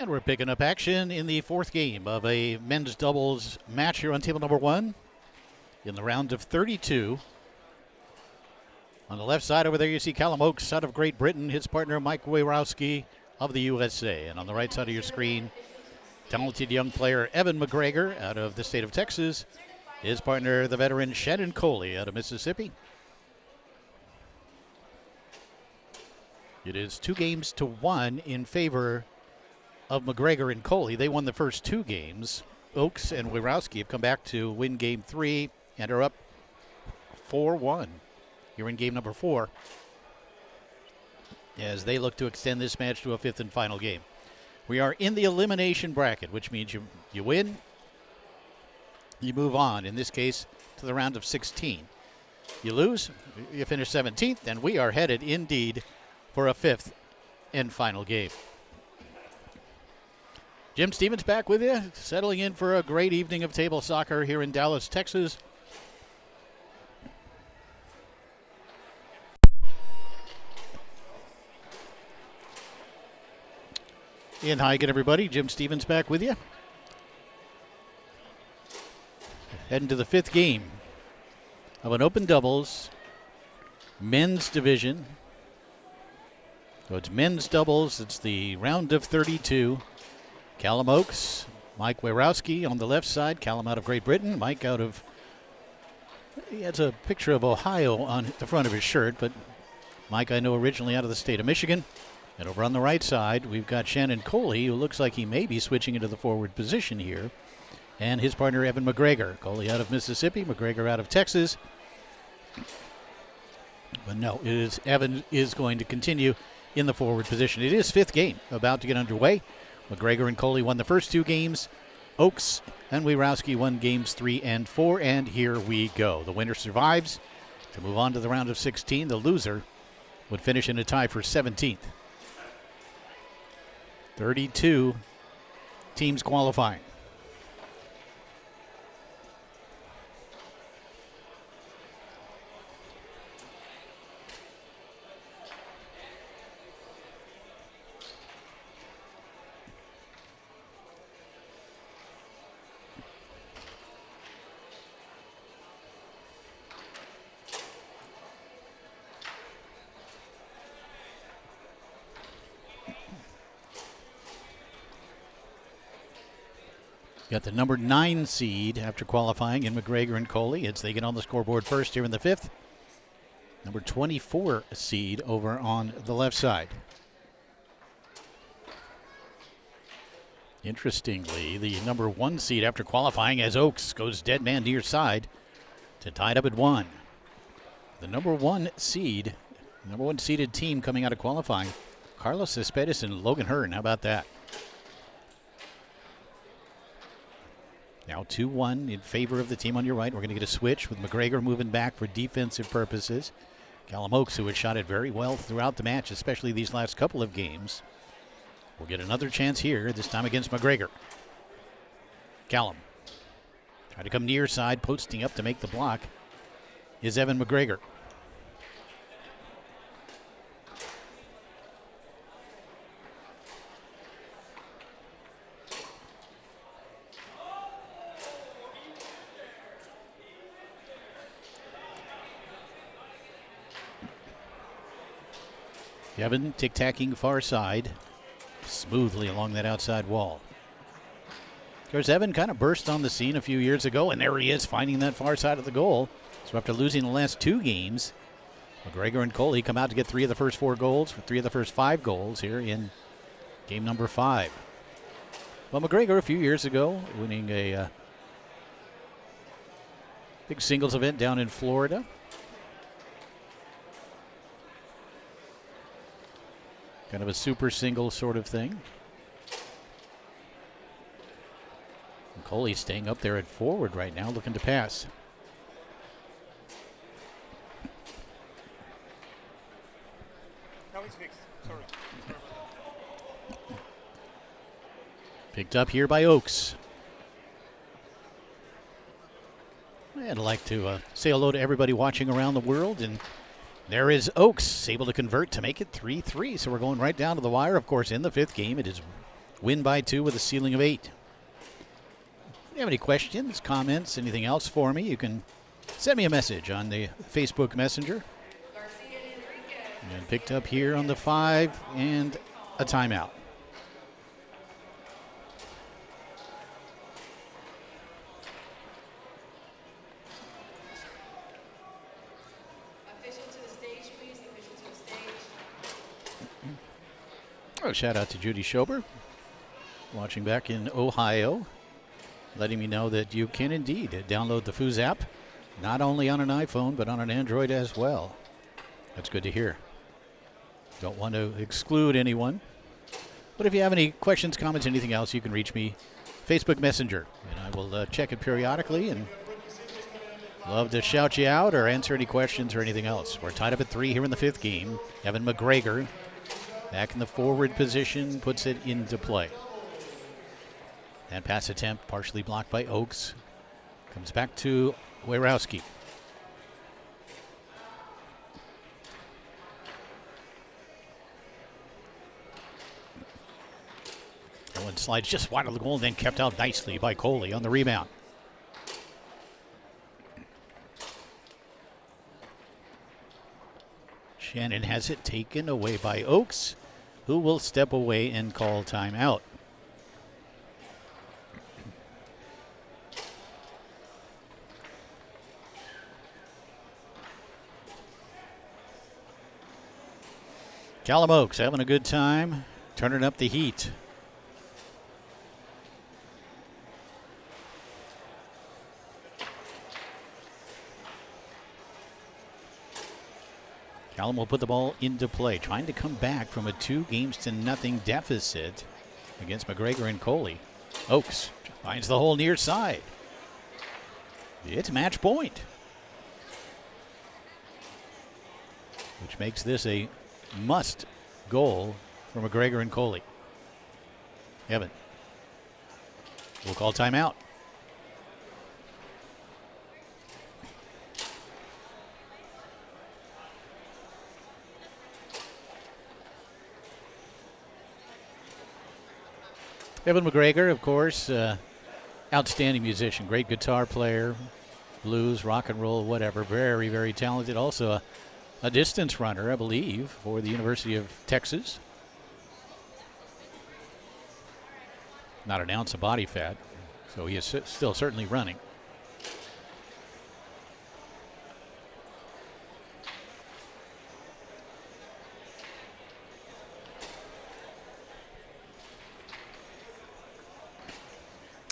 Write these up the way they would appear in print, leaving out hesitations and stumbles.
And we're picking up action in the fourth game of a men's doubles match here on table number one in the round of 32. On the left side over there, you see Callum Oakes out of Great Britain, his partner Mike Wejrowski of the USA. And on the right side of your screen, talented young player Evan McGregor out of the state of Texas, his partner, the veteran Shannon Coley out of Mississippi. It is 2-1 in favor of McGregor and Coley. They won the first two games. Oakes and Wejrowski have come back to win game 3 and are up 4-1 here in game number 4 as they look to extend this match to a fifth and final game. We are in the elimination bracket, which means you win, you move on, in this case, to the round of 16. You lose, you finish 17th, and we are headed indeed for a fifth and final game. Jim Stevens back with you, settling in for a great evening of table soccer here in Dallas, Texas. And hi again, everybody. Jim Stevens back with you. Heading to the fifth game of an open doubles men's division. So it's men's doubles. It's the round of 32. Callum Oakes, Mike Wejrowski on the left side. Callum out of Great Britain. Mike out of, he has a picture of Ohio on the front of his shirt, but Mike I know originally out of the state of Michigan. And over on the right side, we've got Shannon Coley, who looks like he may be switching into the forward position here. And his partner, Evan McGregor. Coley out of Mississippi, McGregor out of Texas. But no, Evan is going to continue in the forward position. It is fifth game about to get underway. McGregor and Coley won the first two games. Oakes and Wejrowski won games 3 and 4, and here we go. The winner survives to move on to the round of 16. The loser would finish in a tie for 17th. 32 teams qualifying. Got the number 9 seed after qualifying in McGregor and Coley. They get on the scoreboard first here in the fifth. Number 24 seed over on the left side. Interestingly, the number 1 seed after qualifying as Oakes goes dead man near side to tie it up at 1. The number 1 seeded team coming out of qualifying, Carlos Cespedes and Logan Hearn. How about that? Now 2-1 in favor of the team on your right. We're going to get a switch with McGregor moving back for defensive purposes. Callum Oakes, who has shot it very well throughout the match, especially these last couple of games, will get another chance here, this time against McGregor. Callum try to come near side, posting up to make the block is Evan McGregor. Evan tic-tacking far side smoothly along that outside wall. Of course, Evan kind of burst on the scene a few years ago, and there he is finding that far side of the goal. So after losing the last 2 games, McGregor and Coley come out to get 3 of the first 4 goals, 3 of the first 5 goals here in game number 5. Well, McGregor a few years ago winning a big singles event down in Florida. Kind of a super single sort of thing. And Coley staying up there at forward right now, looking to pass. Now he's fixed. Sorry. Picked up here by Oakes. I'd like to say hello to everybody watching around the world, and there is Oakes able to convert to make it 3-3. So we're going right down to the wire. Of course, in the fifth game, it is Win by 2 with a ceiling of 8. If you have any questions, comments, anything else for me, you can send me a message on the Facebook Messenger. And picked up here on the 5 and a timeout. Oh, shout out to Judy Schober, watching back in Ohio, letting me know that you can indeed download the Foos app, not only on an iPhone, but on an Android as well. That's good to hear. Don't want to exclude anyone. But if you have any questions, comments, anything else, you can reach me Facebook Messenger, and I will check it periodically and love to shout you out or answer any questions or anything else. We're tied up at 3 here in the 5th game. Evan McGregor back in the forward position, puts it into play. That pass attempt partially blocked by Oakes. Comes back to Wejrowski. Owen slides just wide of the goal, then kept out nicely by Coley on the rebound. Shannon has it taken away by Oakes, who will step away and call timeout. Callum Oakes having a good time, turning up the heat. Callum will put the ball into play, trying to come back from a 2-0 deficit against McGregor and Coley. Oakes finds the hole near side. It's match point, which makes this a must goal for McGregor and Coley. Evan will call timeout. Evan McGregor, of course, outstanding musician, great guitar player, blues, rock and roll, whatever. Very, very talented. Also a distance runner, I believe, for the University of Texas. Not an ounce of body fat, so he is still certainly running.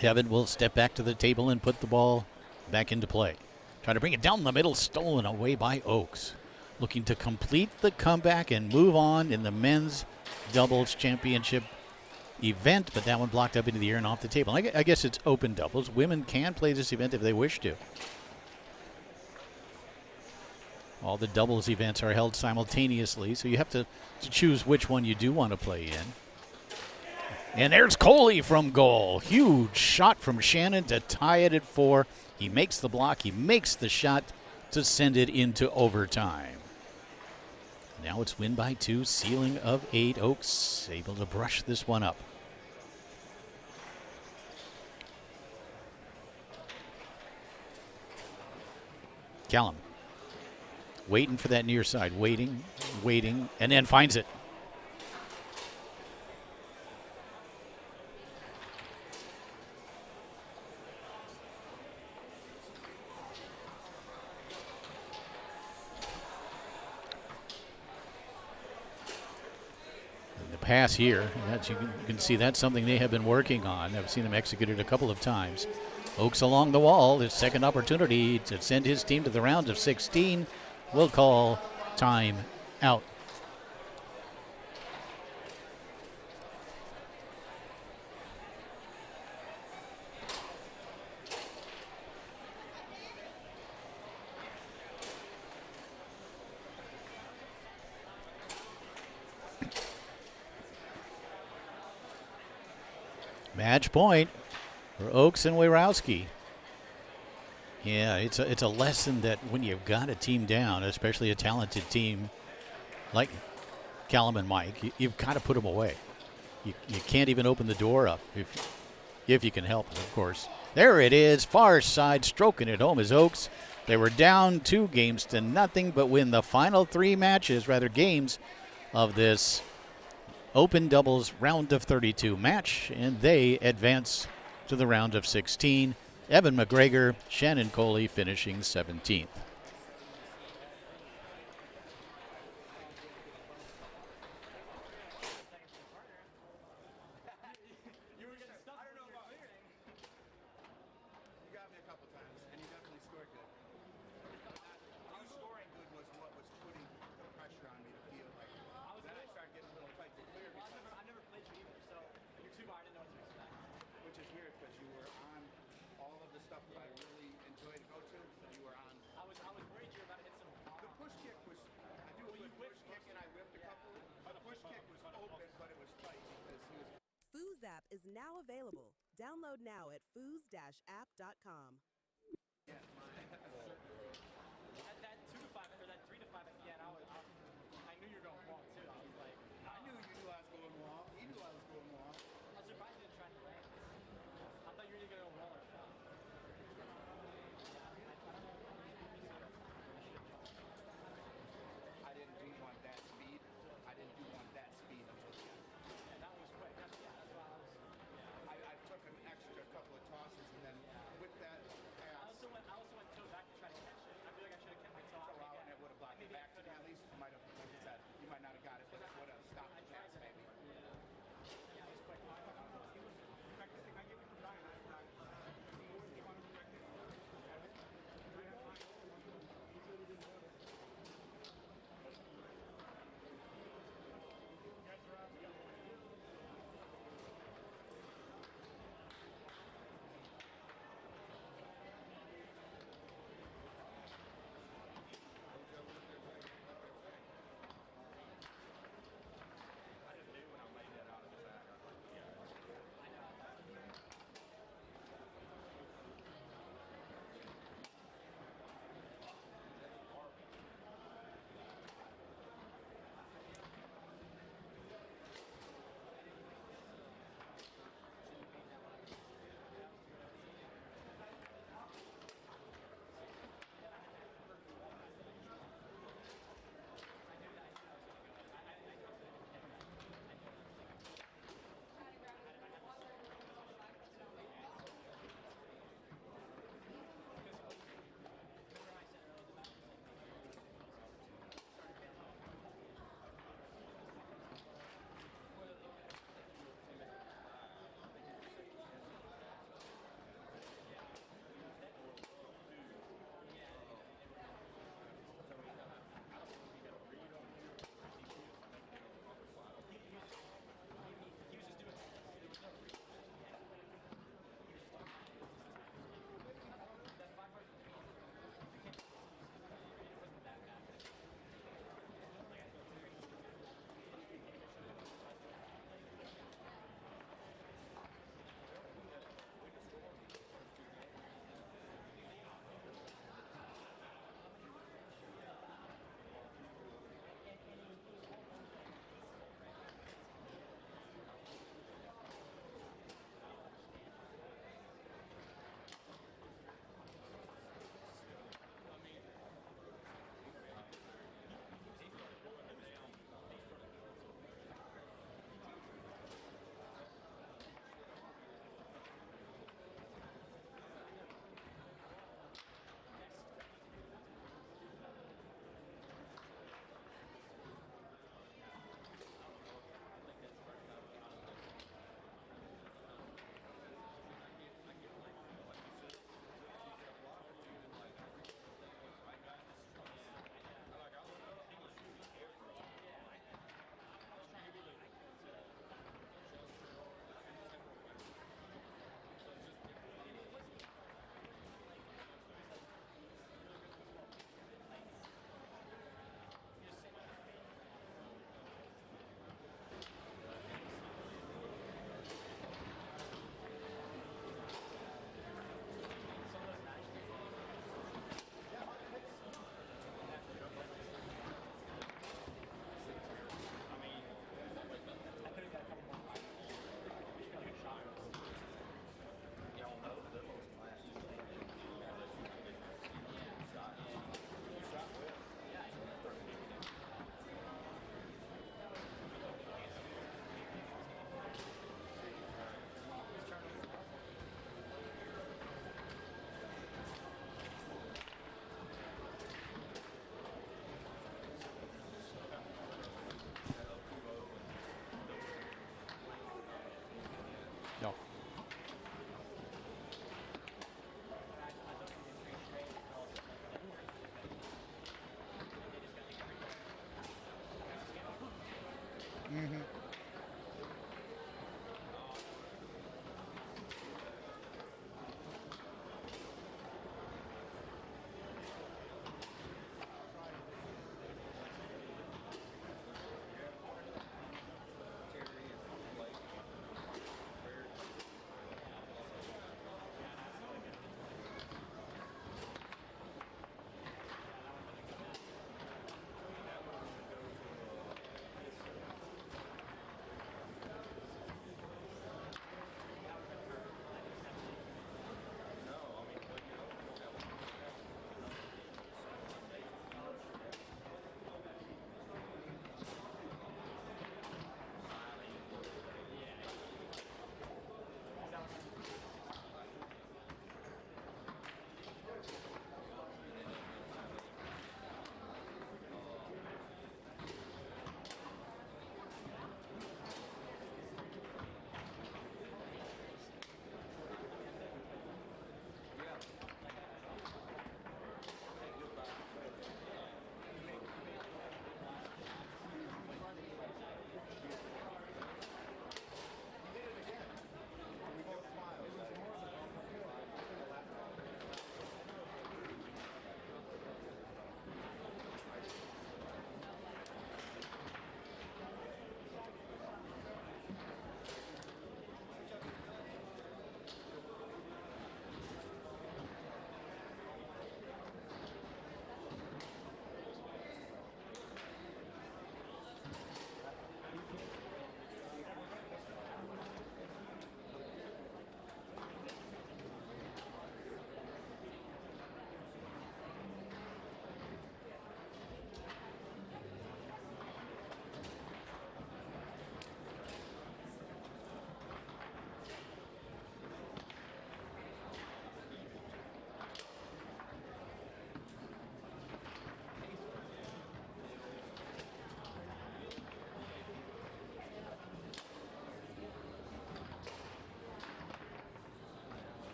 Evan will step back to the table and put the ball back into play. Trying to bring it down the middle, stolen away by Oakes. Looking to complete the comeback and move on in the men's doubles championship event, but that one blocked up into the air and off the table. I guess it's open doubles. Women can play this event if they wish to. All the doubles events are held simultaneously, so you have to choose which one you do want to play in. And there's Coley from goal. Huge shot from Shannon to tie it at 4. He makes the block. He makes the shot to send it into overtime. Now it's win by 2, ceiling of 8. Oakes able to brush this one up. Callum waiting for that near side. Waiting, and then finds it. Pass here. You can see that's something they have been working on. I've seen them execute it a couple of times. Oakes along the wall. His second opportunity to send his team to the round of 16. Will call time out. Match point for Oakes and Wejrowski. Yeah, it's a lesson that when you've got a team down, especially a talented team like Callum and Mike, you've got to put them away. You can't even open the door up if you can help it, of course. There it is, far side, stroking it home is Oaks. They were down 2 games to nothing, but win the final 3 games of this open doubles round of 32 match, and they advance to the round of 16. Evan McGregor, Shannon Coley finishing 17th. Foos app is now available. Download now at foos-app.com. At that 2 to 5 or that 3 to 5 at the end, I knew you were going wrong too. I was like, I knew you knew I was going wrong. He knew I was going wrong. I was surprised you didn't try to land. I thought you were either going to go wall or shot. I didn't do want that speed. I didn't do want that speed until the end. Yeah, that was quick. That's why I was. I took an extra couple of tosses and then with that pass. I also went toe back to try to catch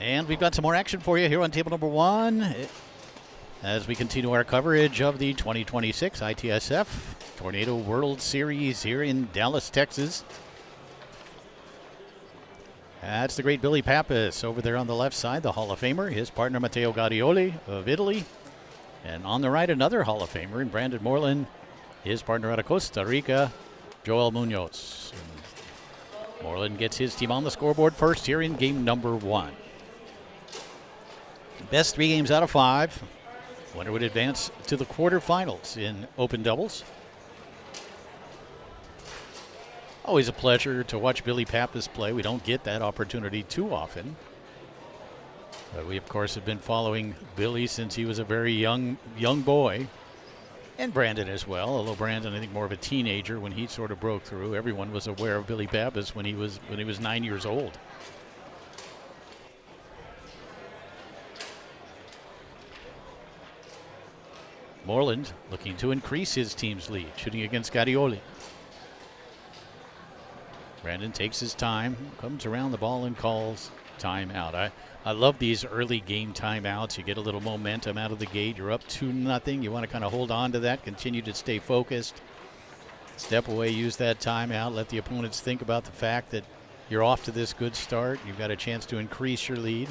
And we've got some more action for you here on table number 1 as we continue our coverage of the 2026 ITSF Tornado World Series here in Dallas, Texas. That's the great Billy Pappas over there on the left side, the Hall of Famer, his partner Matteo Gadioli of Italy. And on the right, another Hall of Famer in Brandon Moreland, his partner out of Costa Rica, Joel Munoz. And Moreland gets his team on the scoreboard first here in game number 1. Best 3 games out of 5. Winner would advance to the quarterfinals in open doubles. Always a pleasure to watch Billy Pappas play. We don't get that opportunity too often. But we, of course, have been following Billy since he was a very young boy. And Brandon as well, although Brandon, I think, more of a teenager when he sort of broke through. Everyone was aware of Billy Pappas when he was 9 years old. Moreland looking to increase his team's lead, shooting against Gadioli. Brandon takes his time, comes around the ball and calls timeout. I love these early game timeouts. You get a little momentum out of the gate. You're up 2-0. You want to kind of hold on to that, continue to stay focused. Step away, use that timeout, let the opponents think about the fact that you're off to this good start. You've got a chance to increase your lead.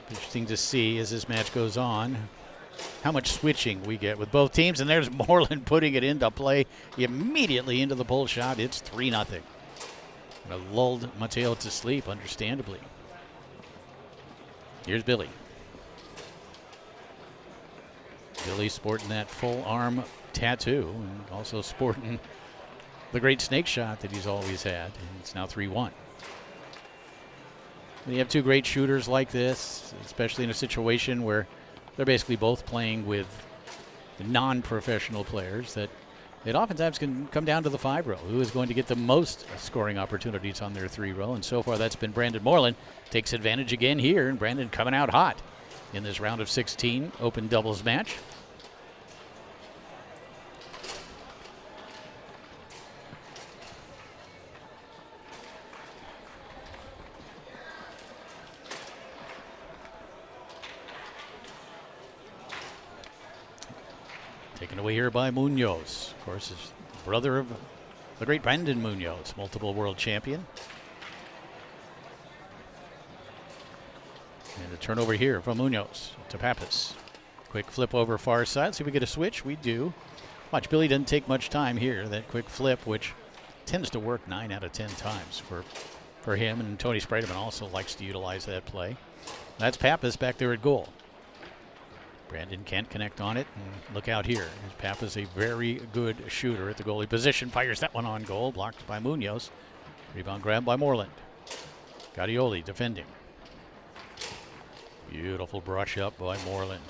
Interesting to see as this match goes on how much switching we get with both teams. And there's Moreland putting it into play immediately into the pull shot. It's 3-0. And lulled Mateo to sleep, understandably. Here's Billy. Billy sporting that full arm tattoo and also sporting the great snake shot that he's always had. And it's now 3-1. When you have 2 great shooters like this, especially in a situation where they're basically both playing with non-professional players, that it oftentimes can come down to the 5-row. Who is going to get the most scoring opportunities on their 3-row? And so far, that's been Brandon Moreland. Takes advantage again here, and Brandon coming out hot in this round of 16 open doubles match. Taken away here by Munoz. Of course, his brother of the great Brandon Munoz, multiple world champion. And a turnover here from Munoz to Pappas. Quick flip over far side. See if we get a switch. We do. Watch, Billy doesn't take much time here. That quick flip, which tends to work 9 out of 10 times for him. And Tony Spraderman also likes to utilize that play. That's Pappas back there at goal. Brandon can't connect on it, and look out here. Pappas, a very good shooter at the goalie position, fires that one on goal, blocked by Munoz. Rebound grab by Moreland. Gadioli defending. Beautiful brush up by Moreland.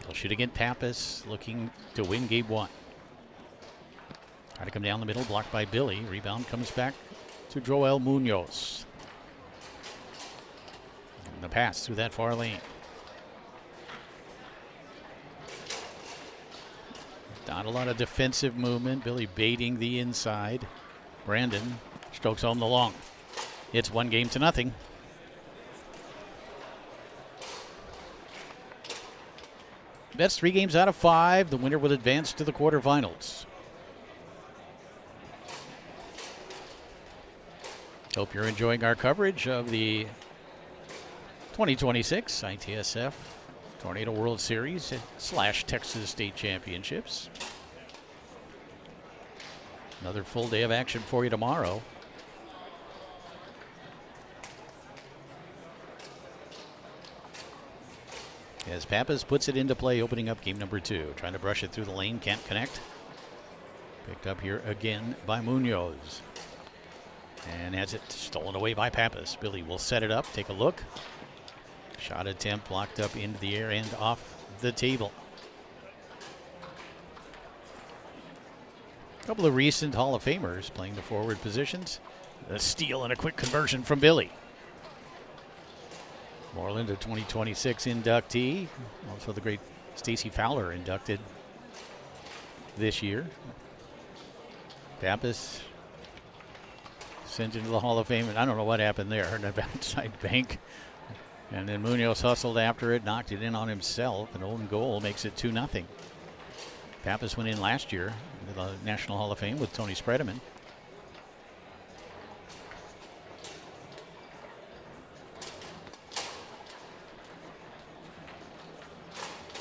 He'll shoot against Pappas, looking to win game 1. Try to come down the middle, blocked by Billy. Rebound comes back to Joel Munoz. And the pass through that far lane. Not a lot of defensive movement. Billy baiting the inside. Brandon strokes home the long. It's 1-0. That's 3 games out of 5. The winner will advance to the quarterfinals. Hope you're enjoying our coverage of the 2026 ITSF Tornado World Series / Texas State Championships. Another full day of action for you tomorrow. As Pappas puts it into play, opening up game number 2. Trying to brush it through the lane, can't connect. Picked up here again by Munoz. And has it stolen away by Pappas. Billy will set it up, take a look. Shot attempt blocked up into the air and off the table. A couple of recent Hall of Famers playing the forward positions. A steal and a quick conversion from Billy. Moreland, a 2026 inductee. Also the great Stacy Fowler inducted this year. Pappas sent into the Hall of Fame. And I don't know what happened there. An outside bank. And then Munoz hustled after it, knocked it in on himself. An own goal makes it 2-0. Pappas went in last year to the National Hall of Fame with Tony Spredeman.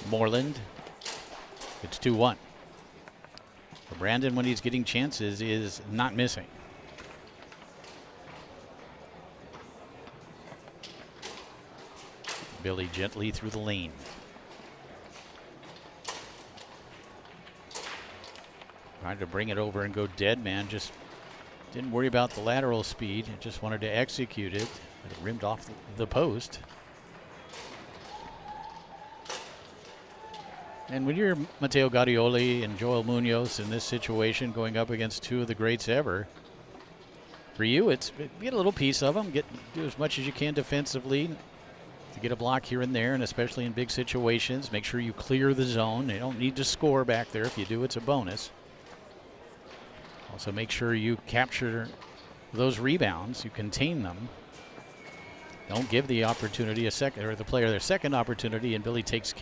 Moreland. It's 2-1. For Brandon, when he's getting chances, is not missing. Billy gently through the lane. Tried to bring it over and go dead man. Just didn't worry about the lateral speed. Just wanted to execute it. But it rimmed off the post. And when you're Matteo Gadioli and Joel Munoz in this situation, going up against two of the greats ever, for you, it's get a little piece of them, do as much as you can defensively to get a block here and there, and especially in big situations, make sure you clear the zone. They don't need to score back there. If you do, it's a bonus. Also, make sure you capture those rebounds, you contain them. Don't give the opportunity the player their second opportunity, and Billy takes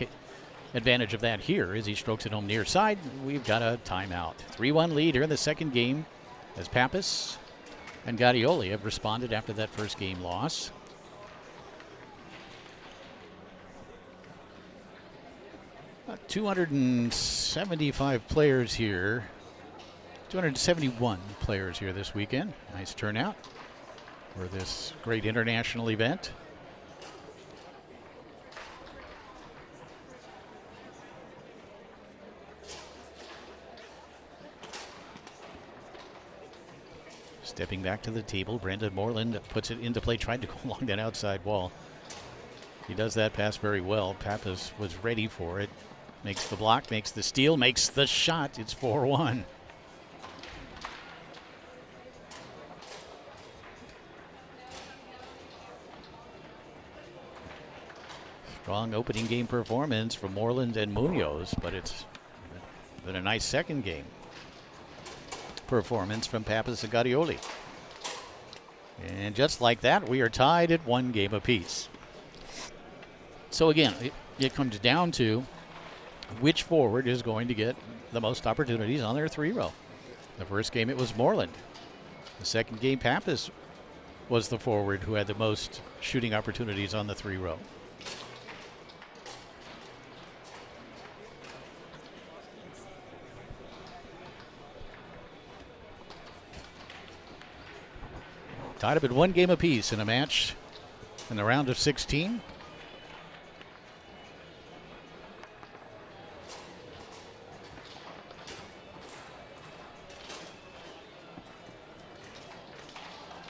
advantage of that here as he strokes it home near side. We've got a timeout. 3-1 lead here in the second game as Pappas and Gadioli have responded after that first game loss. About 275 players here. 271 players here this weekend. Nice turnout for this great international event. Stepping back to the table, Brandon Moreland puts it into play, tried to go along that outside wall. He does that pass very well. Pappas was ready for it. Makes the block, makes the steal, makes the shot. It's 4-1. Strong opening game performance from Moreland and Munoz, but it's been a nice second game performance from Pappas and Gadioli. And just like that, we are tied at 1 game apiece. So again, it comes down to which forward is going to get the most opportunities on their 3-row. The first game it was Moreland. The second game, Pappas was the forward who had the most shooting opportunities on the 3-row. Tied up at 1 game apiece in a match in the round of 16.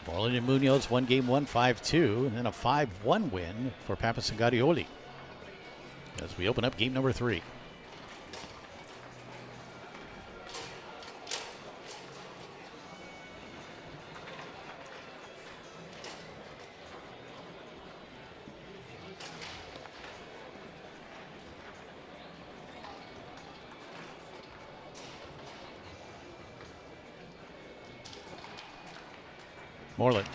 Moreland and Munoz 1 game 1, 5-2, and then a 5-1 win for Pappas and Gadioli as we open up game number 3. Moreland,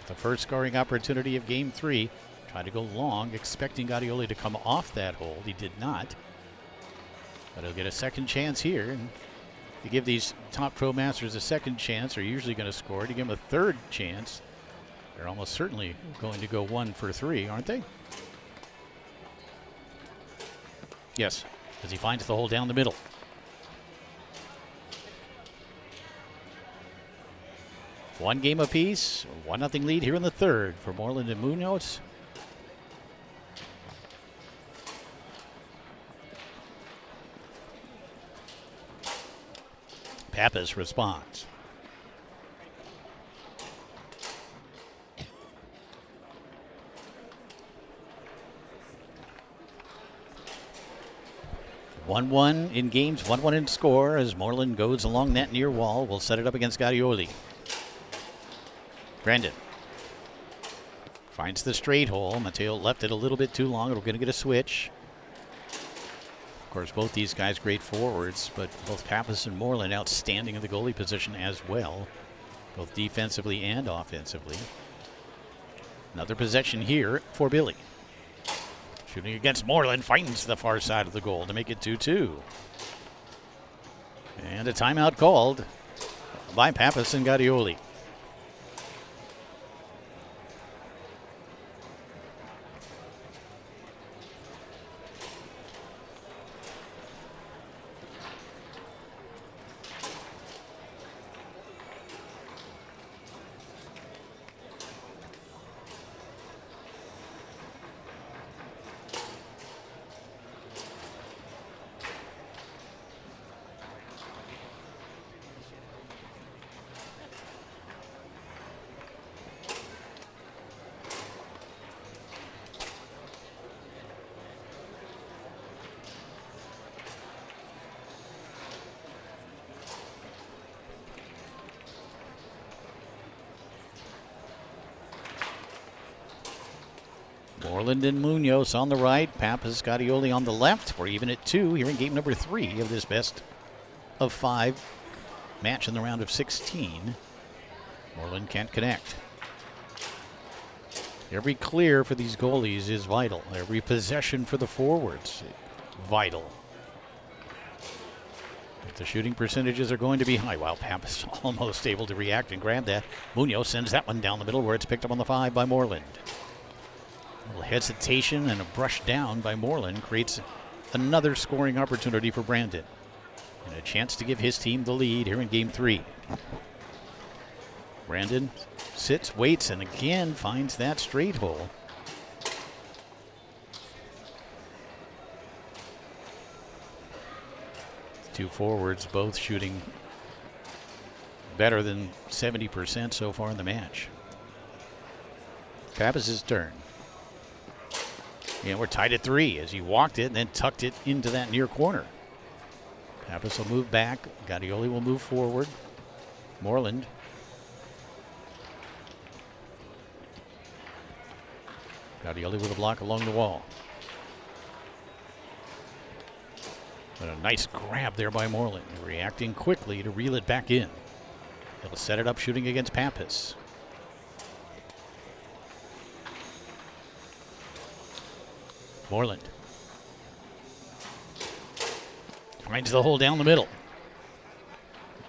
the first scoring opportunity of game 3. Tried to go long, expecting Gadioli to come off that hold. He did not. But he'll get a second chance here. And to give these top pro masters a second chance, they're usually going to score. To give them a third chance, they're almost certainly going to go 1 for 3, aren't they? Yes, as he finds the hole down the middle. One game apiece, 1-0 lead here in the third for Moreland and Munoz. Pappas responds. One in games, 1-1 in score as Moreland goes along that near wall. We'll set it up against Gadioli. Brandon finds the straight hole. Matteo left it a little bit too long. We're going to get a switch. Of course, both these guys great forwards, but both Pappas and Moreland outstanding in the goalie position as well. both defensively and offensively. Another possession here for Billy. Shooting against Moreland, finds the far side of the goal to make it 2-2. And a timeout called by Pappas and Gadioli. Moreland and Munoz on the right. Pappas, Gadioli on the left. We're even at 2 here in game number 3 of this best of 5 match in the round of 16. Moreland can't connect. Every clear for these goalies is vital. Every possession for the forwards, vital. But the shooting percentages are going to be high. Wow, Pappas almost able to react and grab that. Munoz sends that one down the middle where it's picked up on the 5 by Moreland. A little hesitation and a brush down by Moreland creates another scoring opportunity for Brandon. And a chance to give his team the lead here in game 3. Brandon sits, waits, and again finds that straight hole. Two forwards both shooting better than 70% so far in the match. Pappas' turn. And we're tied at 3 as he walked it and then tucked it into that near corner. Pappas will move back. Gadioli will move forward. Moreland. Gadioli with a block along the wall. But a nice grab there by Moreland, reacting quickly to reel it back in. He'll set it up shooting against Pappas. Moreland finds the hole down the middle.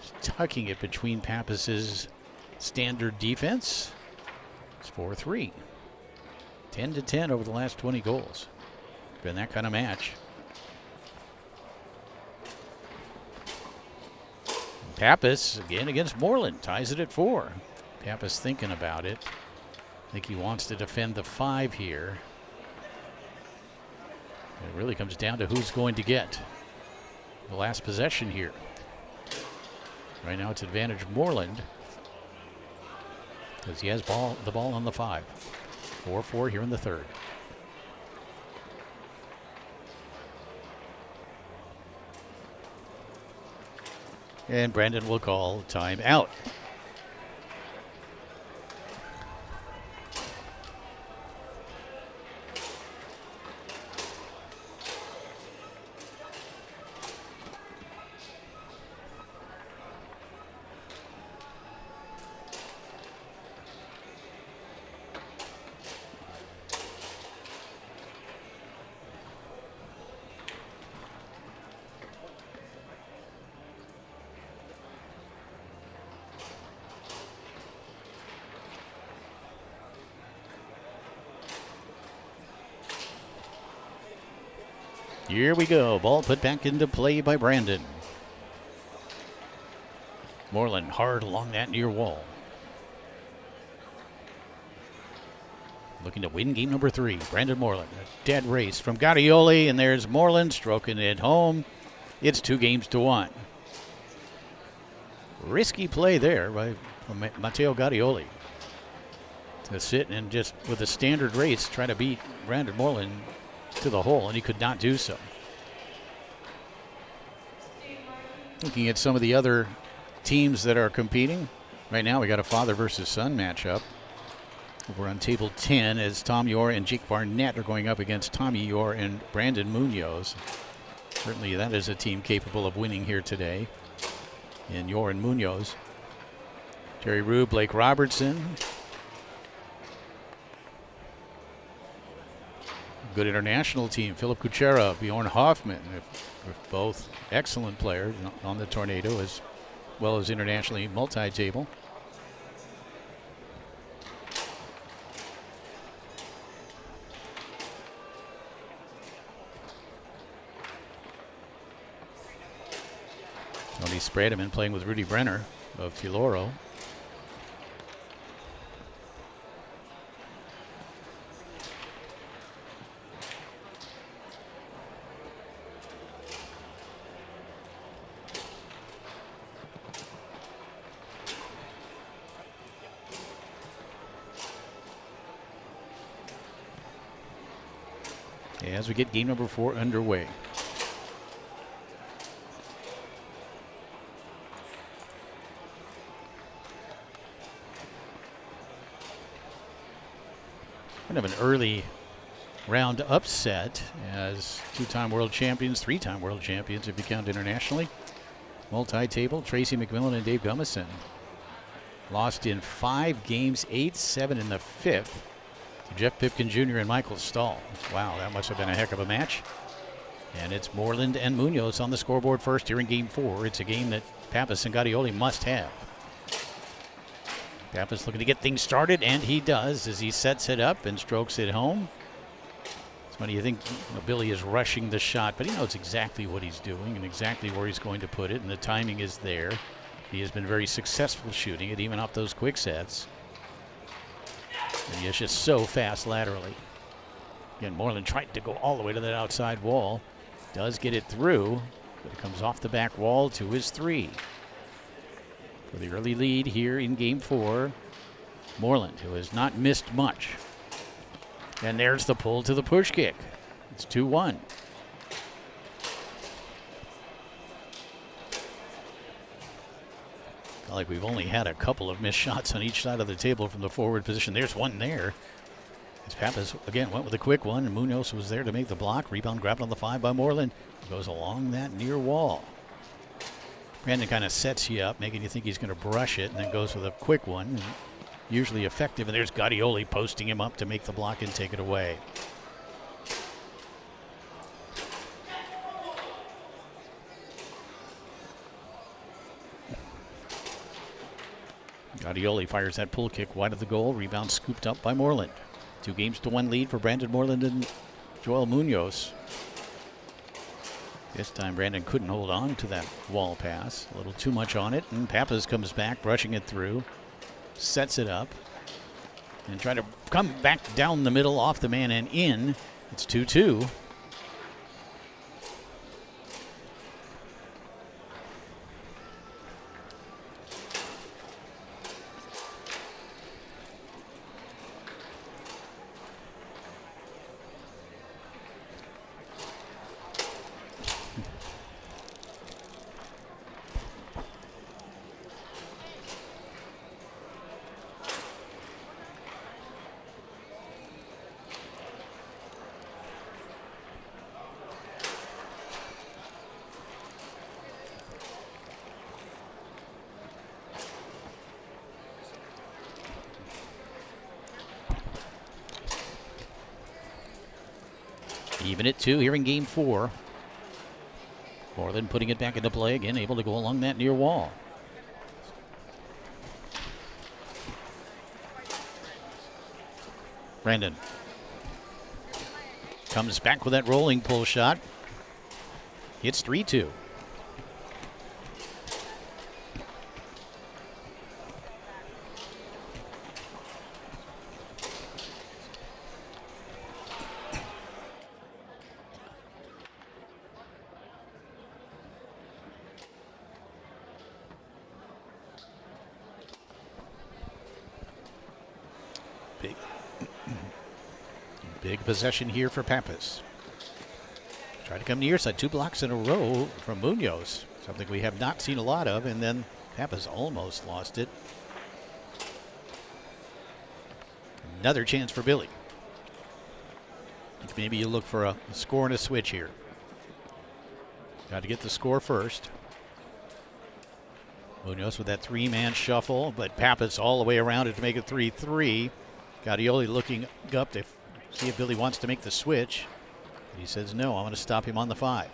Just tucking it between Pappas's standard defense. It's 4-3. 10-10 over the last 20 goals. Been that kind of match. Pappas again against Moreland. Ties it at 4. Pappas thinking about it. I think he wants to defend the 5 here. It really comes down to who's going to get the last possession here. Right now it's advantage Moreland because he has the ball on the 5. 4-4 here in the third. And Brandon will call time out. Here we go. Ball put back into play by Brandon. Moreland hard along that near wall. Looking to win game number 3. Brandon Moreland. A dead race from Gadioli, and there's Moreland stroking it home. It's 2-1. Risky play there by Matteo Gadioli to sit and just with a standard race try to beat Brandon Moreland to the hole, and he could not do so. Looking at some of the other teams that are competing, right now we got a father versus son matchup over on table 10 as Tom Yor and Jake Barnett are going up against Tommy Yor and Brandon Munoz. Certainly that is a team capable of winning here today. And Yor and Munoz Terry Rue, Blake Robertson. Good international team. Philip Kuchera, Bjorn Hoffman, both excellent players on the Tornado as well as internationally multi-table. Tony Sprademan playing with Rudy Brenner of Filoro. As we get game number 4 underway. Kind of an early round upset as 2-time world champions, 3-time world champions if you count internationally. Multi-table, Tracy McMillan and Dave Gummison lost in 5 games, 8-7 in the 5th. Jeff Pipkin Jr. and Michael Stahl. Wow, that must have been a heck of a match. And it's Moreland and Munoz on the scoreboard first here in game 4. It's a game that Pappas and Gaudioli must have. Pappas looking to get things started, and he does as he sets it up and strokes it home. It's funny, you think Billy is rushing the shot, but he knows exactly what he's doing and exactly where he's going to put it, and the timing is there. He has been very successful shooting it, even off those quick sets. And he is just so fast laterally. Again, Moreland tried to go all the way to that outside wall. Does get it through, but it comes off the back wall to his 3. For the early lead here in game 4, Moreland, who has not missed much. And there's the pull to the push kick. It's 2-1. Like we've only had a couple of missed shots on each side of the table from the forward position. There's one there. As Pappas again went with a quick one, and Munoz was there to make the block. Rebound grabbed on the 5 by Moreland. Goes along that near wall. Brandon kind of sets you up, making you think he's going to brush it, and then goes with a quick one. Usually effective, and there's Gaudioli posting him up to make the block and take it away. Gaudioli fires that pull kick wide of the goal. Rebound scooped up by Moreland. 2-1 lead for Brandon Moreland and Joel Munoz. This time Brandon couldn't hold on to that wall pass. A little too much on it, and Pappas comes back, brushing it through. Sets it up. And trying to come back down the middle, off the man and in. It's 2-2. Even at 2 here in game 4. Moreland putting it back into play again, able to go along that near wall. Brandon comes back with that rolling pull shot. It's 3-2. Big possession here for Pappas. Try to come near side, 2 blocks in a row from Munoz. Something we have not seen a lot of, and then Pappas almost lost it. Another chance for Billy. Maybe you look for a score and a switch here. Got to get the score first. Munoz with that three-man shuffle, but Pappas all the way around it to make it 3-3. Gaudioli looking up to see if Billy wants to make the switch. He says no, I'm going to stop him on the 5.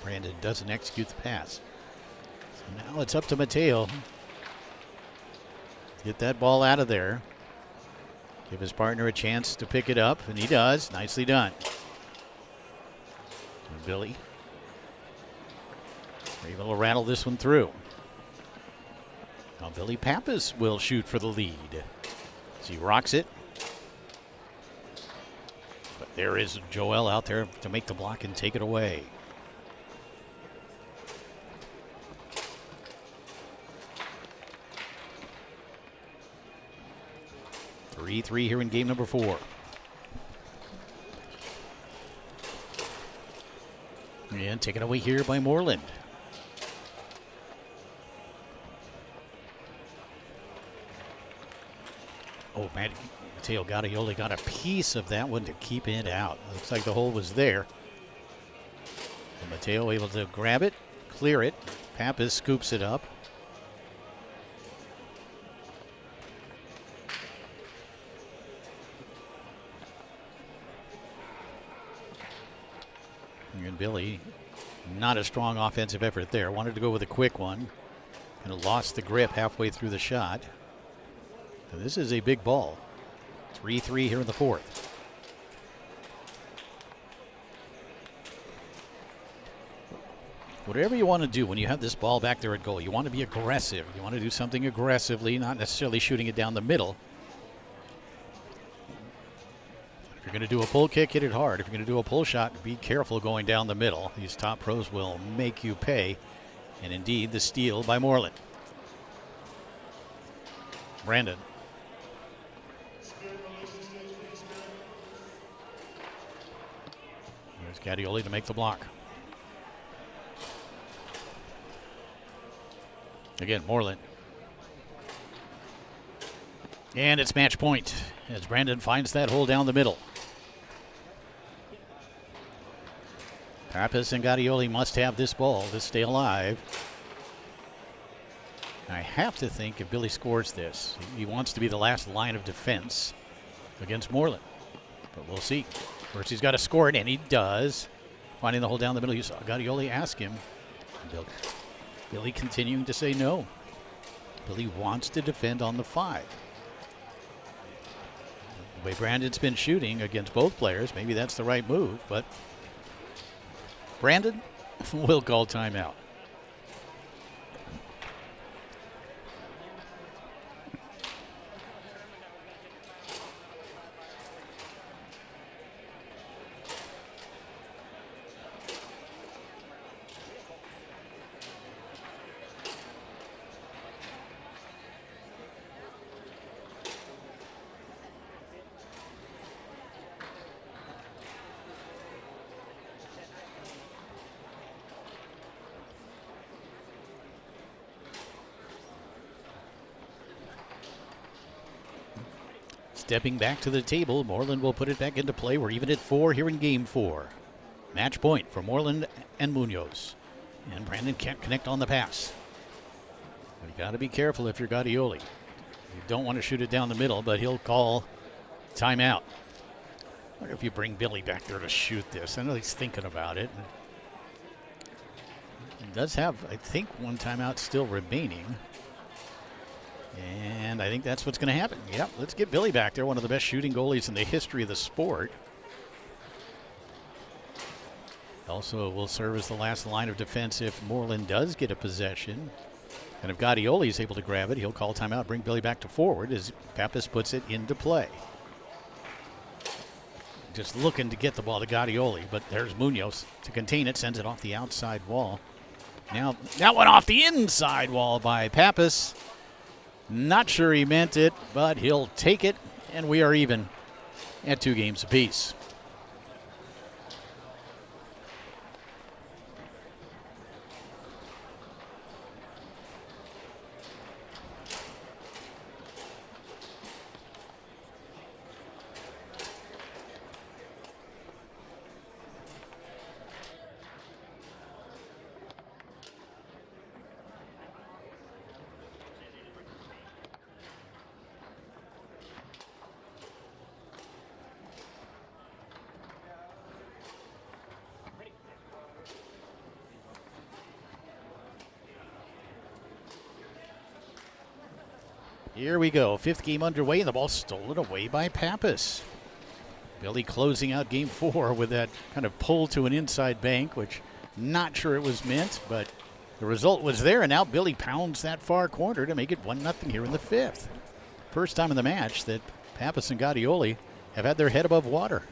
Brandon doesn't execute the pass. So now it's up to Mateo. Get that ball out of there. Give his partner a chance to pick it up, and he does. Nicely done. And Billy able to rattle this one through. Now Billy Pappas will shoot for the lead. As he rocks it. But there is Joel out there to make the block and take it away. Three here in game number 4. And taken away here by Moreland. Oh, man, Mateo Gaudioli got a piece of that one to keep it out. Looks like the hole was there. And Mateo able to grab it, clear it. Pappas scoops it up. And Billy, not a strong offensive effort there. Wanted to go with a quick one. Kind of lost the grip halfway through the shot. So this is a big ball. 3-3 here in the 4th. Whatever you want to do when you have this ball back there at goal, you want to be aggressive. You want to do something aggressively, not necessarily shooting it down the middle. If you're going to do a pull kick, hit it hard. If you're going to do a pull shot, be careful going down the middle. These top pros will make you pay. And indeed, the steal by Moreland. Brandon. There's Gaudioli to make the block. Again, Moreland. And it's match point as Brandon finds that hole down the middle. Pappas and Gaudioli must have this ball to stay alive. I have to think if Billy scores this, he wants to be the last line of defense against Moreland. But we'll see. First, he's got to score it, and he does. Finding the hole down the middle, you saw Gaudioli ask him. Billy continuing to say no. Billy wants to defend on the 5. The way Brandon's been shooting against both players, maybe that's the right move, but Brandon will call timeout. Stepping back to the table, Moreland will put it back into play. We're even at 4 here in game 4. Match point for Moreland and Munoz. And Brandon can't connect on the pass. You got to be careful if you're Gaudioli. You don't want to shoot it down the middle, but he'll call timeout. I wonder if you bring Billy back there to shoot this. I know he's thinking about it. He does have, I think, one timeout still remaining. And I think that's what's going to happen. Yep, let's get Billy back there, one of the best shooting goalies in the history of the sport. Also will serve as the last line of defense if Moreland does get a possession. And if Gaudioli is able to grab it, he'll call timeout, bring Billy back to forward as Pappas puts it into play. Just looking to get the ball to Gaudioli, but there's Munoz to contain it, sends it off the outside wall. Now that one off the inside wall by Pappas. Not sure he meant it, but he'll take it, and we are even at 2 games apiece. Here we go. 5th game underway, and the ball stolen away by Pappas. Billy closing out game 4 with that kind of pull to an inside bank, which not sure it was meant, but the result was there, and now Billy pounds that far corner to make it 1-0 here in the 5th. First time in the match that Pappas and Gaudioli have had their head above water.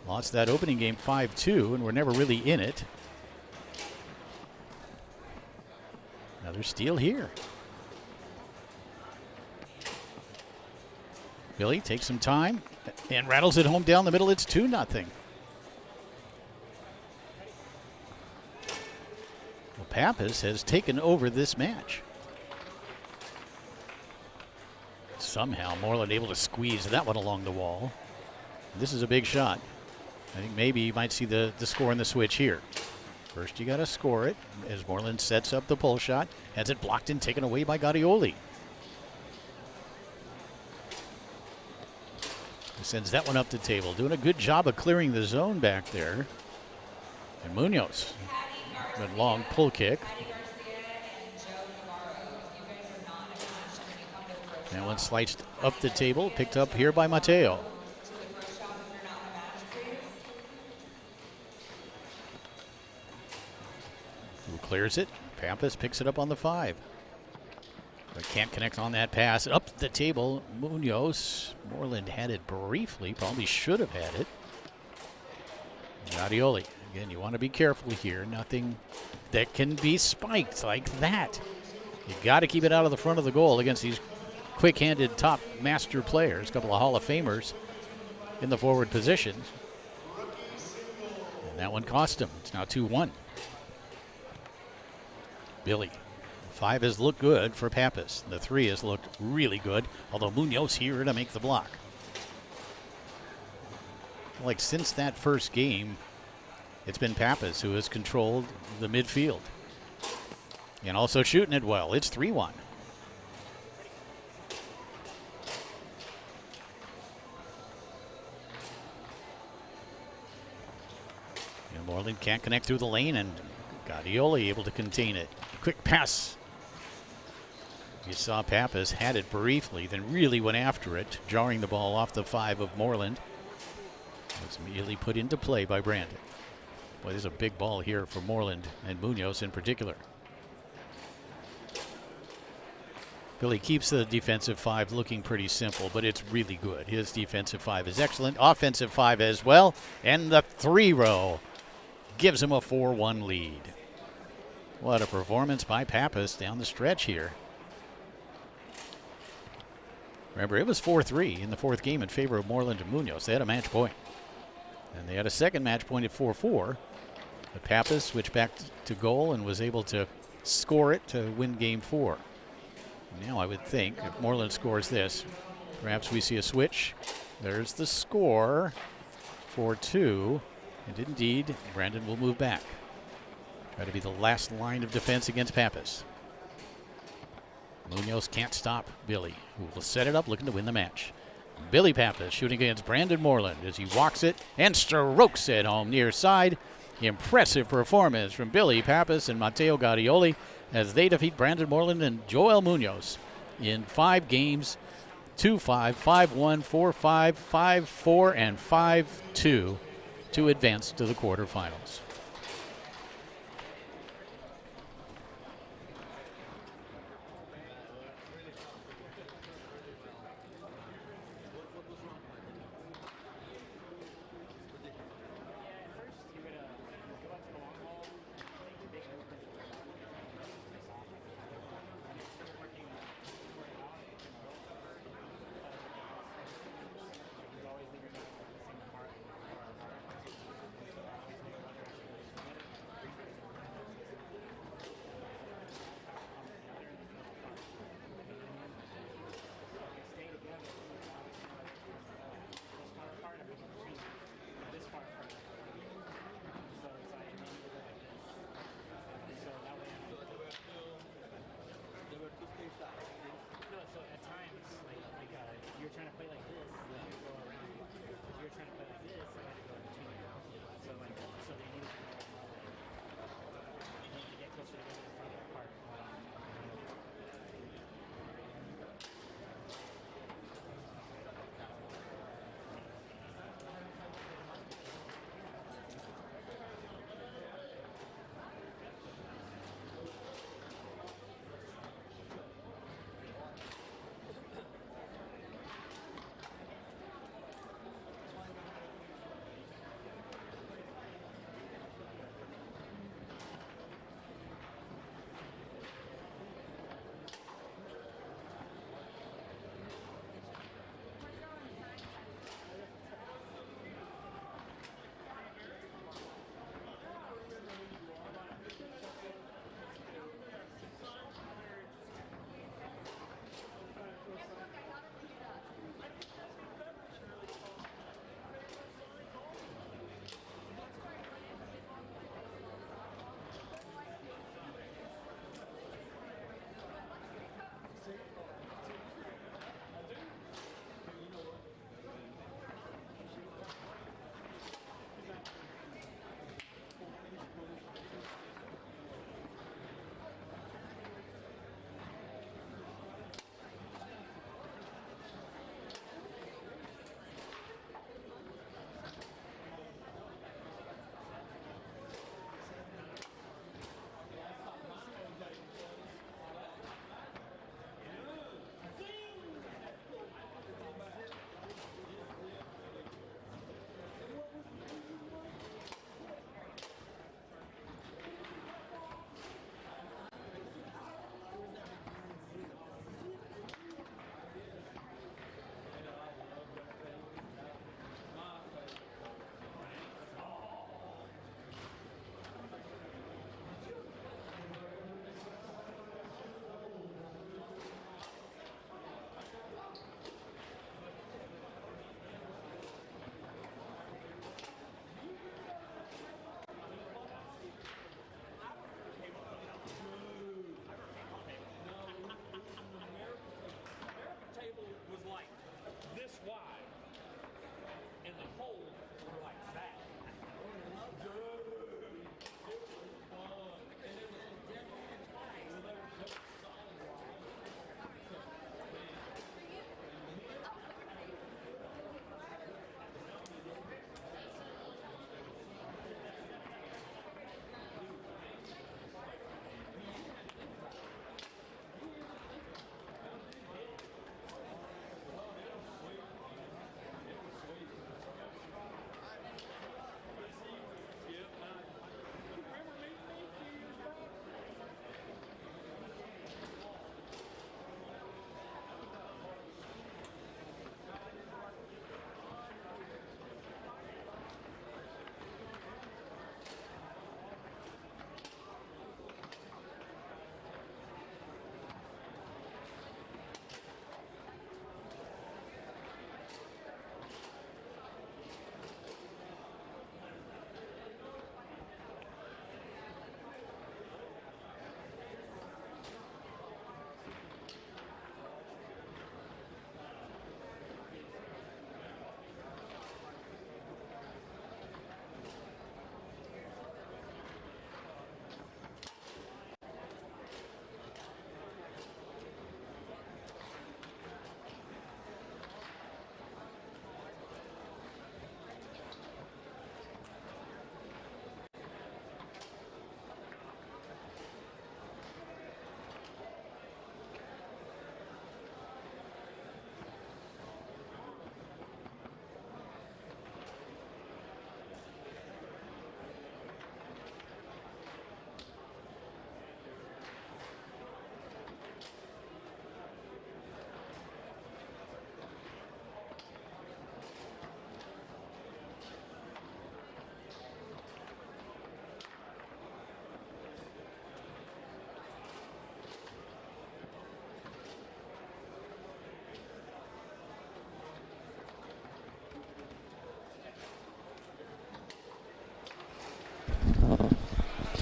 Lost that opening game 5-2, and were never really in it. Another steal here. Billy takes some time and rattles it home down the middle. It's 2-0. Well, Pappas has taken over this match. Somehow Moreland able to squeeze that one along the wall. This is a big shot. I think maybe you might see the score in the switch here. First you got to score it as Moreland sets up the pull shot. Has it blocked and taken away by Gaudioli. Sends that one up the table. Doing a good job of clearing the zone back there. And Munoz, good long pull kick. That one sliced up the table, picked up here by Mateo. Who clears it? Pappas picks it up on the 5. But can't connect on that pass. Up the table, Munoz. Moreland had it briefly, probably should have had it. Gaudioli. Again, you want to be careful here. Nothing that can be spiked like that. You got to keep it out of the front of the goal against these quick-handed top master players. A couple of Hall of Famers in the forward position. And that one cost him. It's now 2-1. Billy. 5 has looked good for Pappas. The 3 has looked really good, although Munoz here to make the block. Like since that first game, it's been Pappas who has controlled the midfield. And also shooting it well. It's 3-1. And Moreland can't connect through the lane, and Gaudioli able to contain it. Quick pass. You saw Pappas had it briefly, then really went after it, jarring the ball off the 5 of Moreland. It was immediately put into play by Brandon. Boy, there's a big ball here for Moreland and Munoz in particular. Billy keeps the defensive 5 looking pretty simple, but it's really good. His defensive 5 is excellent. Offensive 5 as well. And the 3-row gives him a 4-1 lead. What a performance by Pappas down the stretch here. Remember, it was 4-3 in the 4th game in favor of Moreland and Munoz. They had a match point. And they had a second match point at 4-4. But Pappas switched back to goal and was able to score it to win game 4. Now I would think if Moreland scores this, perhaps we see a switch. There's the score, 4-2. And indeed, Brandon will move back. Try to be the last line of defense against Pappas. Munoz can't stop Billy, who will set it up looking to win the match. Billy Pappas shooting against Brandon Moreland as he walks it and strokes it home near side. Impressive performance from Billy Pappas and Mateo Gaudioli as they defeat Brandon Moreland and Joel Munoz in 5 games, 2-5, 5-1, 4-5, 5-4, and 5-2 to advance to the quarterfinals.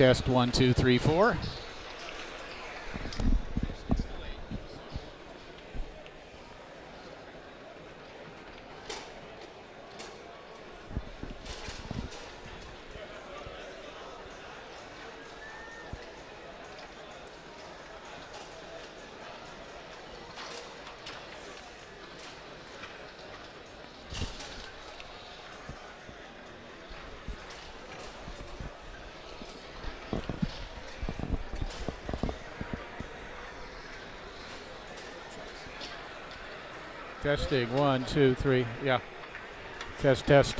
test, 1, 2, 3, 4. Testing, 1, 2, 3. Yeah. Test, test.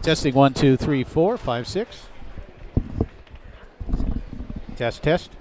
Testing, 1, 2, 3, 4, 5, 6. Test, test.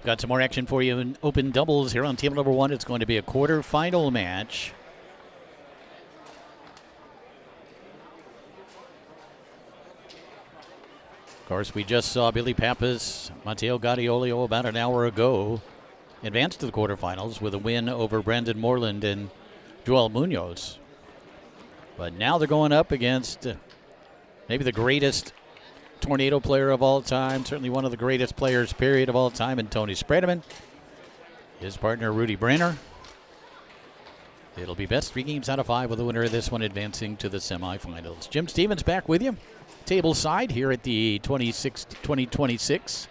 Got some more action for you in open doubles here on table number 1. It's going to be a quarterfinal match. Of course, we just saw Billy Pappas, Matteo Gadiolio about an hour ago advance to the quarterfinals with a win over Brandon Moreland and Joel Munoz. But now they're going up against maybe the greatest Tornado player of all time, certainly one of the greatest players, period, of all time, and Tony Spredeman. His partner, Rudy Brenner. It'll be best 3 games out of 5 with the winner of this one advancing to the semifinals. Jim Stevens back with you. Table side here at the 2026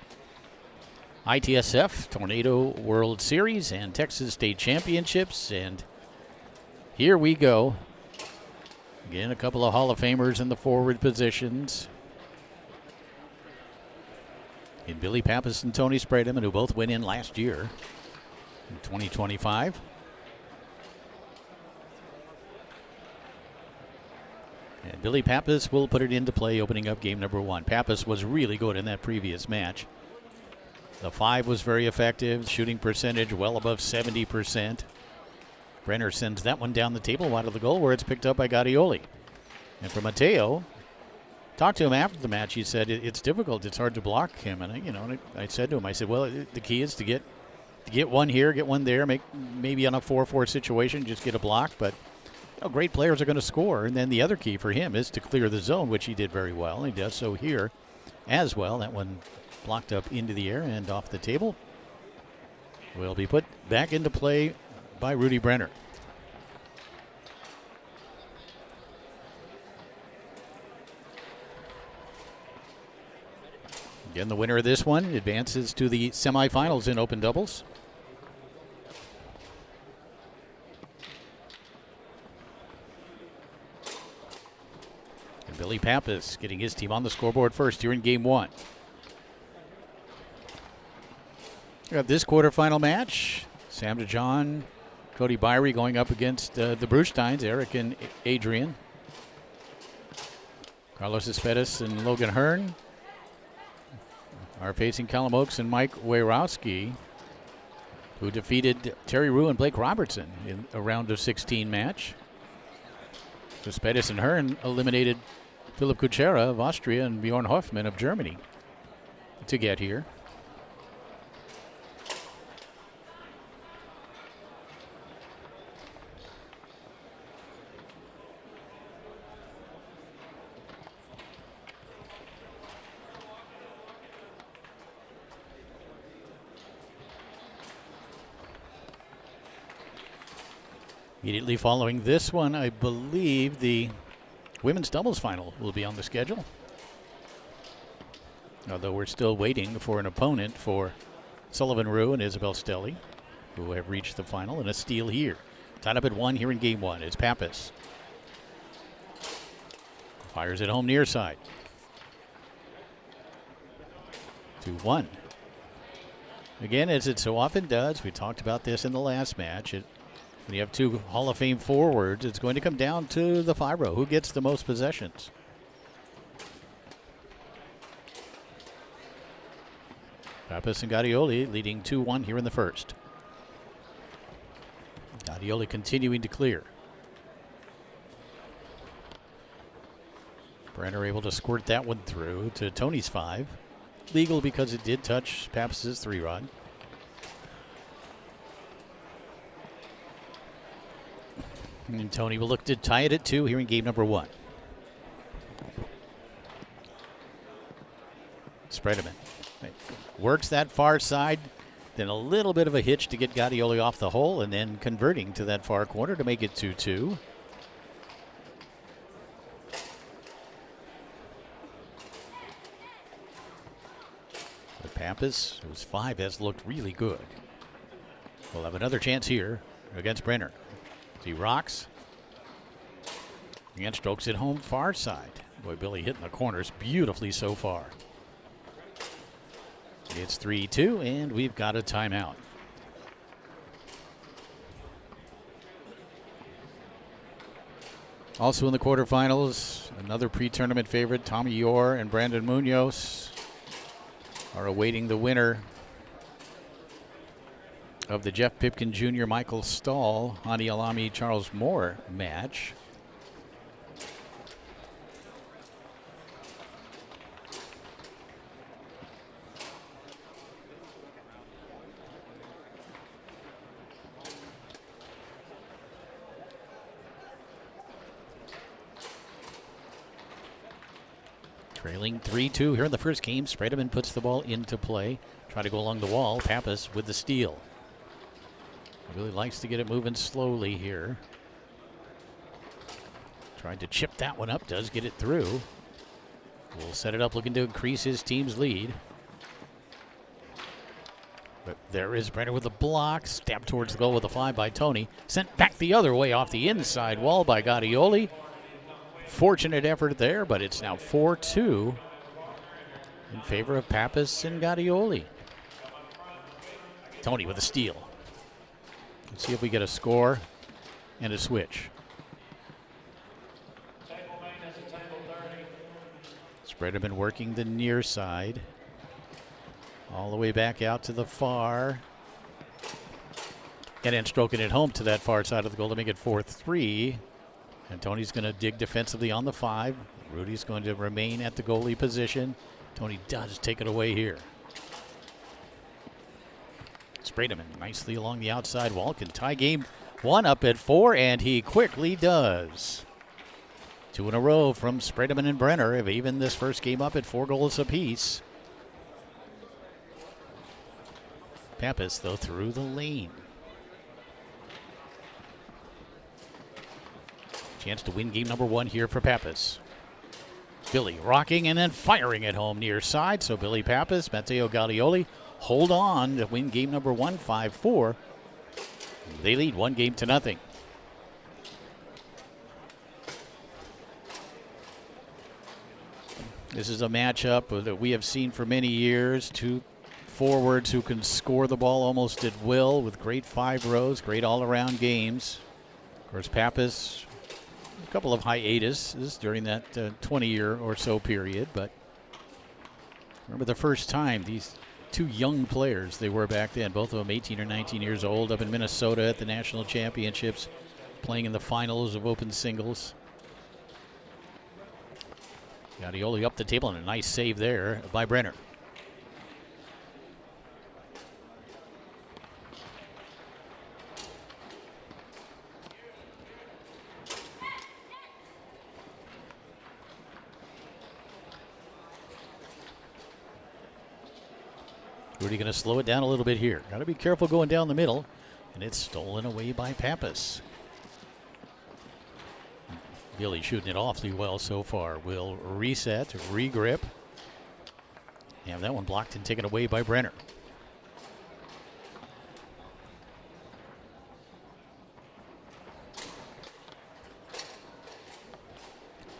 ITSF Tornado World Series and Texas State Championships. And here we go. Again, a couple of Hall of Famers in the forward positions. In Billy Pappas and Tony Spredeman, who both went in last year in 2025. And Billy Pappas will put it into play opening up game number 1. Pappas was really good in that previous match. The 5 was very effective, shooting percentage well above 70%. Brenner sends that one down the table wide of the goal where it's picked up by Gadioli. And for Matteo, talked to him after the match. He said it's difficult. It's hard to block him. And I said to him, I said, well, the key is to get one here, get one there, make maybe on a 4-4 situation, just get a block. But great players are going to score. And then the other key for him is to clear the zone, which he did very well. He does so here as well. That one blocked up into the air and off the table. Will be put back into play by Rudy Brenner. Again, the winner of this one advances to the semifinals in open doubles. And Billy Pappas getting his team on the scoreboard first here in game 1. We have this quarterfinal match. Sam DeJohn, Cody Byrie going up against the Brusteins, Eric and Adrian. Carlos Espedas and Logan Hearn are facing Callum Oakes and Mike Wejrowski, who defeated Terry Rue and Blake Robertson in a round of 16 match. So Espedas and Hearn eliminated Philip Kuchera of Austria and Bjorn Hoffman of Germany to get here. Immediately following this one, I believe the women's doubles final will be on the schedule. Although we're still waiting for an opponent for Sullivan Rue and Isabel Stelly, who have reached the final, and a steal here. Tied up at 1 here in game 1. It's Pappas. Fires it home near side. 2-1. Again, as it so often does, we talked about this in the last match. When you have 2 Hall of Fame forwards, it's going to come down to the fibro. Who gets the most possessions? Pappas and Gadioli leading 2-1 here in the first. Gadioli continuing to clear. Brenner able to squirt that one through to Tony's 5. Legal because it did touch Pappas' 3-rod. And Tony will look to tie it at 2 here in game number 1. Spredeman works that far side, then a little bit of a hitch to get Gadioli off the hole, and then converting to that far corner to make it 2-2. But Pappas, who's 5, has looked really good. We'll have another chance here against Brenner. He rocks and strokes it home far side. Boy, Billy hitting the corners beautifully so far. It's 3-2, and we've got a timeout. Also in the quarterfinals, another pre-tournament favorite, Tommy Yore and Brandon Munoz, are awaiting the winner of the Jeff Pipkin Jr., Michael Stahl, Hani Alami, Charles Moore match. Trailing 3-2 here in the first game. Spredeman puts the ball into play. Try to go along the wall. Pappas with the steal. Really likes to get it moving slowly here. Tried to chip that one up. Does get it through. Will set it up, looking to increase his team's lead. But there is Brenner with the block. Stabbed towards the goal with a fly by Tony. Sent back the other way off the inside wall by Gaudioli. Fortunate effort there, but it's now 4-2 in favor of Pappas and Gaudioli. Tony with a steal. Let's see if we get a score and a switch. Spreaderman working the near side. All the way back out to the far. And then stroking it home to that far side of the goal to make it 4-3. And Tony's going to dig defensively on the 5. Rudy's going to remain at the goalie position. Tony does take it away here. Spredeman nicely along the outside wall. Can tie game 1 up at 4, and he quickly does. 2 in a row from Spredeman and Brenner have evened this first game up at 4 goals apiece. Pappas, though, through the lane. Chance to win game number 1 here for Pappas. Billy rocking and then firing it home near side. So Billy Pappas, Matteo Gaudioli hold on to win game number 1, 5-4. They lead 1-0. This is a matchup that we have seen for many years. 2 forwards who can score the ball almost at will with great 5 rows, great all-around games. Of course, Pappas, a couple of hiatuses during that 20-year or so period, but remember the first time these 2 young players they were back then, both of them 18 or 19 years old, up in Minnesota at the national championships, playing in the finals of open singles. Gaudioli up the table and a nice save there by Brenner. Rudy going to slow it down a little bit here. Got to be careful going down the middle. And it's stolen away by Pappas. Billy shooting it awfully well so far. Will reset, regrip. Have that one blocked and taken away by Brenner.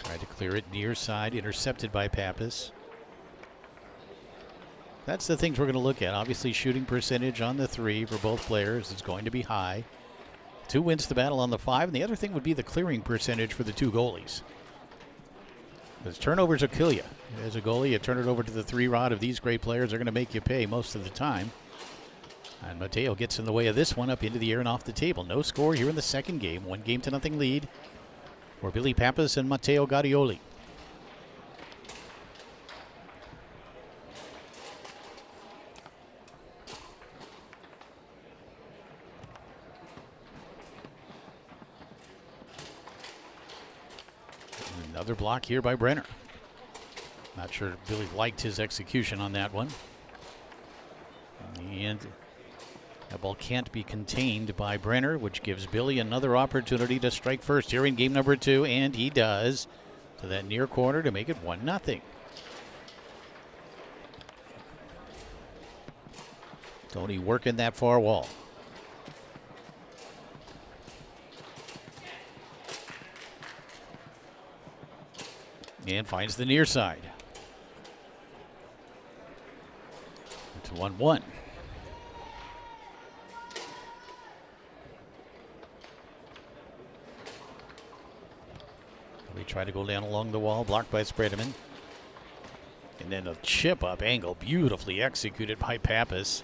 Tried to clear it near side, intercepted by Pappas. That's the things we're going to look at. Obviously, shooting percentage on the 3 for both players is going to be high. 2 wins the battle on the 5, and the other thing would be the clearing percentage for the 2 goalies. Because turnovers will kill you. As a goalie, you turn it over to the 3 rod of these great players. They're going to make you pay most of the time. And Mateo gets in the way of this one up into the air and off the table. No score here in the second game. 1-0 lead for Billy Pappas and Matteo Gaudioli. Another block here by Brenner. Not sure Billy liked his execution on that one. And that ball can't be contained by Brenner, which gives Billy another opportunity to strike first here in game number 2, and he does to that near corner to make it 1-0. Tony working that far wall. And finds the near side. It's 1-1. We try to go down along the wall, blocked by Spredeman. And then a chip up angle, beautifully executed by Pappas.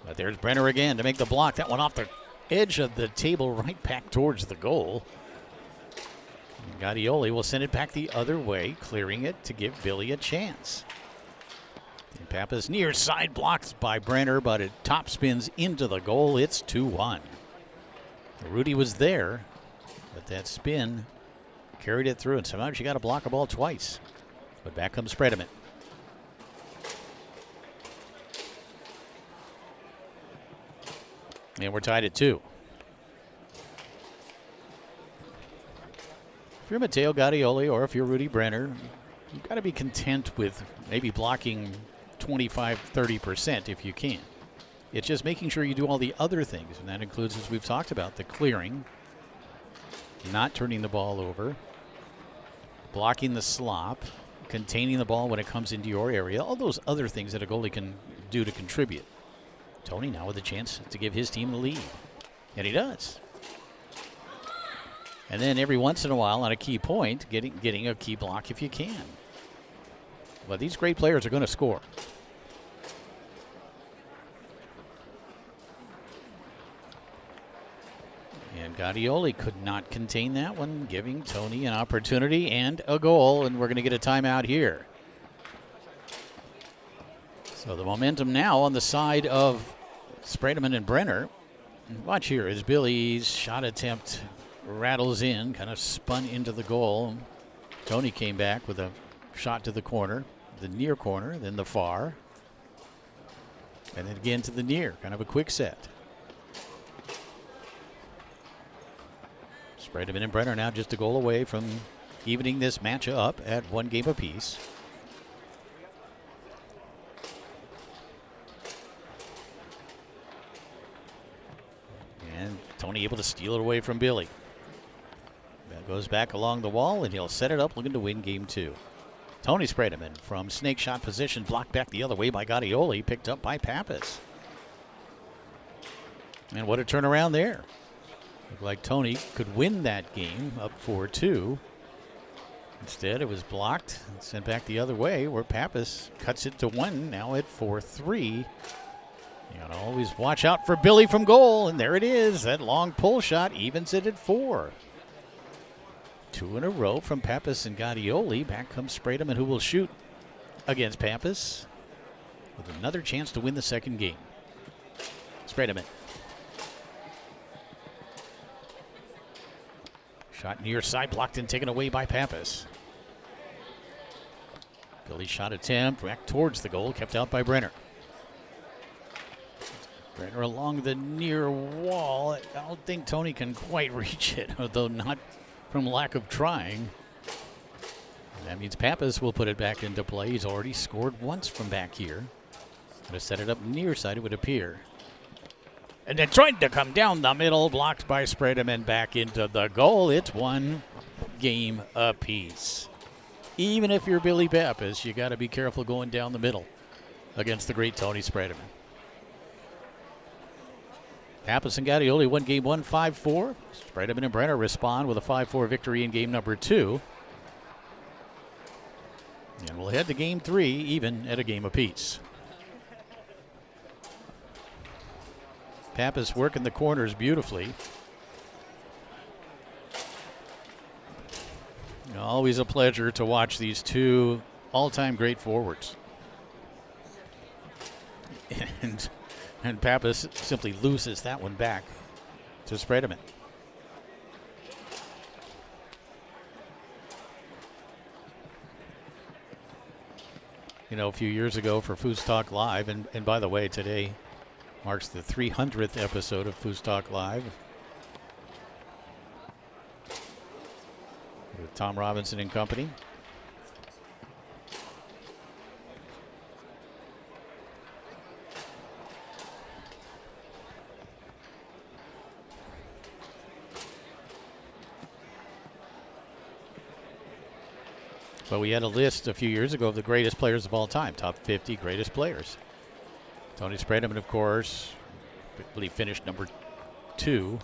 But there's Brenner again to make the block. That one off the edge of the table right back towards the goal. And Gaudioli will send it back the other way, clearing it to give Billy a chance. And Pappas near side blocks by Brenner, but it top spins into the goal. It's 2-1. Rudy was there, but that spin carried it through, and sometimes you got to block a ball twice. But back comes Spredeman. And we're tied at 2. If you're Matteo Gaudioli or if you're Rudy Brenner, you've got to be content with maybe blocking 25-30% if you can. It's just making sure you do all the other things, and that includes, as we've talked about, the clearing, not turning the ball over, blocking the slop, containing the ball when it comes into your area, all those other things that a goalie can do to contribute. Tony now with a chance to give his team the lead, and he does. And then every once in a while on a key point, getting a key block if you can. But these great players are going to score. And Gaudioli could not contain that one, giving Tony an opportunity and a goal, and we're going to get a timeout here. So the momentum now on the side of Spredeman and Brenner. Watch here as Billy's shot attempt rattles in, kind of spun into the goal. Tony came back with a shot to the corner, the near corner, then the far, and then again to the near, kind of a quick set. Spredeman and Brenner now just a goal away from evening this match up at 1 game apiece. And Tony able to steal it away from Billy. That goes back along the wall, and he'll set it up looking to win game 2. Tony Spredeman from snake shot position, blocked back the other way by Gaudioli, picked up by Pappas. And what a turnaround there. Looked like Tony could win that game up 4-2. Instead, it was blocked and sent back the other way, where Pappas cuts it to 1, now at 4-3. You gotta always watch out for Billy from goal, and there it is. That long pull shot evens it at 4. 2 in a row from Pappas and Gaudioli. Back comes Spredeman, who will shoot against Pappas with another chance to win the second game. Spredeman. Shot near side, blocked and taken away by Pappas. Billy's shot attempt back towards the goal, kept out by Brenner. Brenner along the near wall. I don't think Tony can quite reach it, although not from lack of trying. And that means Pappas will put it back into play. He's already scored once from back here. Going to set it up near side, it would appear. And then trying to come down the middle, blocked by Spredeman back into the goal. It's 1 game apiece. Even if you're Billy Pappas, you got to be careful going down the middle against the great Tony Spredeman. Pappas and Gaudioli won game 1, 5-4. Spredeman and Brenner respond with a 5-4 victory in game number 2. And we'll head to game 3, even at a game apiece. Pappas working the corners beautifully. Always a pleasure to watch these two all-time great forwards. And Pappas simply loses that one back to Spredeman. You know, a few years ago for Foos Talk Live, and by the way, today marks the 300th episode of Foos Talk Live with Tom Robinson and company. But we had a list a few years ago of the greatest players of all time, top 50 greatest players. Tony Spredeman, of course, I believe finished number 2.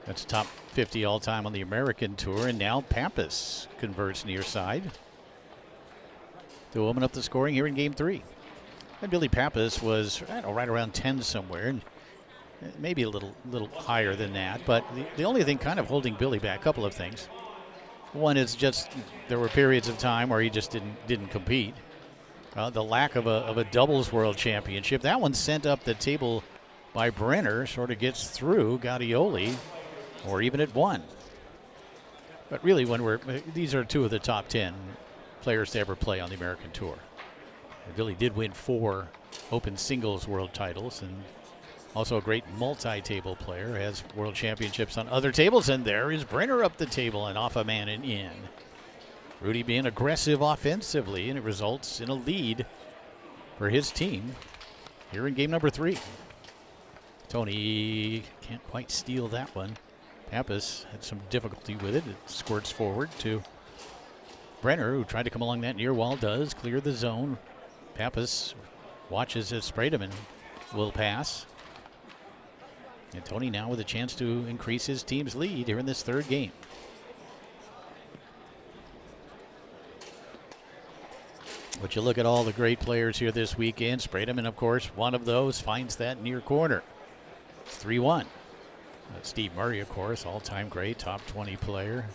That's top 50 all time on the American Tour, and now Pappas converts near side. to open up the scoring here in game 3. And Billy Pappas was right around 10 somewhere, and maybe a little higher than that. But the only thing kind of holding Billy back, a couple of things. One is just there were periods of time where he just didn't compete. The lack of a doubles world championship. That one sent up the table by Brenner sort of gets through Gaudioli, or even at 1. But really, these are 2 of the top 10 players to ever play on the American Tour. Billy did win 4 open singles world titles, and also a great multi-table player, has world championships on other tables, and there is Brenner up the table and off a man and in. Rudy being aggressive offensively, and it results in a lead for his team here in game number 3. Tony can't quite steal that one. Pappas had some difficulty with it. It squirts forward to Brenner, who tried to come along that near wall, does clear the zone. Pappas watches as Sprademan will pass. And Tony now with a chance to increase his team's lead here in this 3rd game. But you look at all the great players here this weekend. Sprademan, of course, one of those, finds that near corner. It's 3-1. Steve Murray, of course, all-time great, top 20 player.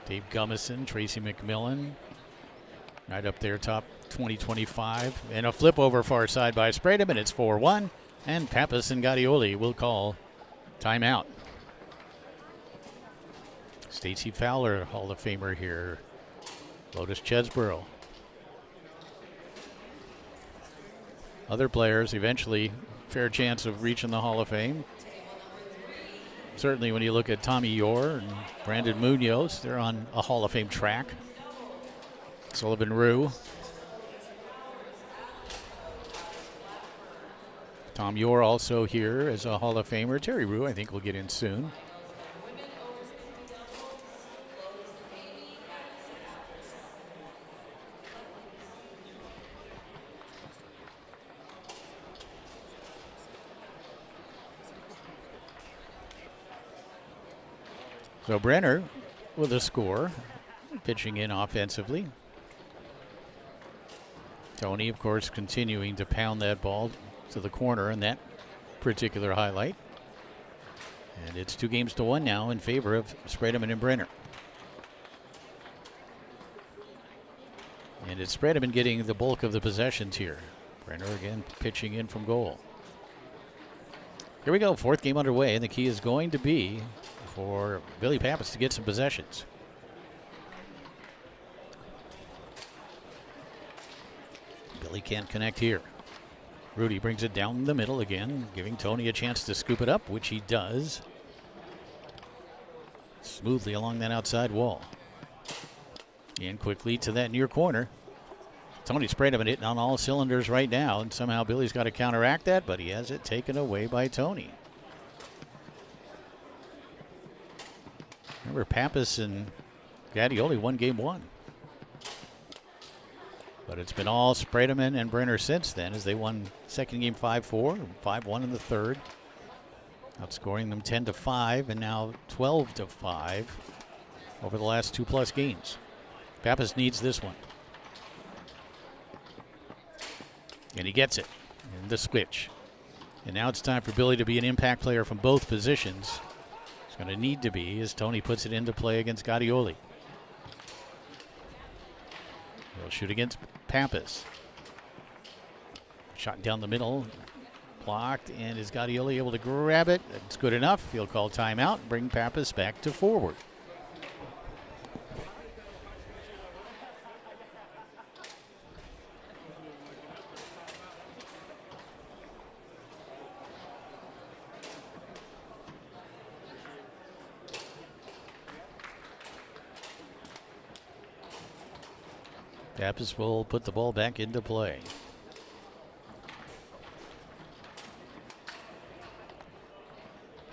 Dave Gummison, Tracy McMillan, right up there, top 20-25. And a flip over far side by Sprademan. It's 4-1. And Pappas and Gaudioli will call timeout. Stacy Fowler, Hall of Famer here. Lotus Chesborough. Other players eventually fair chance of reaching the Hall of Fame. Certainly when you look at Tommy Yore and Brandon Munoz, they're on a Hall of Fame track. Sullivan Rue. Tom Yore also here as a Hall of Famer. Terry Rue, I think, will get in soon. So Brenner with a score, pitching in offensively. Tony, of course, continuing to pound that ball to the corner in that particular highlight. And it's 2-1 now in favor of Sprademan and Brenner. And it's Sprademan getting the bulk of the possessions here. Brenner again pitching in from goal. Here we go, 4th game underway, and the key is going to be for Billy Pappas to get some possessions. Billy can't connect here. Rudy brings it down the middle again, giving Tony a chance to scoop it up, which he does. Smoothly along that outside wall. And quickly to that near corner. Tony Sprademan hitting on all cylinders right now, and somehow Billy's got to counteract that, but he has it taken away by Tony. Remember, Pappas and Gaudioli won game 1. But it's been all Sprademan and Brenner since then, as they won second game 5-4, 5-1 in the 3rd. Outscoring them 10-5 and now 12-5 over the last 2+ games. Pappas needs this one. And he gets it in the switch. And now it's time for Billy to be an impact player from both positions. It's going to need to be as Tony puts it into play against Gaudioli. He'll shoot against Pappas. Shot down the middle. Blocked, and is Gaudioli able to grab it? It's good enough. He'll call timeout, bring Pappas back to forward. Pappas will put the ball back into play.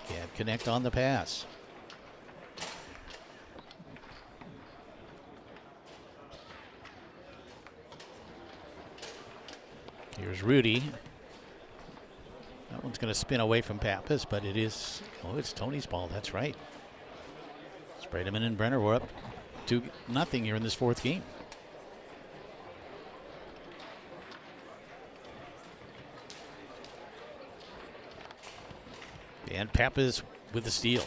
Can't connect on the pass. Here's Rudy. That one's going to spin away from Pappas, but it is, it's Tony's ball. That's right. Sprademan and Brenner were up 2-0 here in this 4th game. And Pappas with the steal.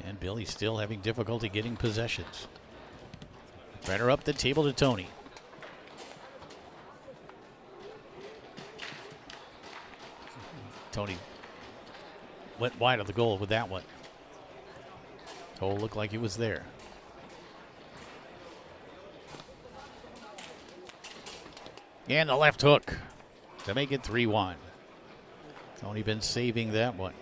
And Billy still having difficulty getting possessions. Brenner up the table to Tony. Tony went wide of the goal with that one. Hole looked like it was there. And the left hook to make it 3-1. Tony been saving that one.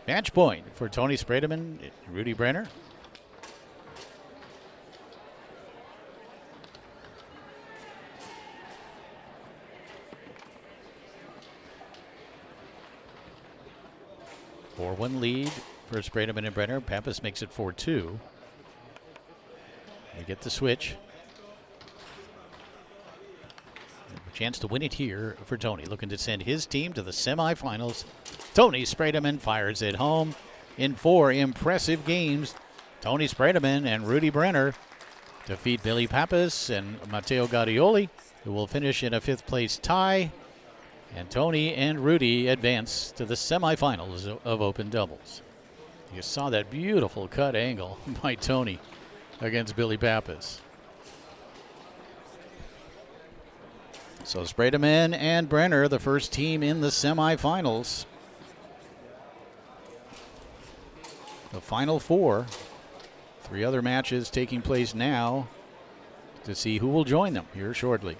Match point for Tony Sprademan and Rudy Brenner. One lead for Sprademan and Brenner. Pappas makes it 4-2. They get the switch. A chance to win it here for Tony, looking to send his team to the semifinals. Tony Sprademan fires it home in 4 impressive games. Tony Sprademan and Rudy Brenner defeat Billy Pappas and Matteo Gaudioli, who will finish in a 5th place tie. And Tony and Rudy advance to the semifinals of open doubles. You saw that beautiful cut angle by Tony against Billy Pappas. So Sprademan and Brenner, the first team in the semifinals. The final 4. 3 other matches taking place now to see who will join them here shortly.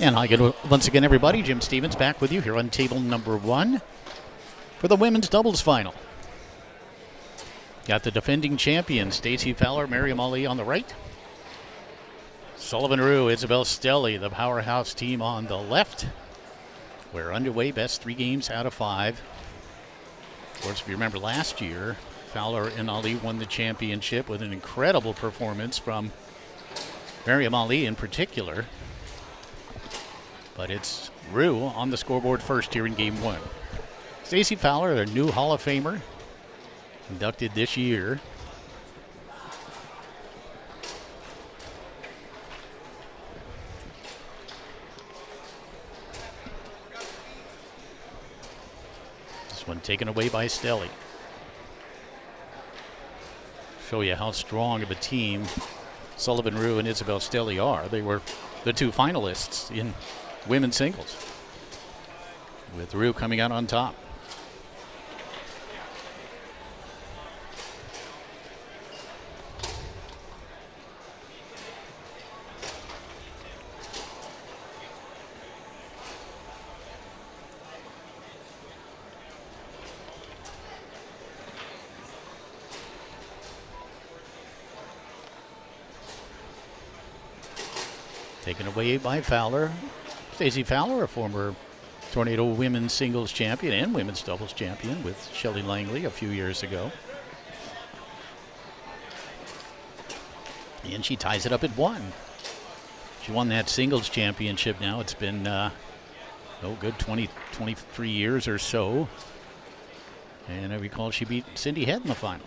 And hi, good once again, everybody. Jim Stevens back with you here on table number 1 for the women's doubles final. Got the defending champion, Stacey Fowler, Miriam Ali on the right. Sullivan Rue, Isabel Stelly, the powerhouse team on the left. We're underway, best 3 games out of 5. Of course, if you remember last year, Fowler and Ali won the championship with an incredible performance from Miriam Ali in particular. But it's Rue on the scoreboard first here in game 1. Stacey Fowler, their new Hall of Famer, inducted this year. This one taken away by Stelly. Show you how strong of a team Sullivan Rue and Isabel Stelly are. They were the 2 finalists in women's singles, with Rue coming out on top. Taken away by Fowler. Stacey Fowler, a former Tornado women's singles champion and women's doubles champion with Shelley Langley a few years ago. And she ties it up at 1. She won that singles championship now. It's been, good 23 years or so. And I recall she beat Cindy Head in the final.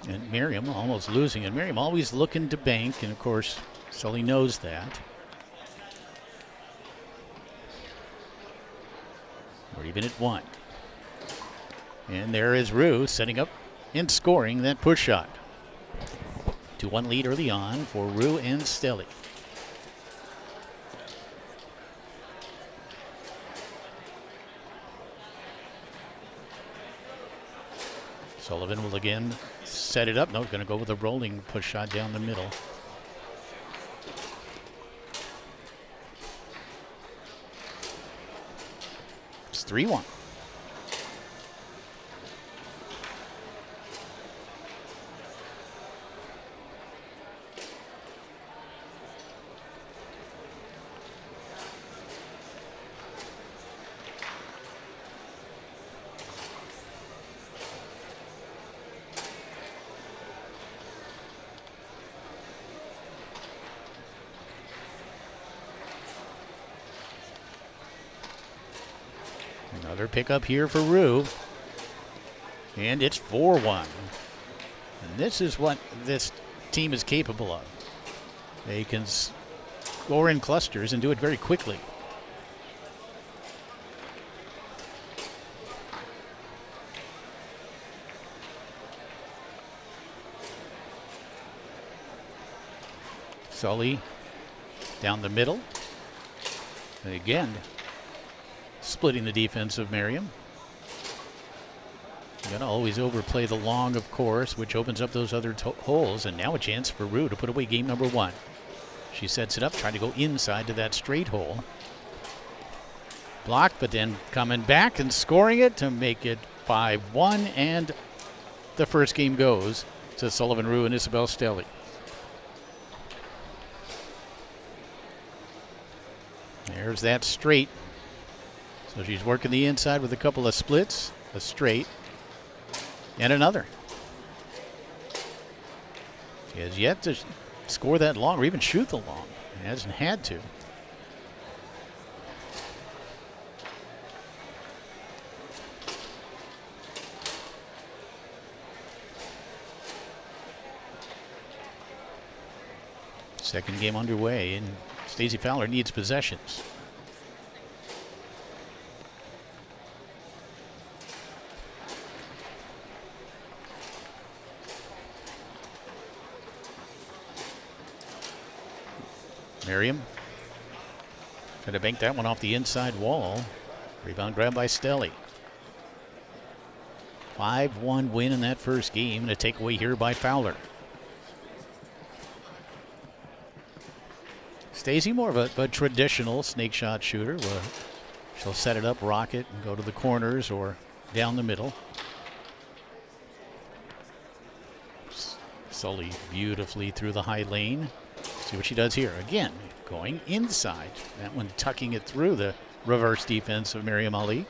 And Miriam almost losing it. Miriam always looking to bank, and of course, Sully knows that. We're even at 1. And there is Rue setting up and scoring that push shot. 2-1 lead early on for Rue and Stelly. Sullivan will again set it up. No, going to go with a rolling push shot down the middle. It's 3-1. Another pickup here for Rue. And it's 4-1. And this is what this team is capable of. They can score in clusters and do it very quickly. Sully down the middle. And again, splitting the defense of Miriam. You gotta always overplay the long, of course, which opens up those other holes. And now a chance for Rue to put away game number 1. She sets it up, trying to go inside to that straight hole. Blocked, but then coming back and scoring it to make it 5-1. And the first game goes to Sullivan Rue and Isabel Stelly. There's that straight. So she's working the inside with a couple of splits, a straight, and another. She has yet to score that long or even shoot the long. It hasn't had to. Second game underway, and Stacey Fowler needs possessions. Miriam Trying to bank that one off the inside wall. Rebound grabbed by Stelly. 5-1 win in that first game, and a takeaway here by Fowler. Stacey, more of a traditional snake shot shooter. She'll set it up, rock it, and go to the corners or down the middle. Sully beautifully through the high lane. See what she does here. Again, going inside. That one tucking it through the reverse defense of Miriam Ali.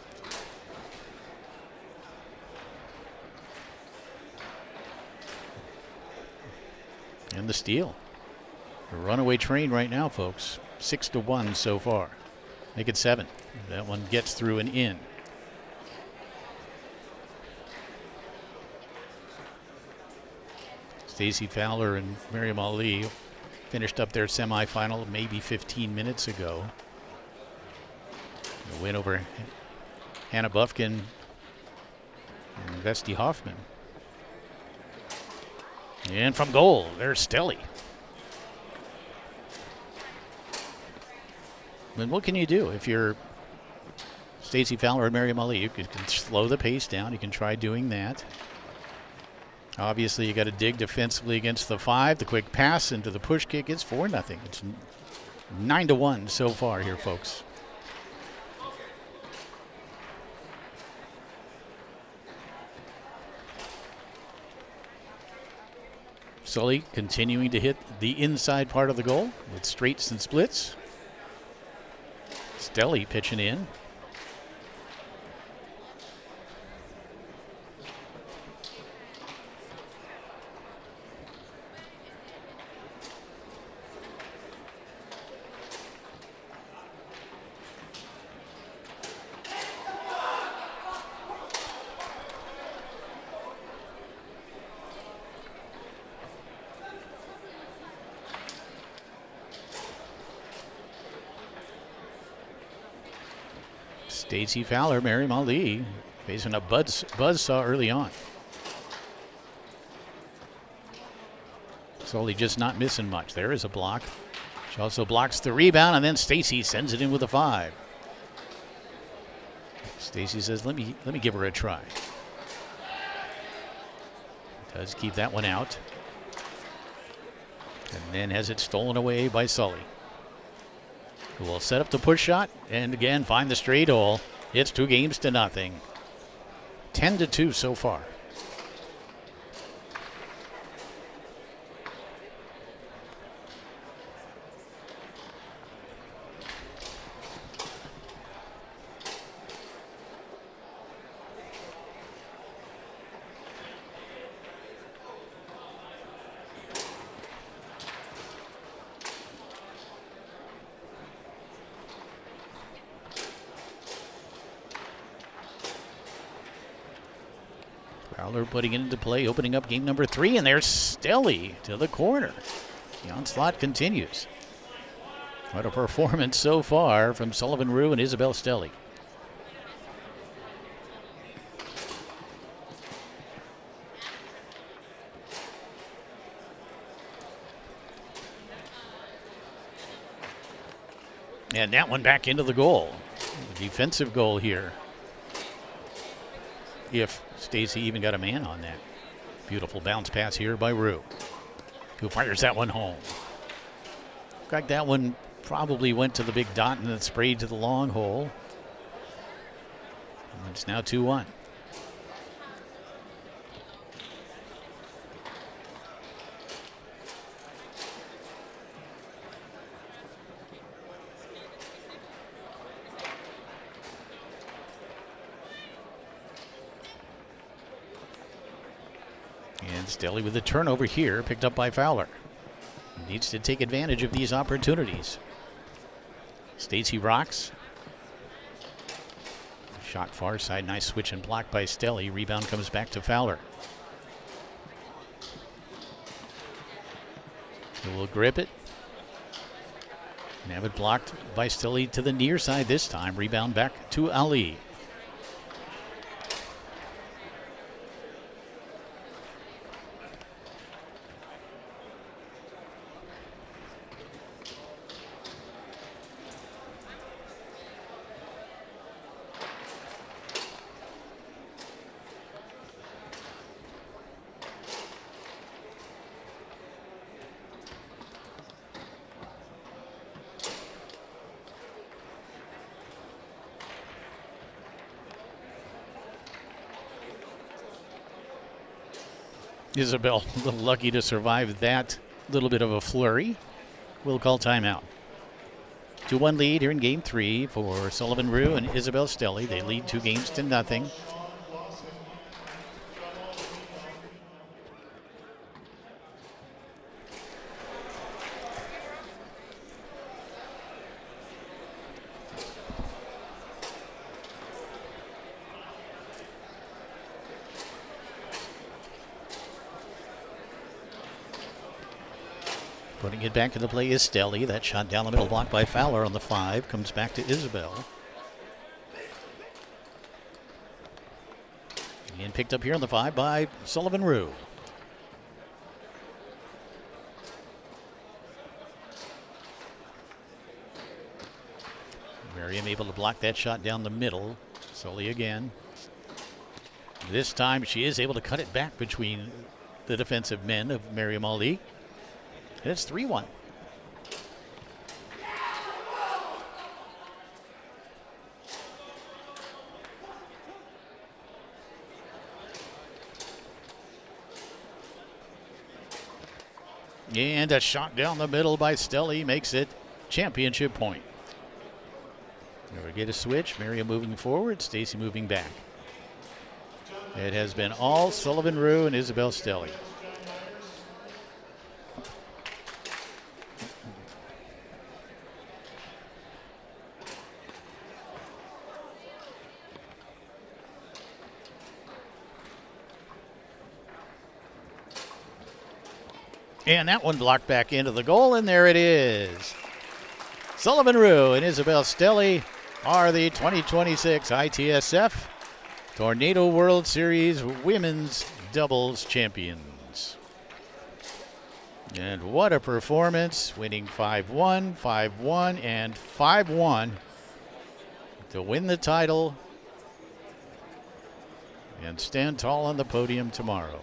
And the steal. A runaway train right now, folks. 6-1 so far. Make it 7. That one gets through and in. Stacey Fowler and Miriam Ali finished up their semifinal maybe 15 minutes ago. A win over Hannah Bufkin and Vesti Hoffman. And from goal, there's Stelly. And what can you do if you're Stacey Fowler and Miriam Ali? You can slow the pace down. You can try doing that. Obviously, you got to dig defensively against the 5. The quick pass into the push kick is 4-0. It's 9-1 so far here, folks. Sully continuing to hit the inside part of the goal with straights and splits. Stelly pitching in. Stacey Fowler, Miriam Ali facing a buzzsaw early on. Sully just not missing much. There is a block. She also blocks the rebound, and then Stacey sends it in with a 5. Stacey says, let me give her a try. Does keep that one out. And then has it stolen away by Sully, who will set up the push shot and again find the straight hole. It's 2-0. 10-2 so far. Fowler putting it into play, opening up game number 3, and there's Stelly to the corner. The onslaught continues. What a performance so far from Sullivan Rue and Isabel Stelly. And that one back into the goal. A defensive goal here. If Stacey even got a man on that. Beautiful bounce pass here by Rue, who fires that one home. In fact, that one probably went to the big dot and then sprayed to the long hole. And it's now 2-1. And Stelly with a turnover here, picked up by Fowler. Needs to take advantage of these opportunities. Stacey rocks. Shot far side, nice switch and block by Stelly. Rebound comes back to Fowler. He will grip it. And have it blocked by Stelly to the near side this time. Rebound back to Ali. Isabel a little lucky to survive that little bit of a flurry. We'll call timeout. 2-1 lead here in game 3 for Sullivan Rue and Isabel Stelly. They lead 2-0. Putting it back into play is Stelly. That shot down the middle, blocked by Fowler on the 5. Comes back to Isabel. And picked up here on the 5 by Sullivan Rue. Miriam able to block that shot down the middle. Sully again. This time she is able to cut it back between the defensive men of Miriam Ali. And it's 3-1. And a shot down the middle by Stelly makes it championship point. Here we get a switch. Miriam moving forward, Stacy moving back. It has been all Sullivan Rue and Isabel Stelly. And that one blocked back into the goal, and there it is. Sullivan Rue and Isabel Stelly are the 2026 ITSF Tornado World Series Women's Doubles Champions. And what a performance, winning 5-1, 5-1, and 5-1 to win the title and stand tall on the podium tomorrow.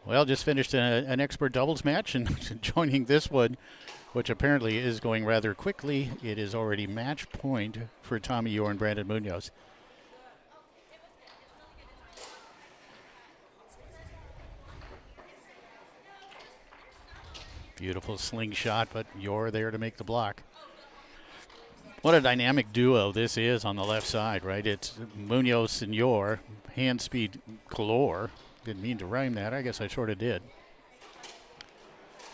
Well, just finished an expert doubles match and joining this one, which apparently is going rather quickly. It is already match point for Tommy Yor and Brandon Munoz. Beautiful slingshot, but Yor there to make the block. What a dynamic duo this is on the left side, right? It's Munoz and Yor, hand speed galore. Didn't mean to rhyme that. I guess I sort of did.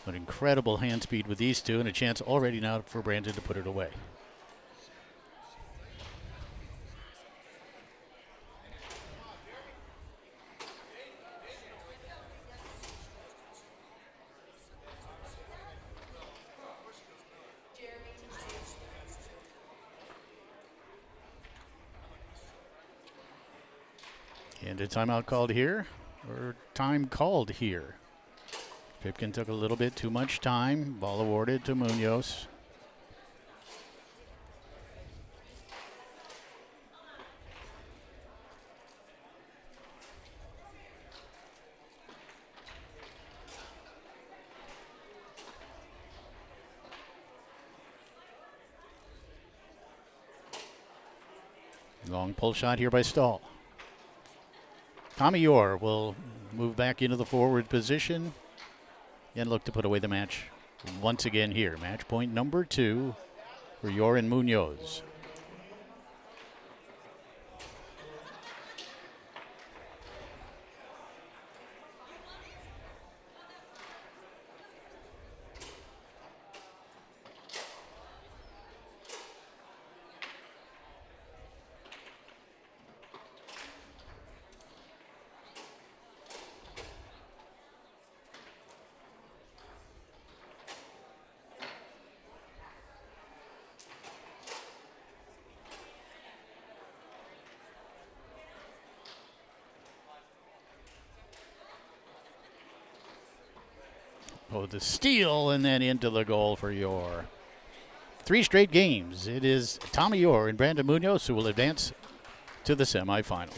But incredible hand speed with these two, and a chance already now for Brandon to put it away. And a timeout called here, or time called here. Pipkin took a little bit too much time. Ball awarded to Munoz. Long pull shot here by Stahl. Tommy Yor will move back into the forward position and look to put away the match once again here. Match point number 2 for Yor and Munoz. Oh, the steal and then into the goal for Yor. 3 straight games. It is Tommy Yor and Brandon Munoz who will advance to the semifinal.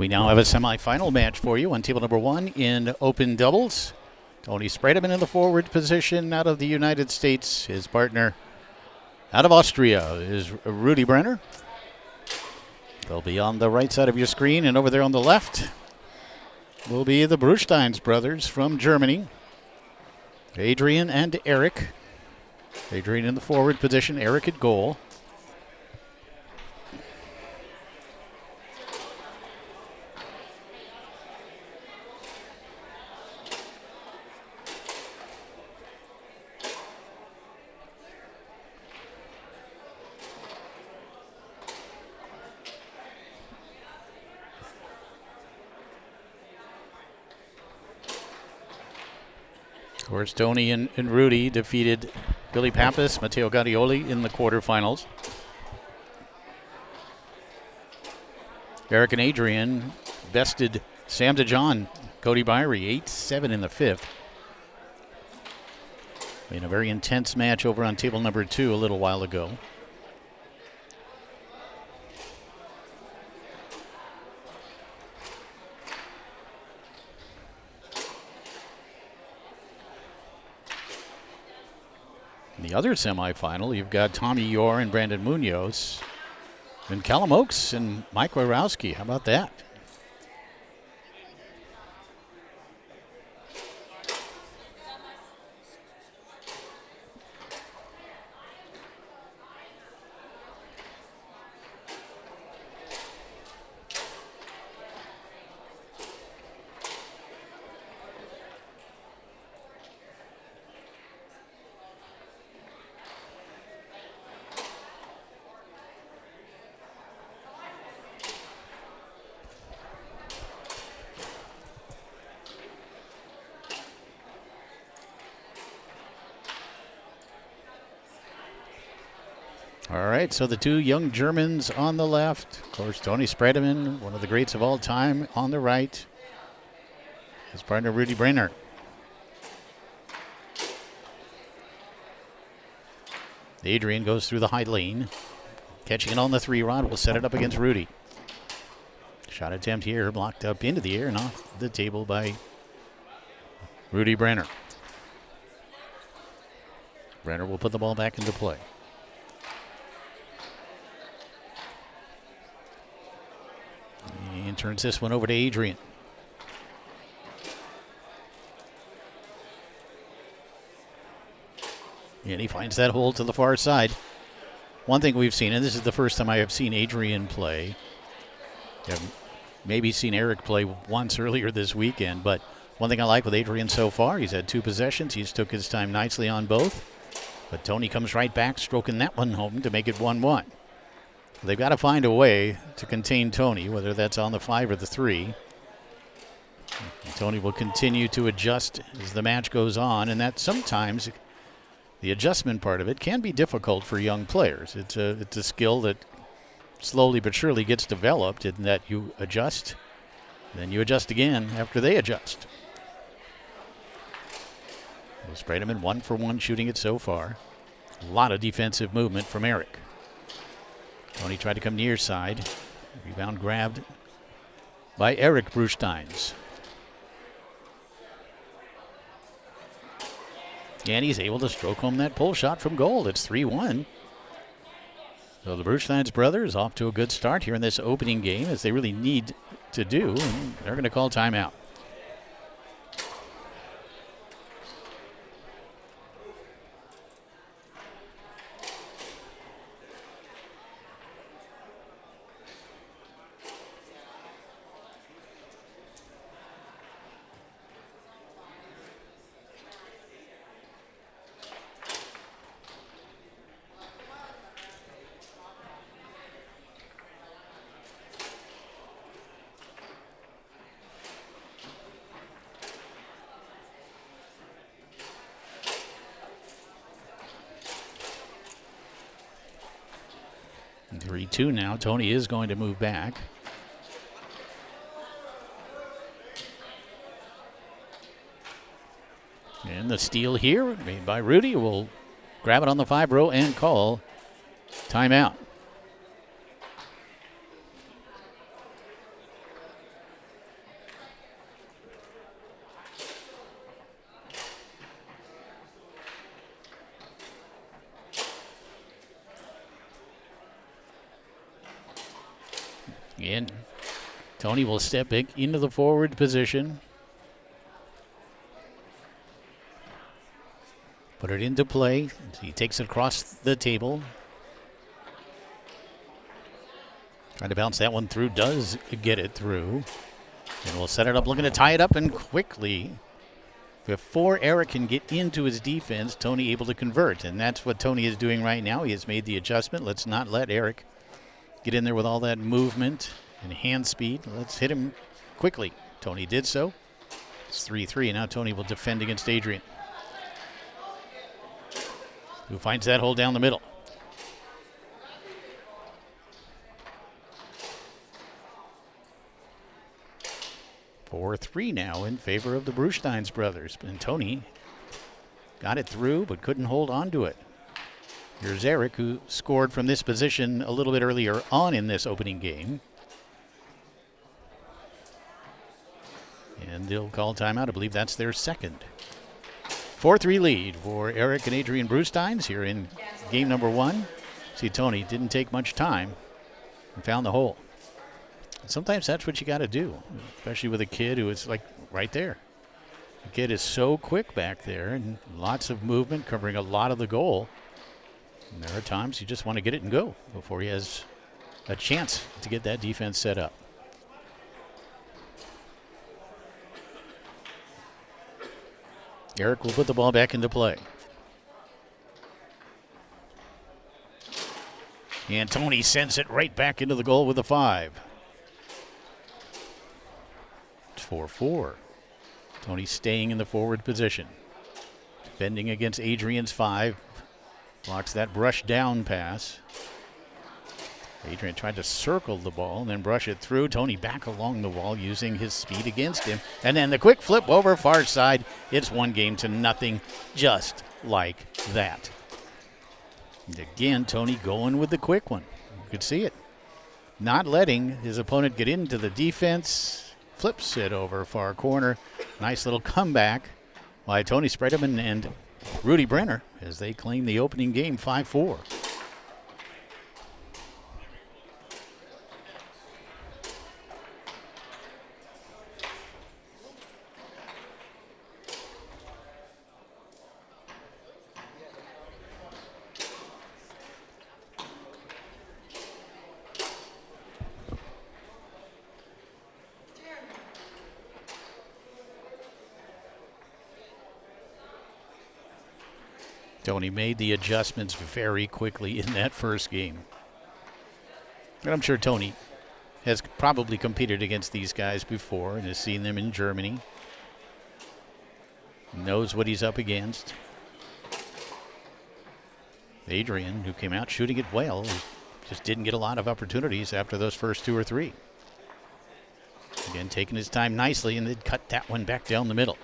We now have a semifinal match for you on table number 1 in open doubles. Tony Spredeman in the forward position out of the United States. His partner out of Austria is Rudy Brenner. They'll be on the right side of your screen, and over there on the left will be the Bruchsteins brothers from Germany, Adrian and Eric. Adrian in the forward position, Eric at goal. Of course, Tony and Rudy defeated Billy Pappas, Matteo Gadioli in the quarterfinals. Eric and Adrian bested Sam DeJohn, Cody Byrie, 8-7 in the fifth. In a very intense match over on table number 2 a little while ago. In the other semifinal, you've got Tommy Yore and Brandon Munoz, and Callum Oakes and Mike Wyrowski. How about that? All right, so the two young Germans on the left. Of course, Tony Spredeman, one of the greats of all time, on the right. His partner, Rudy Brenner. Adrian goes through the high lane. Catching it on the 3-rod, will set it up against Rudy. Shot attempt here, blocked up into the air and off the table by Rudy Brenner. Brenner will put the ball back into play. And turns this one over to Adrian. And he finds that hole to the far side. One thing we've seen, and this is the first time I have seen Adrian play. I've maybe seen Eric play once earlier this weekend, but one thing I like with Adrian so far, he's had 2 possessions. He's took his time nicely on both. But Tony comes right back, stroking that one home to make it 1-1. They've got to find a way to contain Tony, whether that's on the 5 or the 3. And Tony will continue to adjust as the match goes on, and that sometimes the adjustment part of it can be difficult for young players. It's a skill that slowly but surely gets developed in that you adjust, then you adjust again after they adjust. Spredeman 1 for 1 shooting it so far. A lot of defensive movement from Eric. Tony tried to come near side. Rebound grabbed by Eric Bruchsteins. And he's able to stroke home that pull shot from goal. It's 3-1. So the Bruchsteins brothers off to a good start here in this opening game, as they really need to do, and they're going to call timeout. And 3-2 now. Tony is going to move back. And the steal here made by Rudy will grab it on the 5 row and call timeout. And Tony will step back into the forward position. Put it into play. He takes it across the table. Trying to bounce that one through. Does get it through. And we'll set it up, looking to tie it up, and quickly, before Eric can get into his defense, Tony able to convert. And that's what Tony is doing right now. He has made the adjustment. Let's not let Eric get in there with all that movement and hand speed. Let's hit him quickly. Tony did so. It's 3-3. Now Tony will defend against Adrian, who finds that hole down the middle. Four 3 now in favor of the Brusteins brothers. And Tony got it through but couldn't hold on to it. Here's Eric, who scored from this position a little bit earlier on in this opening game. And they'll call timeout. I believe that's their second. 4-3 lead for Eric and Adrian Brusteins here in game number 1. See, Tony didn't take much time and found the hole. Sometimes that's what you got to do, especially with a kid who is like right there. The kid is so quick back there and lots of movement, covering a lot of the goal. And there are times you just want to get it and go before he has a chance to get that defense set up. Eric will put the ball back into play. And Tony sends it right back into the goal with a 5. 4-4. Tony staying in the forward position. Defending against Adrian's 5. Blocks that brush down pass. Adrian tried to circle the ball and then brush it through. Tony back along the wall using his speed against him. And then the quick flip over far side. It's 1-0, just like that. And again, Tony going with the quick one. You could see it. Not letting his opponent get into the defense. Flips it over far corner. Nice little comeback by Tony Spredeman and Rudy Brenner as they claim the opening game 5-4. Tony made the adjustments very quickly in that first game. And I'm sure Tony has probably competed against these guys before and has seen them in Germany. Knows what he's up against. Adrian, who came out shooting it well, just didn't get a lot of opportunities after those first 2 or 3. Again, taking his time nicely and then cut that one back down the middle.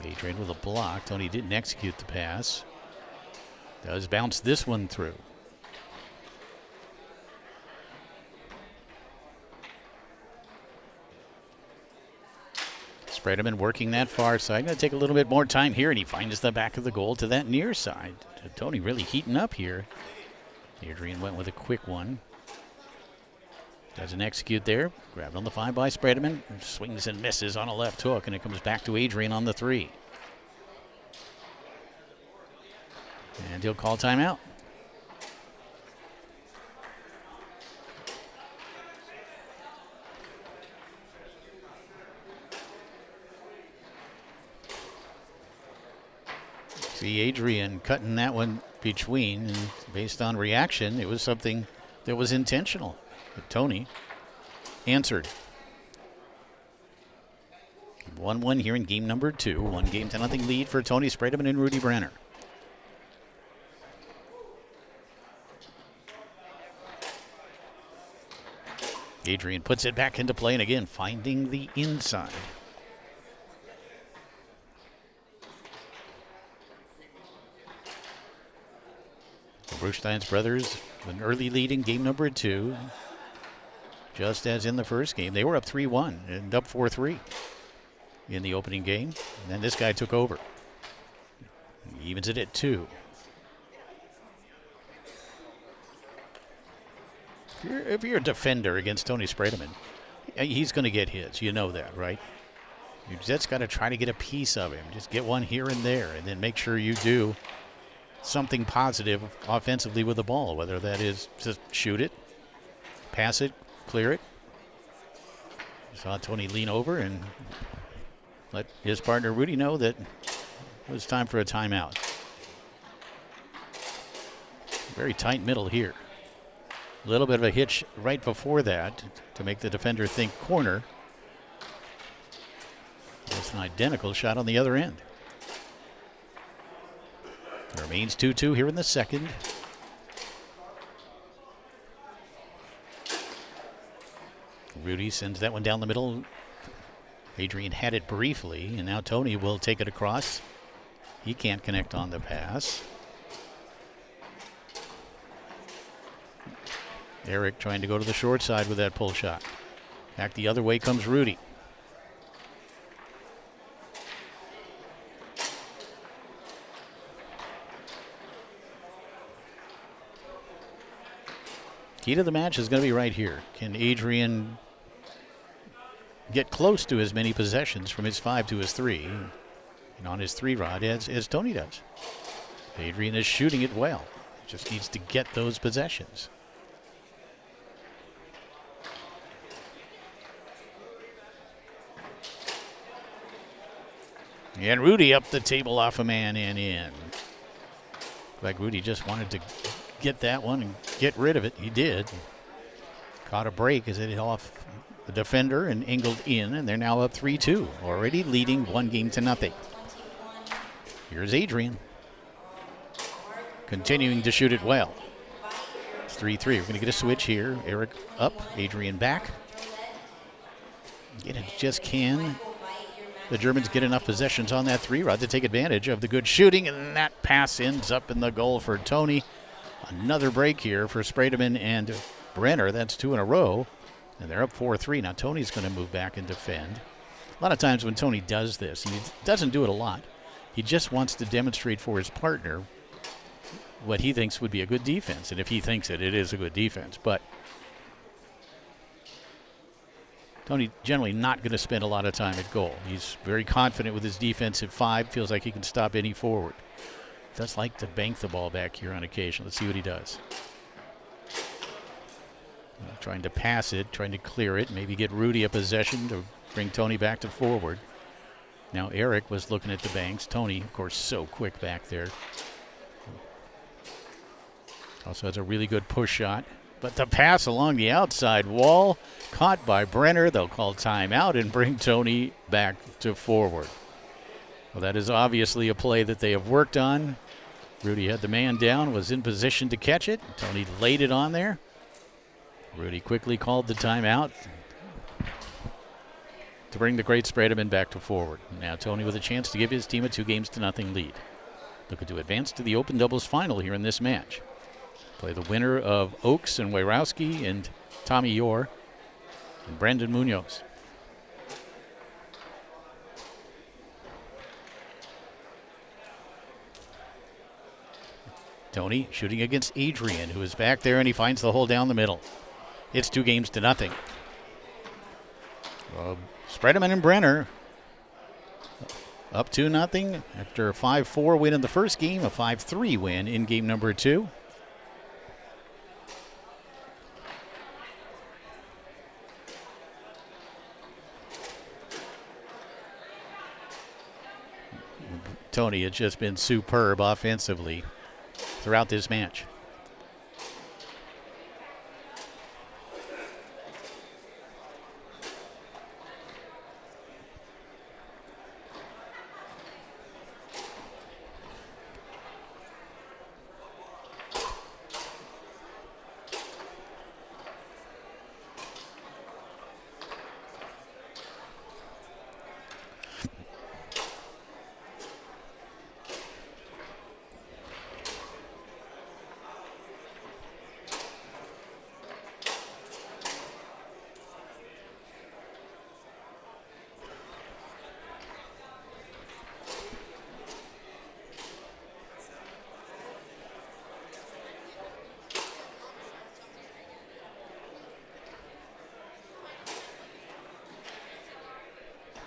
Adrian with a block. Tony didn't execute the pass. Does bounce this one through. Spredeman working that far side. Going to take a little bit more time here, and he finds the back of the goal to that near side. Tony really heating up here. Adrian went with a quick one. Doesn't execute there. Grabbed on the 5 by Spredeman. Swings and misses on a left hook, and it comes back to Adrian on the 3. And he'll call timeout. See Adrian cutting that one between, and based on reaction, it was something that was intentional. But Tony answered. 1-1 here in game number 2. 1-0 lead for Tony Spredeman and Rudy Brenner. Adrian puts it back into play, and again, finding the inside. The Brusteins brothers, an early lead in game number 2. Just as in the first game. They were up 3-1 and up 4-3 in the opening game. And then this guy took over. He evens it at 2. If you're a defender against Tony Spredeman, he's going to get his. You know that, right? You just got to try to get a piece of him. Just get one here and there, and then make sure you do something positive offensively with the ball, whether that is just shoot it, pass it, clear it. You saw Tony lean over and let his partner Rudy know that it was time for a timeout. Very tight middle here. A little bit of a hitch right before that to make the defender think corner. It's an identical shot on the other end. It remains 2-2 here in the second. Rudy sends that one down the middle. Adrian had it briefly, and now Tony will take it across. He can't connect on the pass. Eric trying to go to the short side with that pull shot. Back the other way comes Rudy. Key to the match is going to be right here. Can Adrian get close to as many possessions from his 5 to his 3 and on his 3-rod as Tony does? Adrian is shooting it well. Just needs to get those possessions. And Rudy up the table off a man and in. Like Rudy just wanted to get that one and get rid of it. He did. Caught a break as it hit off the defender and angled in, and they're now up 3-2, already leading 1-0. Here's Adrian. Continuing to shoot it well. It's 3-3. We're going to get a switch here. Eric up, Adrian back. It just can. The Germans get enough possessions on that 3-rod to take advantage of the good shooting, and that pass ends up in the goal for Tony. Another break here for Spredeman and Brenner. That's 2 in a row, and they're up 4-3. Now Tony's going to move back and defend. A lot of times when Tony does this, and he doesn't do it a lot, he just wants to demonstrate for his partner what he thinks would be a good defense. And if he thinks it is a good defense. But Tony generally not going to spend a lot of time at goal. He's very confident with his defensive 5, feels like he can stop any forward. Does like to bank the ball back here on occasion. Let's see what he does. Trying to pass it, trying to clear it, maybe get Rudy a possession to bring Tony back to forward. Now Eric was looking at the banks. Tony, of course, so quick back there. Also has a really good push shot. But the pass along the outside wall, caught by Brenner. They'll call timeout and bring Tony back to forward. Well, that is obviously a play that they have worked on. Rudy had the man down, was in position to catch it. Tony laid it on there. Rudy quickly called the timeout to bring the great Spredeman back to forward. Now Tony with a chance to give his team a 2-0 lead. Looking to advance to the open doubles final here in this match. Play the winner of Oakes and Wejrowski and Tommy Yore and Brandon Munoz. Tony shooting against Adrian, who is back there, and he finds the hole down the middle. It's 2-0. Spredeman and Brenner up 2-0 after a 5-4 win in the first game, a 5-3 win in game number 2. Tony has just been superb offensively throughout this match.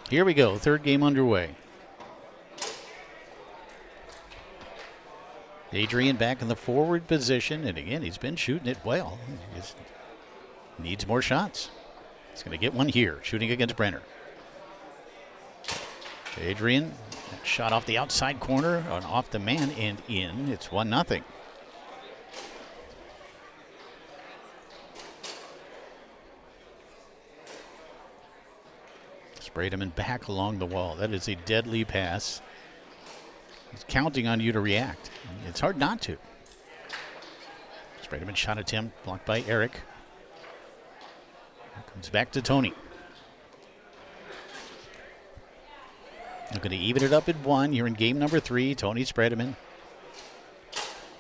Here we go, third game underway. Adrian back in the forward position, and again, he's been shooting it well. He just needs more shots. He's going to get one here, shooting against Brenner. Adrian, shot off the outside corner, and off the man and in. It's 1-0. Sprademan back along the wall. That is a deadly pass. He's counting on you to react. It's hard not to. Sprademan shot attempt blocked by Eric. Comes back to Tony. Looking to even it up at 1 here in game number 3. Tony Sprademan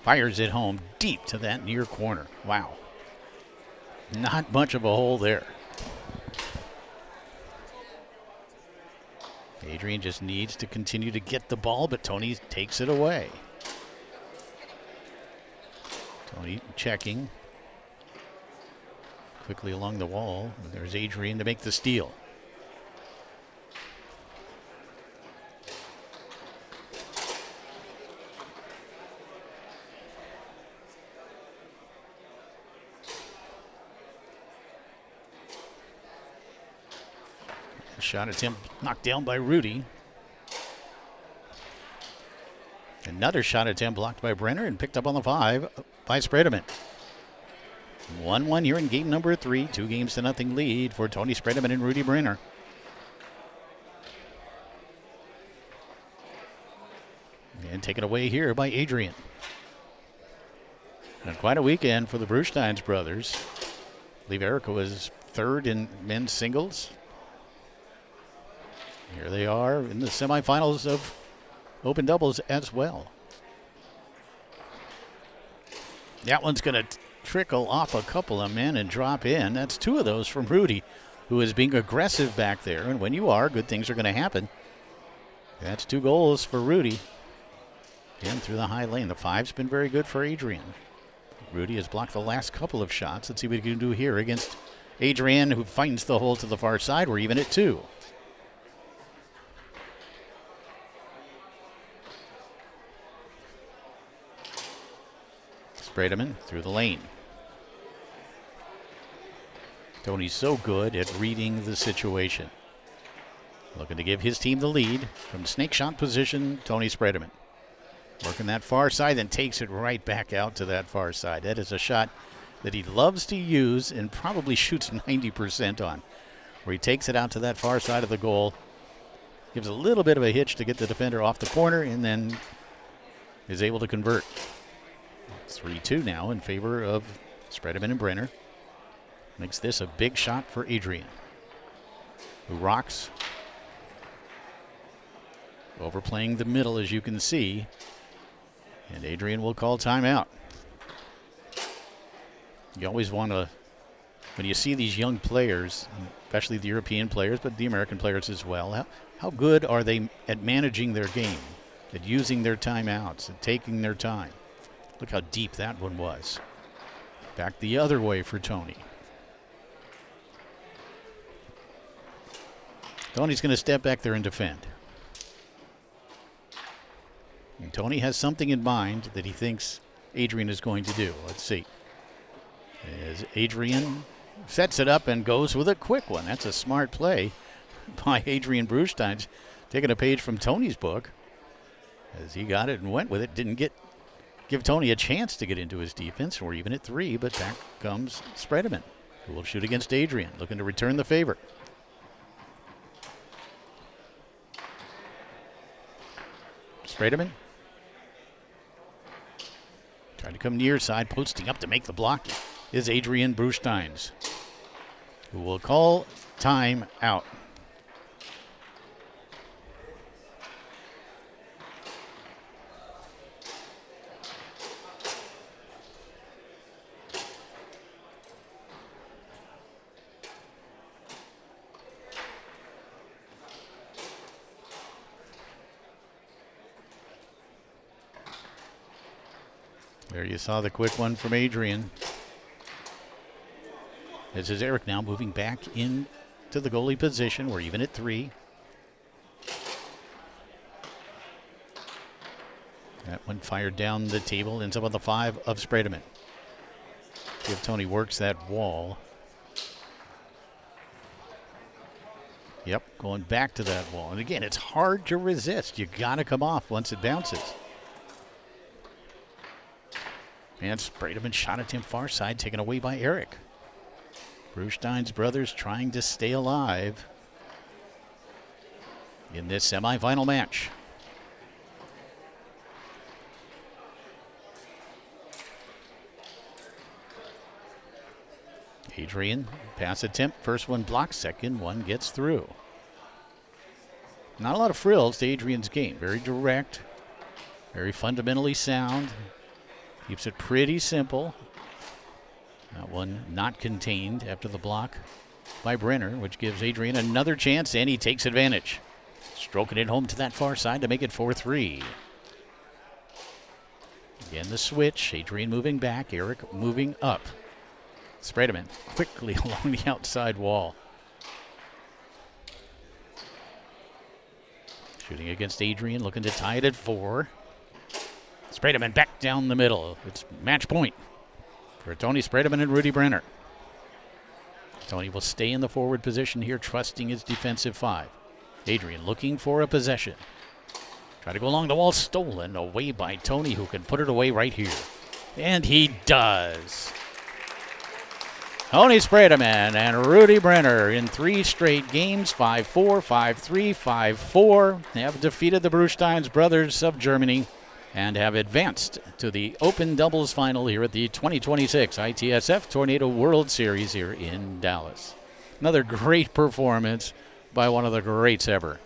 fires it home deep to that near corner. Wow. Not much of a hole there. Adrian just needs to continue to get the ball, but Tony takes it away. Tony checking. Quickly along the wall. There's Adrian to make the steal. Shot attempt knocked down by Rudy. Another shot attempt blocked by Brenner and picked up on the 5 by Sprademan. 1-1 here in game number 3. 2-0 lead for Tony Sprademan and Rudy Brenner. And taken away here by Adrian. And quite a weekend for the Brusteins brothers. I believe Erica was 3rd in men's singles. Here they are in the semifinals of open doubles as well. That one's going to trickle off a couple of men and drop in. That's 2 of those from Rudy, who is being aggressive back there. And when you are, good things are going to happen. That's 2 goals for Rudy. In through the high lane. The 5's been very good for Adrian. Rudy has blocked the last couple of shots. Let's see what he can do here against Adrian, who finds the hole to the far side. We're even at 2. Sprademan through the lane. Tony's so good at reading the situation. Looking to give his team the lead from snake shot position. Tony Sprademan working that far side, then takes it right back out to that far side. That is a shot that he loves to use and probably shoots 90% on, where he takes it out to that far side of the goal, gives a little bit of a hitch to get the defender off the corner, and then is able to convert. 3-2 now in favor of Sprademan and Brenner. Makes this a big shot for Adrian, who rocks. Overplaying the middle, as you can see. And Adrian will call timeout. You always want to, when you see these young players, especially the European players, but the American players as well, how good are they at managing their game, at using their timeouts, at taking their time? Look how deep that one was. Back the other way for Tony. Tony's going to step back there and defend. And Tony has something in mind that he thinks Adrian is going to do. Let's see. As Adrian sets it up and goes with a quick one. That's a smart play by Adrian Brustein, taking a page from Tony's book. As he got it and went with it, didn't give Tony a chance to get into his defense. We're even at 3, but back comes Sprademan, who will shoot against Adrian, looking to return the favor. Sprademan trying to come near side, posting up to make the block is Adrian Brustein, who will call time out. There you saw the quick one from Adrian. This is Eric now moving back into the goalie position. We're even at 3. That one fired down the table, ends up on the 5 of Spredeman. See if Tony works that wall. Yep, going back to that wall. And again, it's hard to resist. You got to come off once it bounces. And Spredeman shot at him far side, taken away by Eric. Brustein's brothers trying to stay alive in this semifinal match. Adrian, pass attempt. First one blocked, second one gets through. Not a lot of frills to Adrian's game. Very direct, very fundamentally sound. Keeps it pretty simple. That one not contained after the block by Brenner, which gives Adrian another chance, and he takes advantage. Stroking it home to that far side to make it 4-3. Again, the switch. Adrian moving back, Eric moving up. Spredeman quickly along the outside wall. Shooting against Adrian, looking to tie it at 4. Spredeman back down the middle. It's match point for Tony Spredeman and Rudy Brenner. Tony will stay in the forward position here, trusting his defensive 5. Adrian looking for a possession. Try to go along the wall, stolen away by Tony, who can put it away right here. And he does. Tony Spredeman and Rudy Brenner in 3 straight games, 5-4, 5-3, 5-4, have defeated the Brustein's brothers of Germany and have advanced to the Open Doubles Final here at the 2026 ITSF Tornado World Series here in Dallas. Another great performance by one of the greats ever.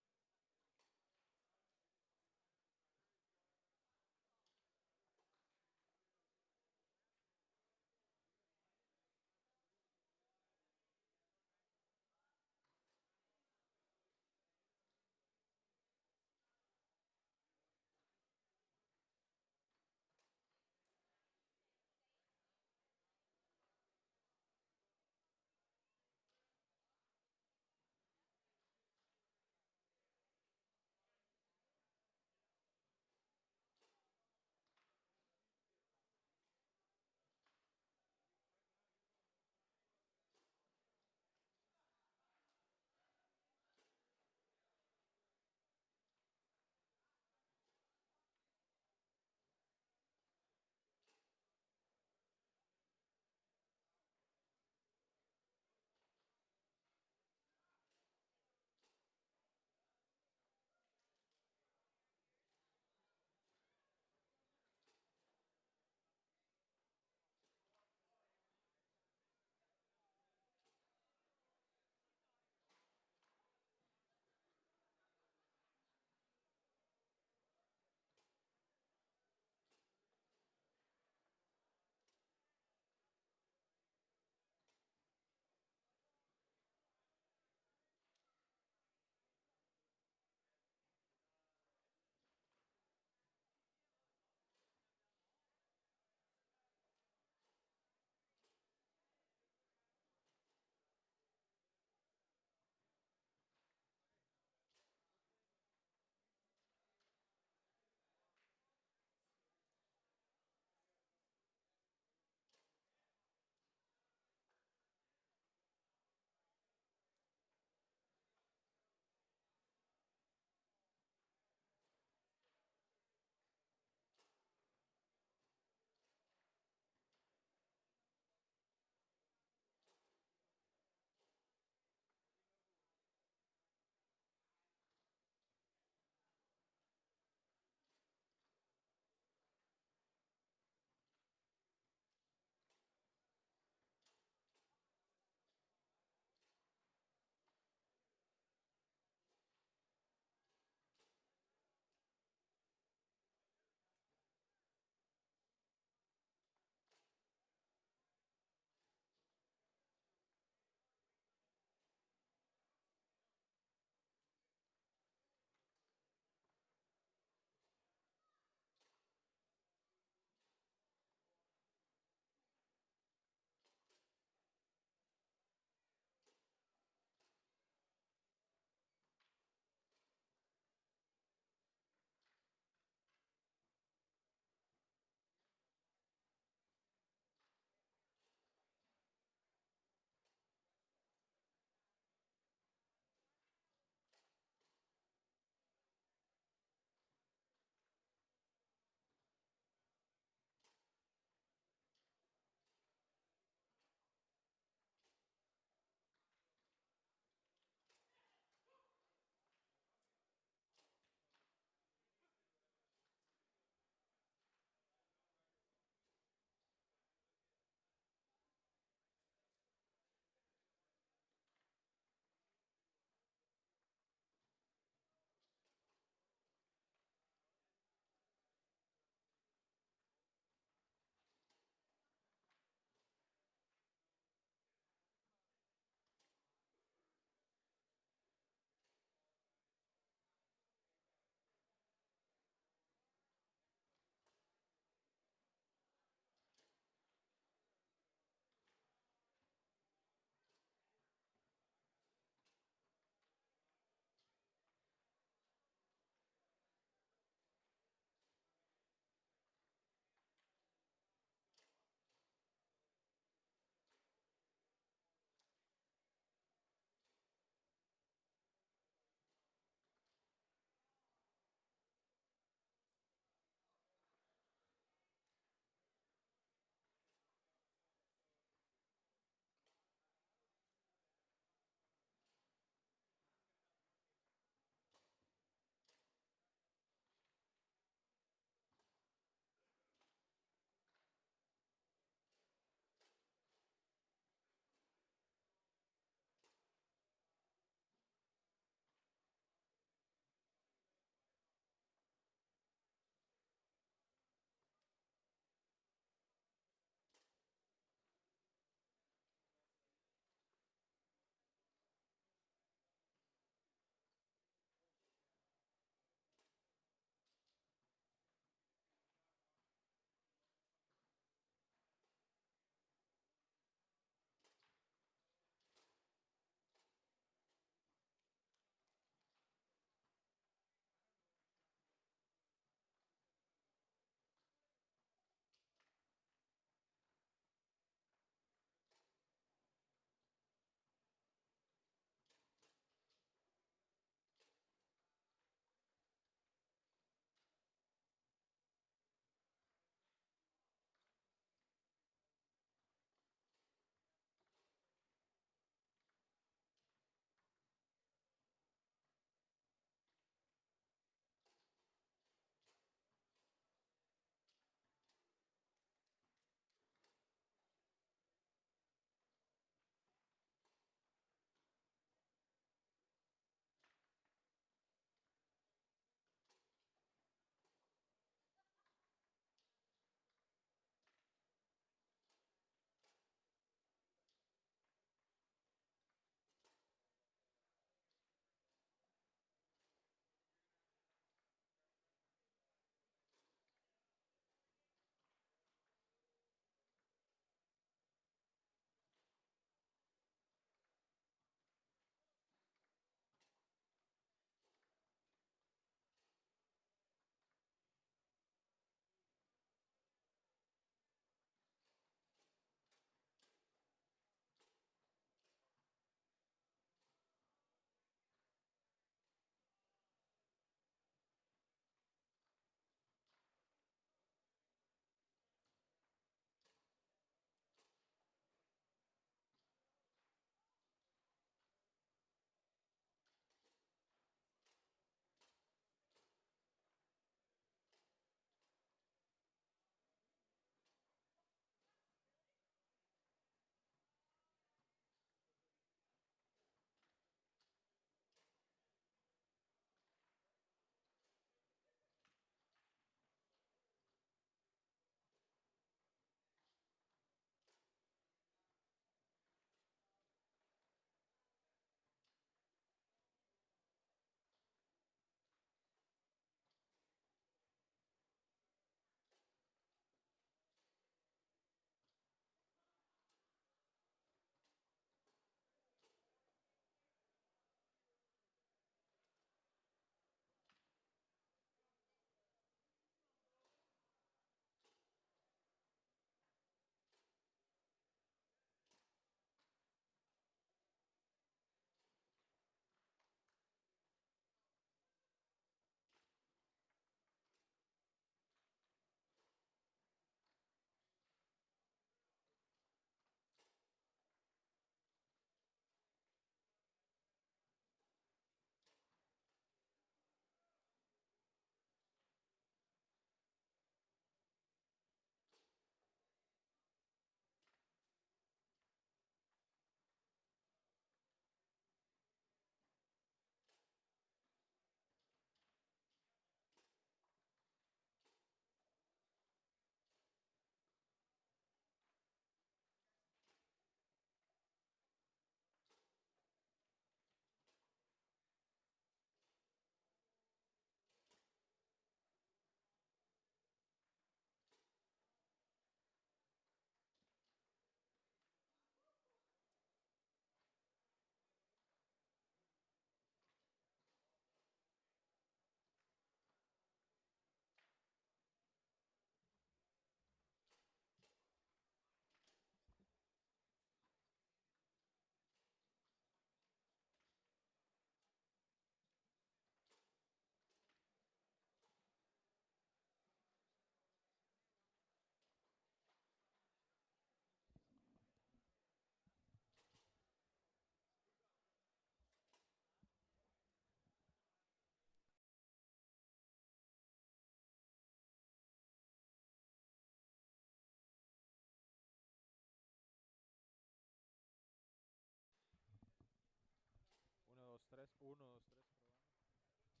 3. 1, 2, 3, probando.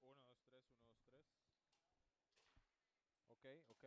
Uno, dos, tres, 1, 2, 3. Ok, ok.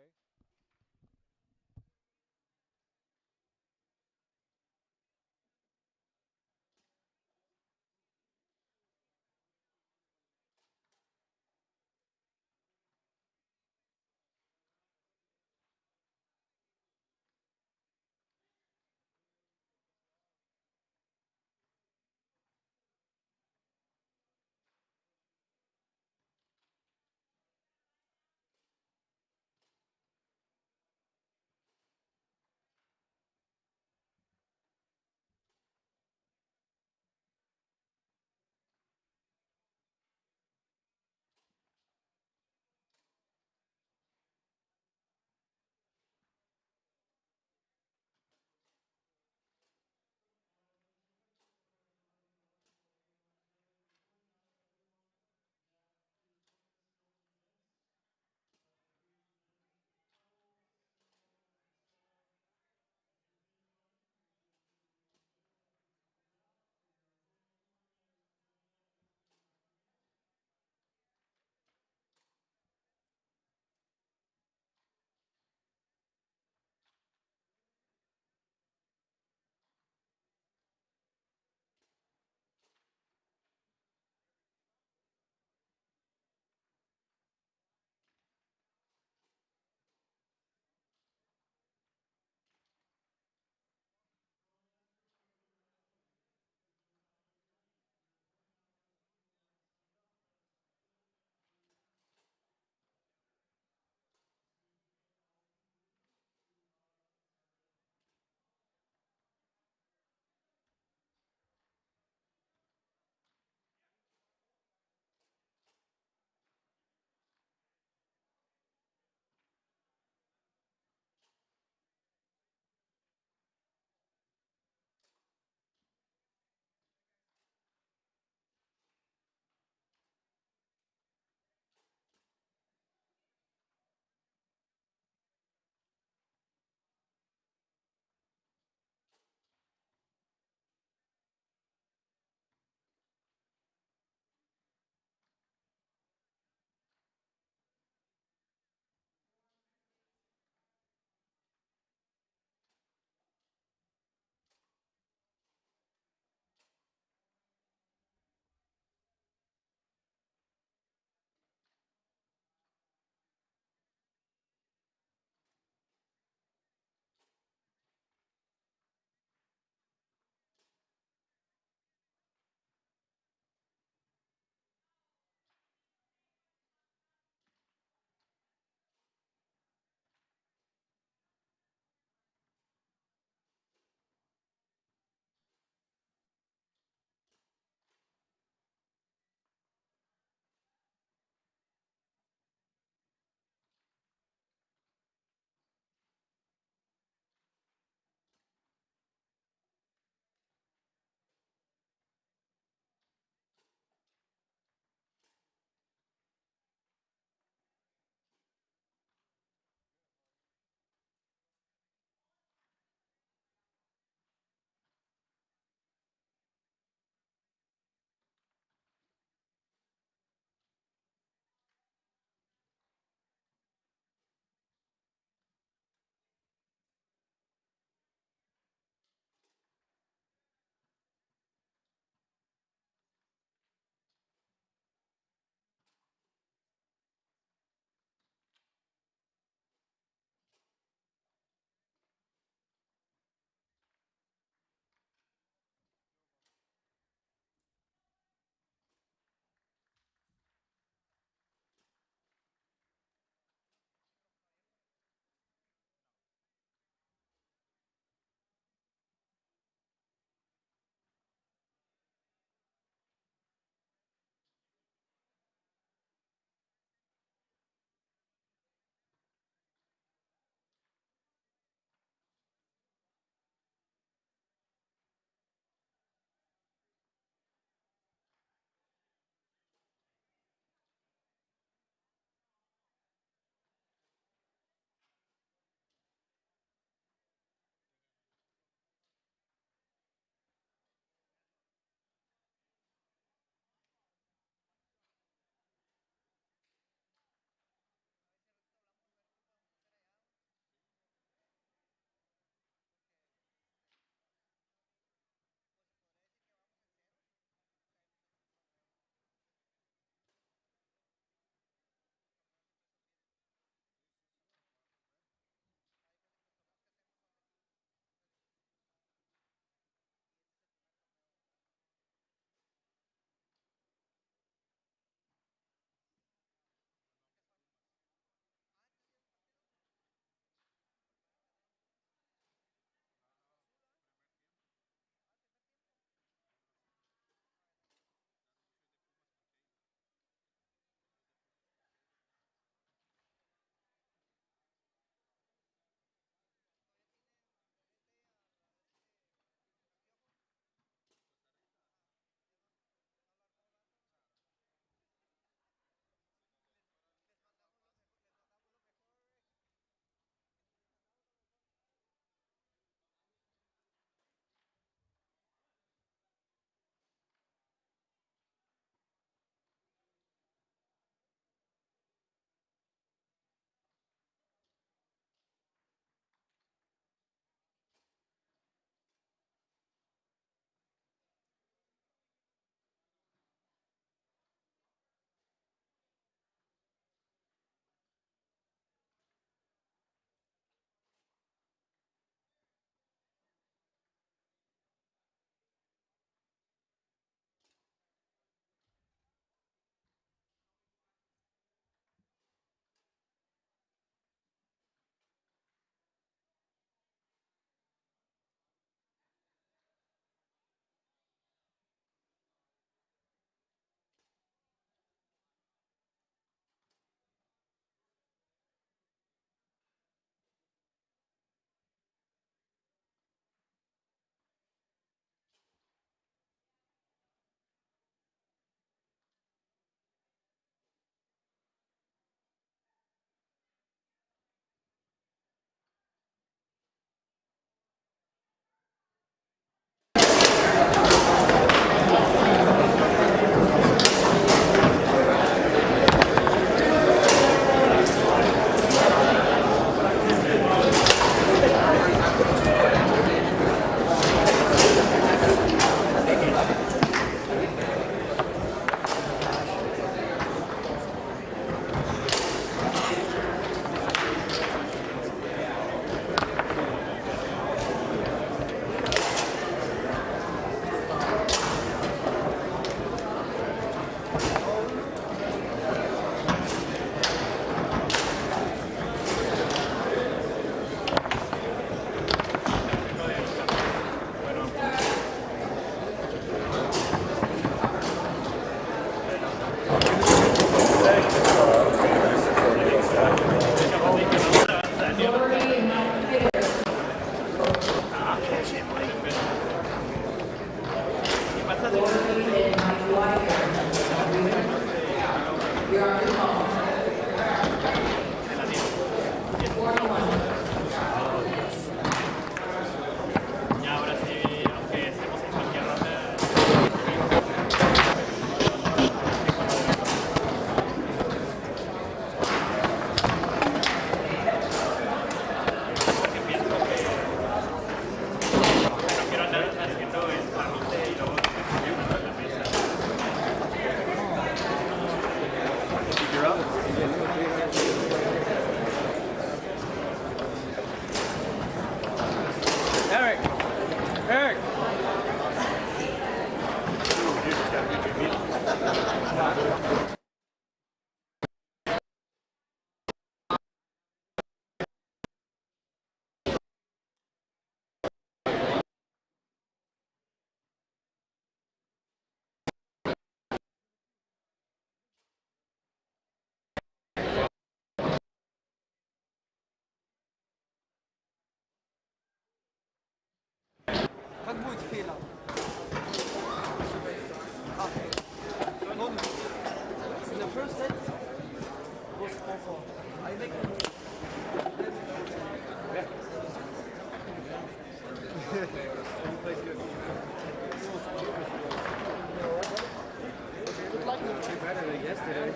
Saturday, yesterday.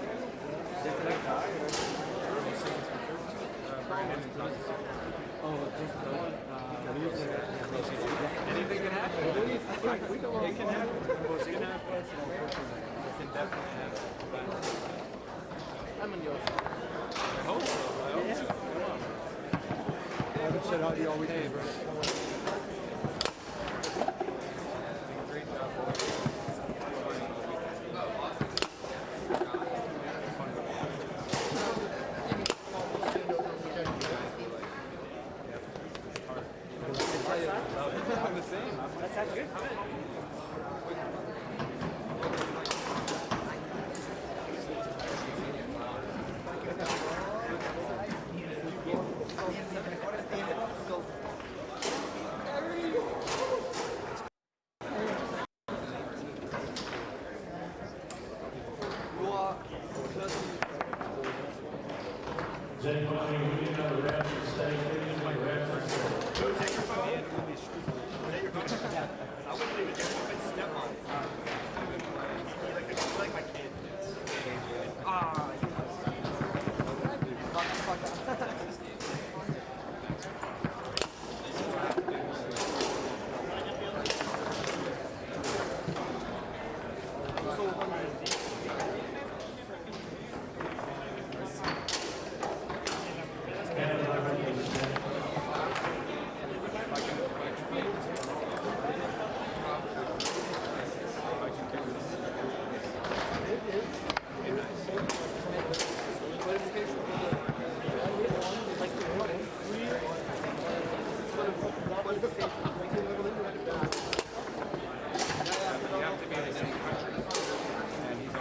Yesterday. Oh, just the one. Anything can happen. We can It can happen. It can happen. It can definitely happen. I'm in yours. I hope so. I hope so. I haven't said out you all weekend, bro. Great job, boys. I'm the same. That sounds good. You have to be in the same country. And he's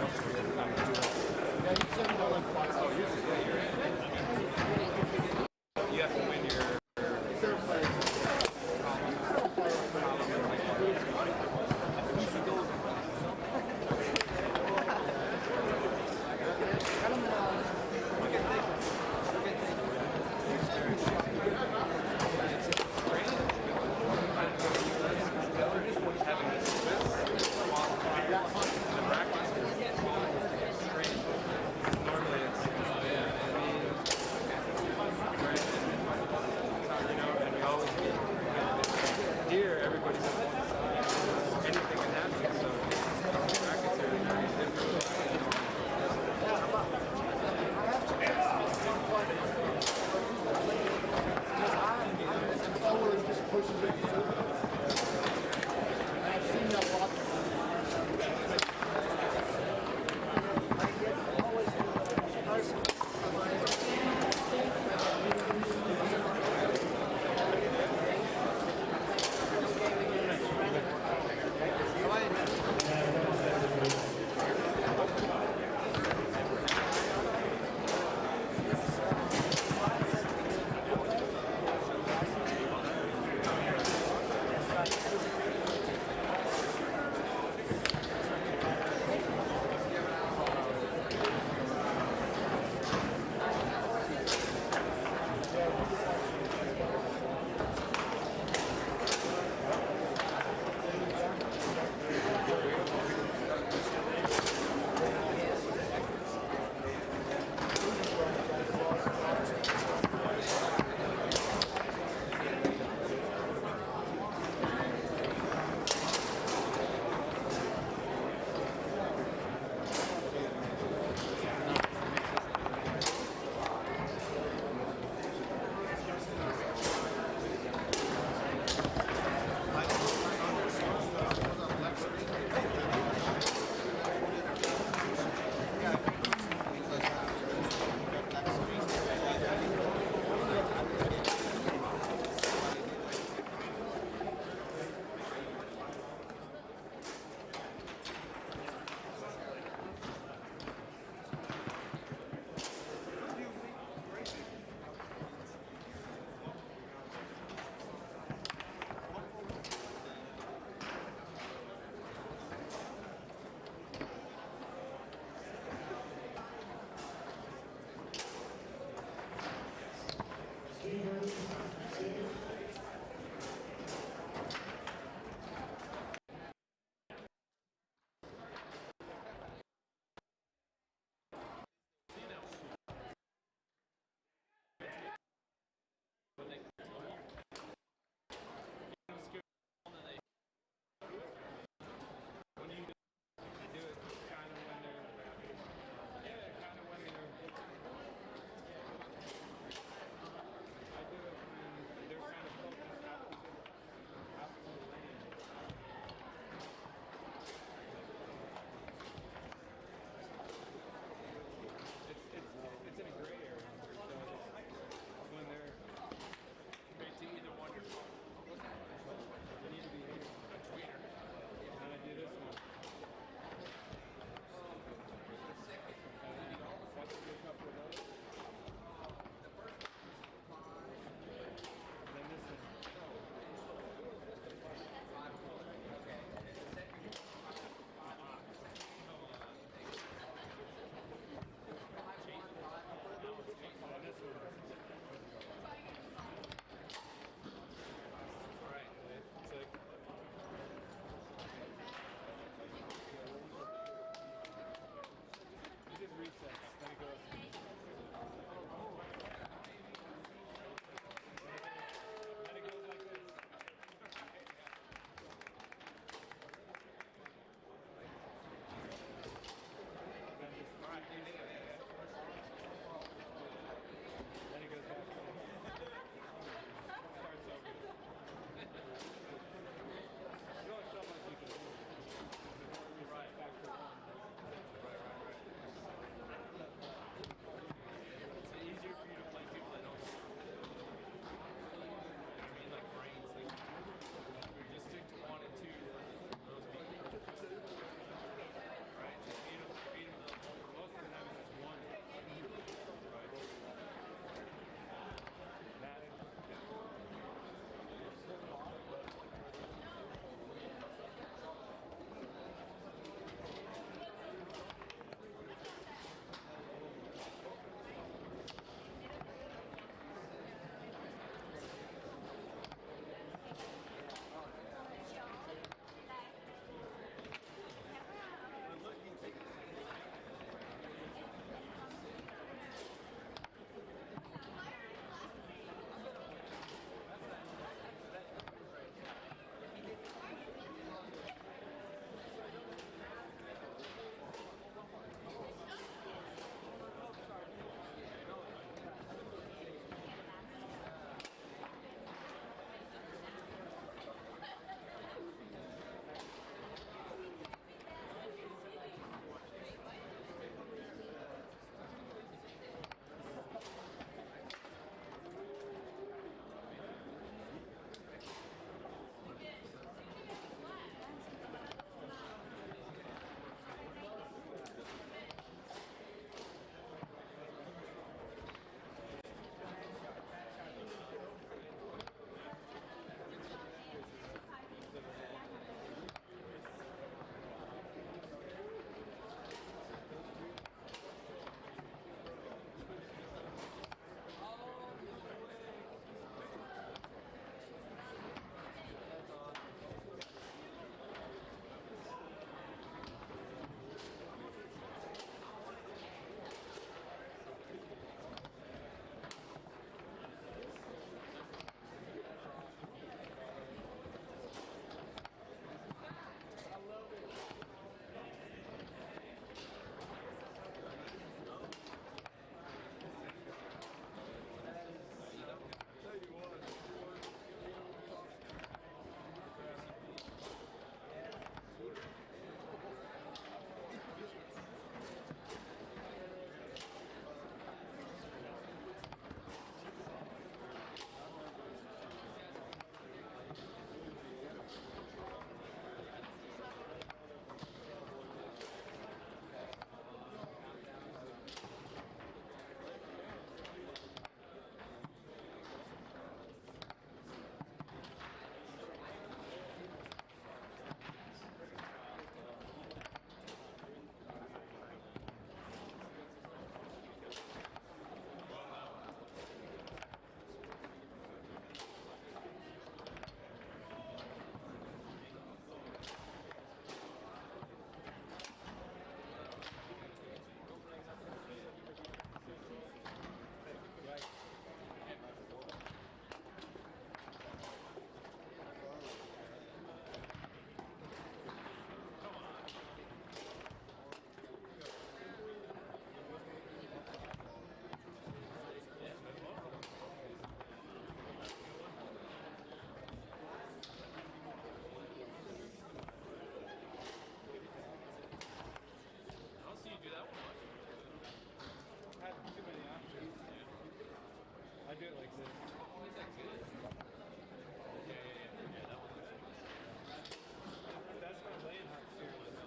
That's my laying hot series.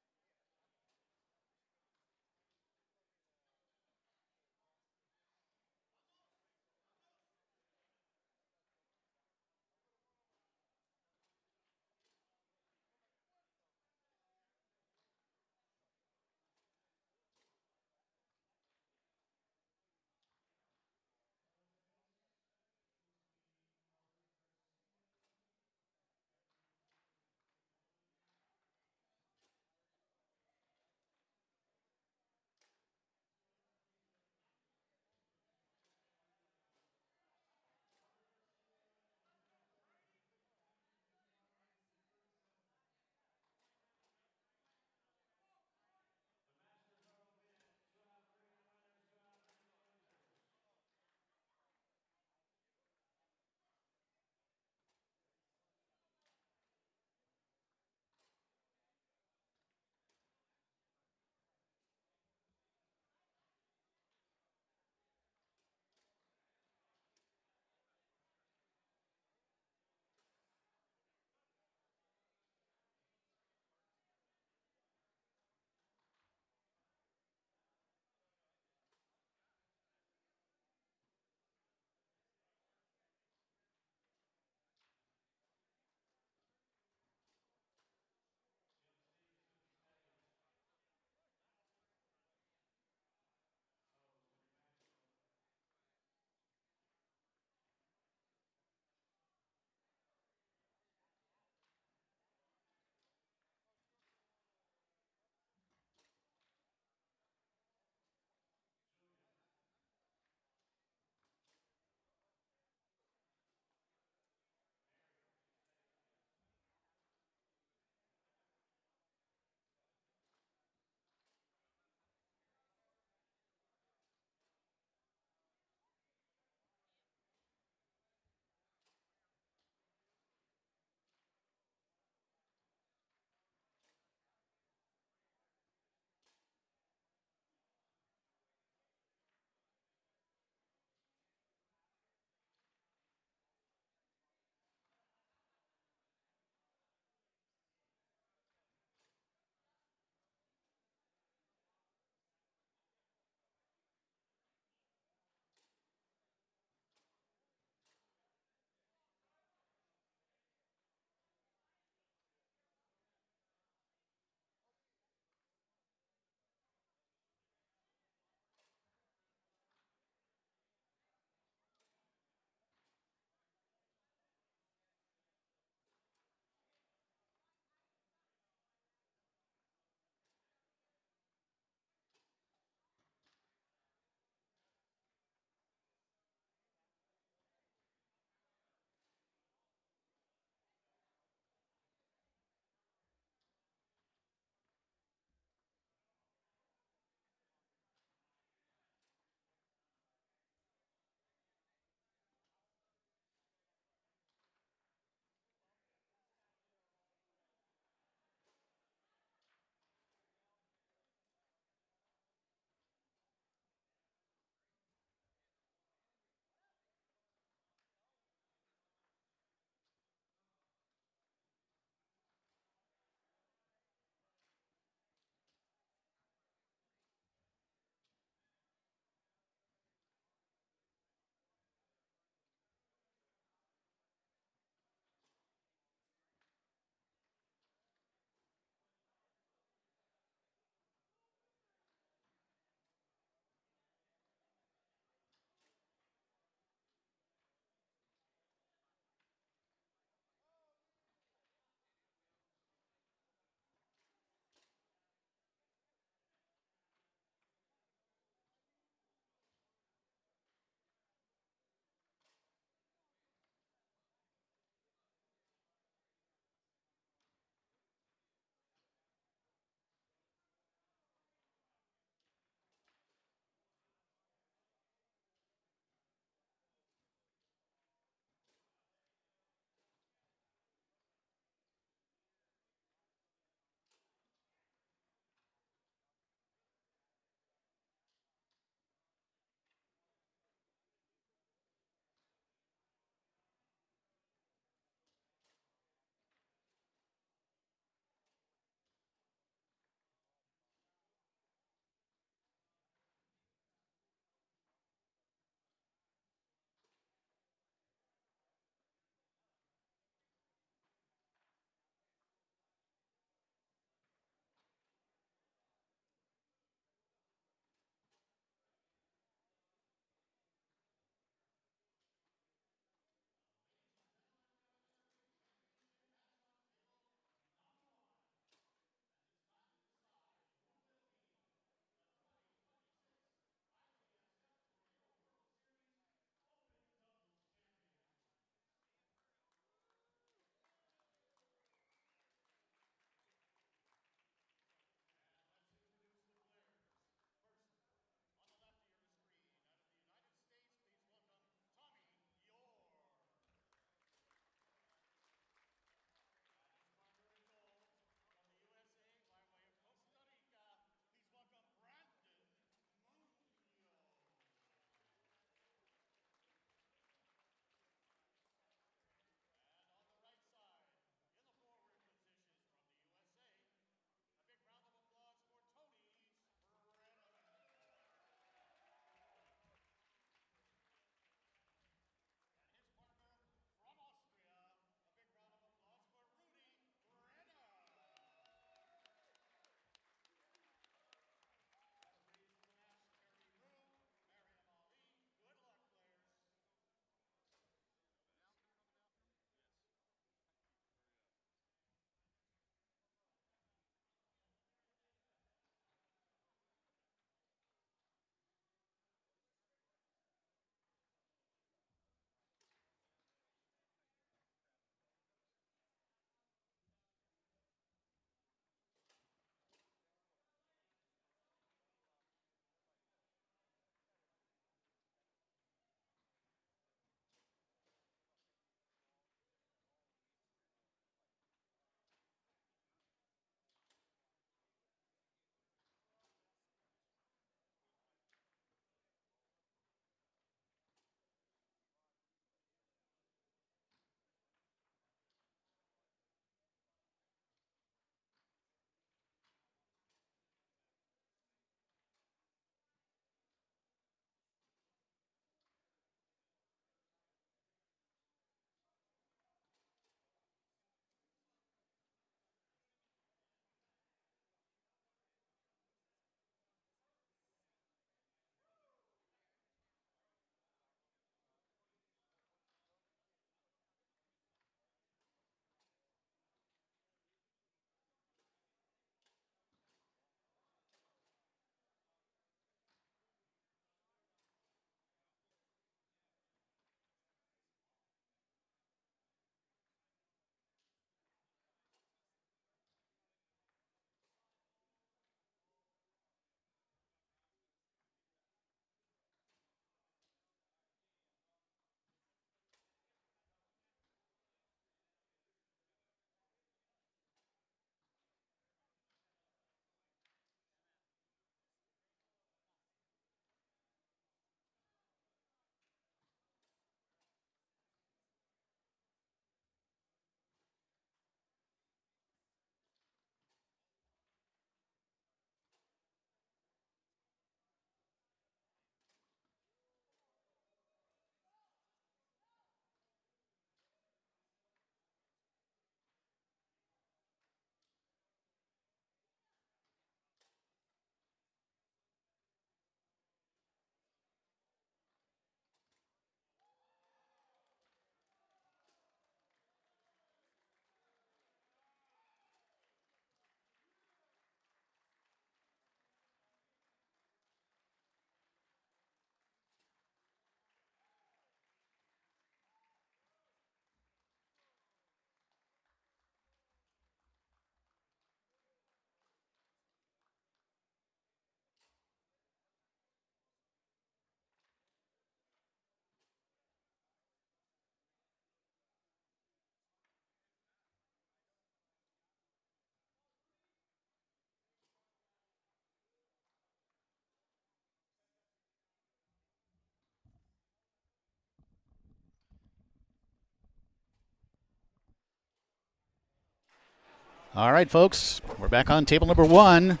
All right, folks, we're back on table number 1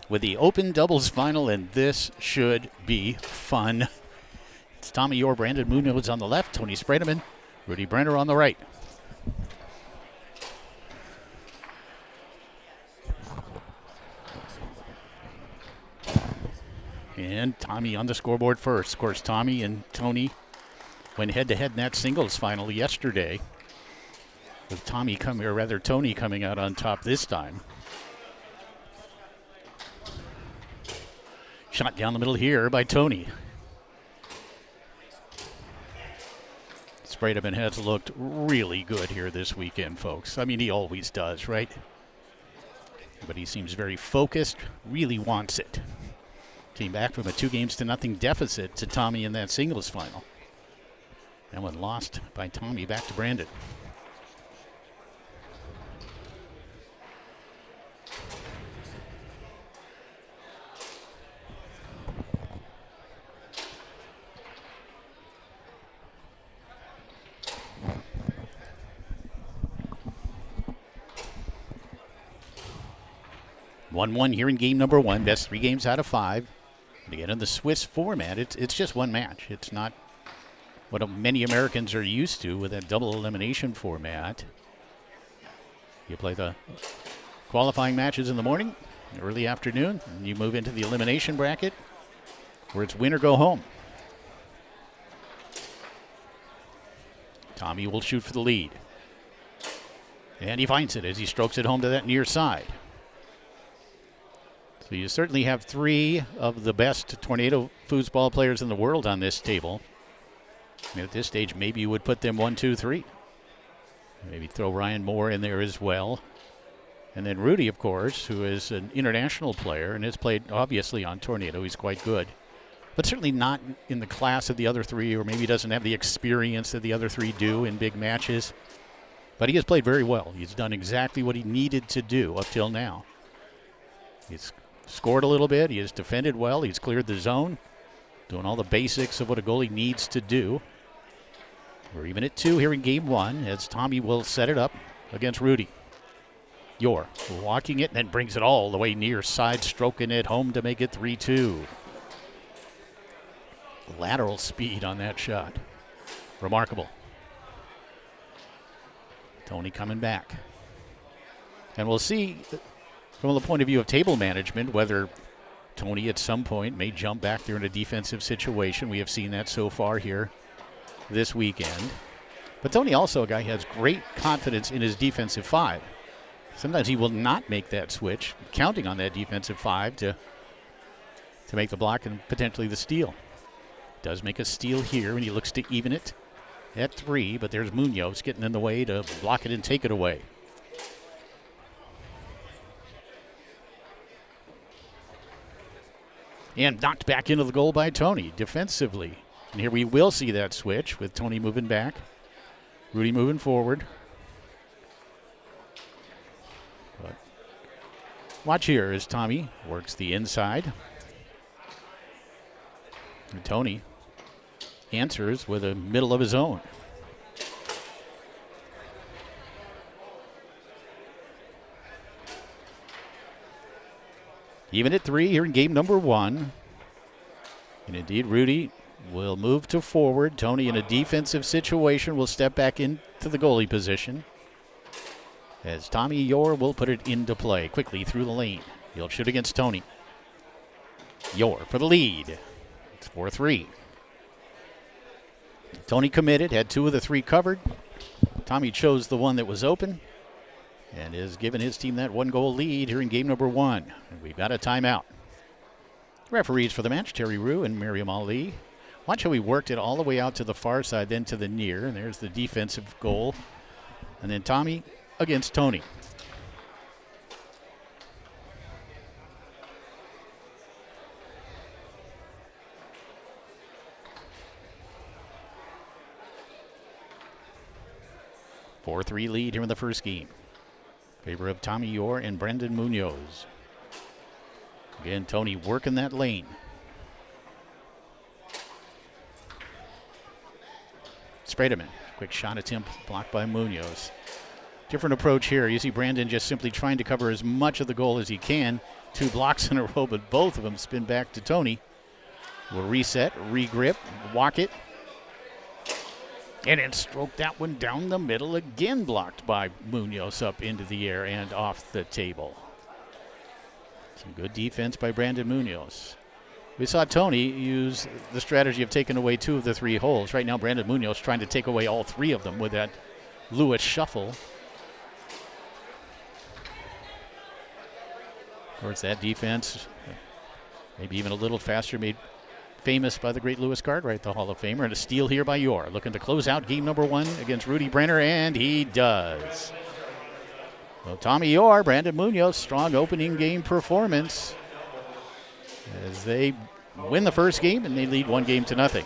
with the open doubles final, and this should be fun. It's Tommy Orr, Brandon Munoz on the left, Tony Spredeman, Rudy Brenner on the right. And Tommy on the scoreboard first. Of course, Tommy and Tony went head-to-head in that singles final yesterday, with Tony coming out on top this time. Shot down the middle here by Tony. Spredeman has looked really good here this weekend, folks. I mean, he always does, right? But he seems very focused, really wants it. Came back from a 2-0 deficit to Tommy in that singles final. That one lost by Tommy back to Brandon. One here in game number 1, best 3 games out of 5. And again, in the Swiss format, it's just one match. It's not what many Americans are used to with that double elimination format. You play the qualifying matches in the morning, early afternoon, and you move into the elimination bracket where it's win or go home. Tommy will shoot for the lead. And he finds it as he strokes it home to that near side. So you certainly have 3 of the best Tornado foosball players in the world on this table. And at this stage, maybe you would put them 1, 2, 3. Maybe throw Ryan Moore in there as well. And then Rudy, of course, who is an international player and has played, obviously, on Tornado. He's quite good. But certainly not in the class of the other 3, or maybe doesn't have the experience that the other 3 do in big matches. But he has played very well. He's done exactly what he needed to do up till now. He's scored a little bit. He has defended well. He's cleared the zone, doing all the basics of what a goalie needs to do. We're even at 2 here in game 1 as Tommy will set it up against Rudy. Orr walking it and then brings it all the way near side, stroking it home to make it 3-2. Lateral speed on that shot. Remarkable. Tony coming back. And we'll see from the point of view of table management whether Tony at some point may jump back there in a defensive situation. We have seen that so far here this weekend. But Tony also a guy who has great confidence in his defensive 5. Sometimes he will not make that switch, counting on that defensive 5 to make the block and potentially the steal. Does make a steal here, and he looks to even it at 3, but there's Munoz getting in the way to block it and take it away. And knocked back into the goal by Tony defensively. And here we will see that switch with Tony moving back, Rudy moving forward. But watch here as Tommy works the inside. And Tony answers with a middle of his own. Even at 3 here in game number 1. And indeed, Rudy will move to forward. Tony in a defensive situation will step back into the goalie position. As Tommy Orr will put it into play quickly through the lane. He'll shoot against Tony. Orr for the lead. It's 4-3. Tony committed, had 2 of the 3 covered. Tommy chose the one that was open and has given his team that 1-goal lead here in game number 1. And we've got a timeout. Referees for the match, Terry Rue and Miriam Ali. Watch how he worked it all the way out to the far side, then to the near. And there's the defensive goal. And then Tommy against Tony. A 4-3 lead here in the first game. Favor of Tommy Orr and Brendan Munoz. Again, Tony working that lane. Spredeman, quick shot attempt blocked by Munoz. Different approach here. You see Brandon just simply trying to cover as much of the goal as he can. 2 blocks in a row, but both of them spin back to Tony. Will reset, regrip, walk it. And then stroke that one down the middle, again blocked by Munoz up into the air and off the table. Some good defense by Brandon Munoz. We saw Tony use the strategy of taking away 2 of the 3 holes. Right now, Brandon Munoz trying to take away all 3 of them with that Lewis shuffle. Of course, that defense, maybe even a little faster, made famous by the great Lewis Cartwright, the Hall of Famer. And a steal here by Yor, looking to close out game number 1 against Rudy Brenner, and he does. Well, Tommy Yor, Brandon Munoz, strong opening game performance as they win the first game and they lead 1-0.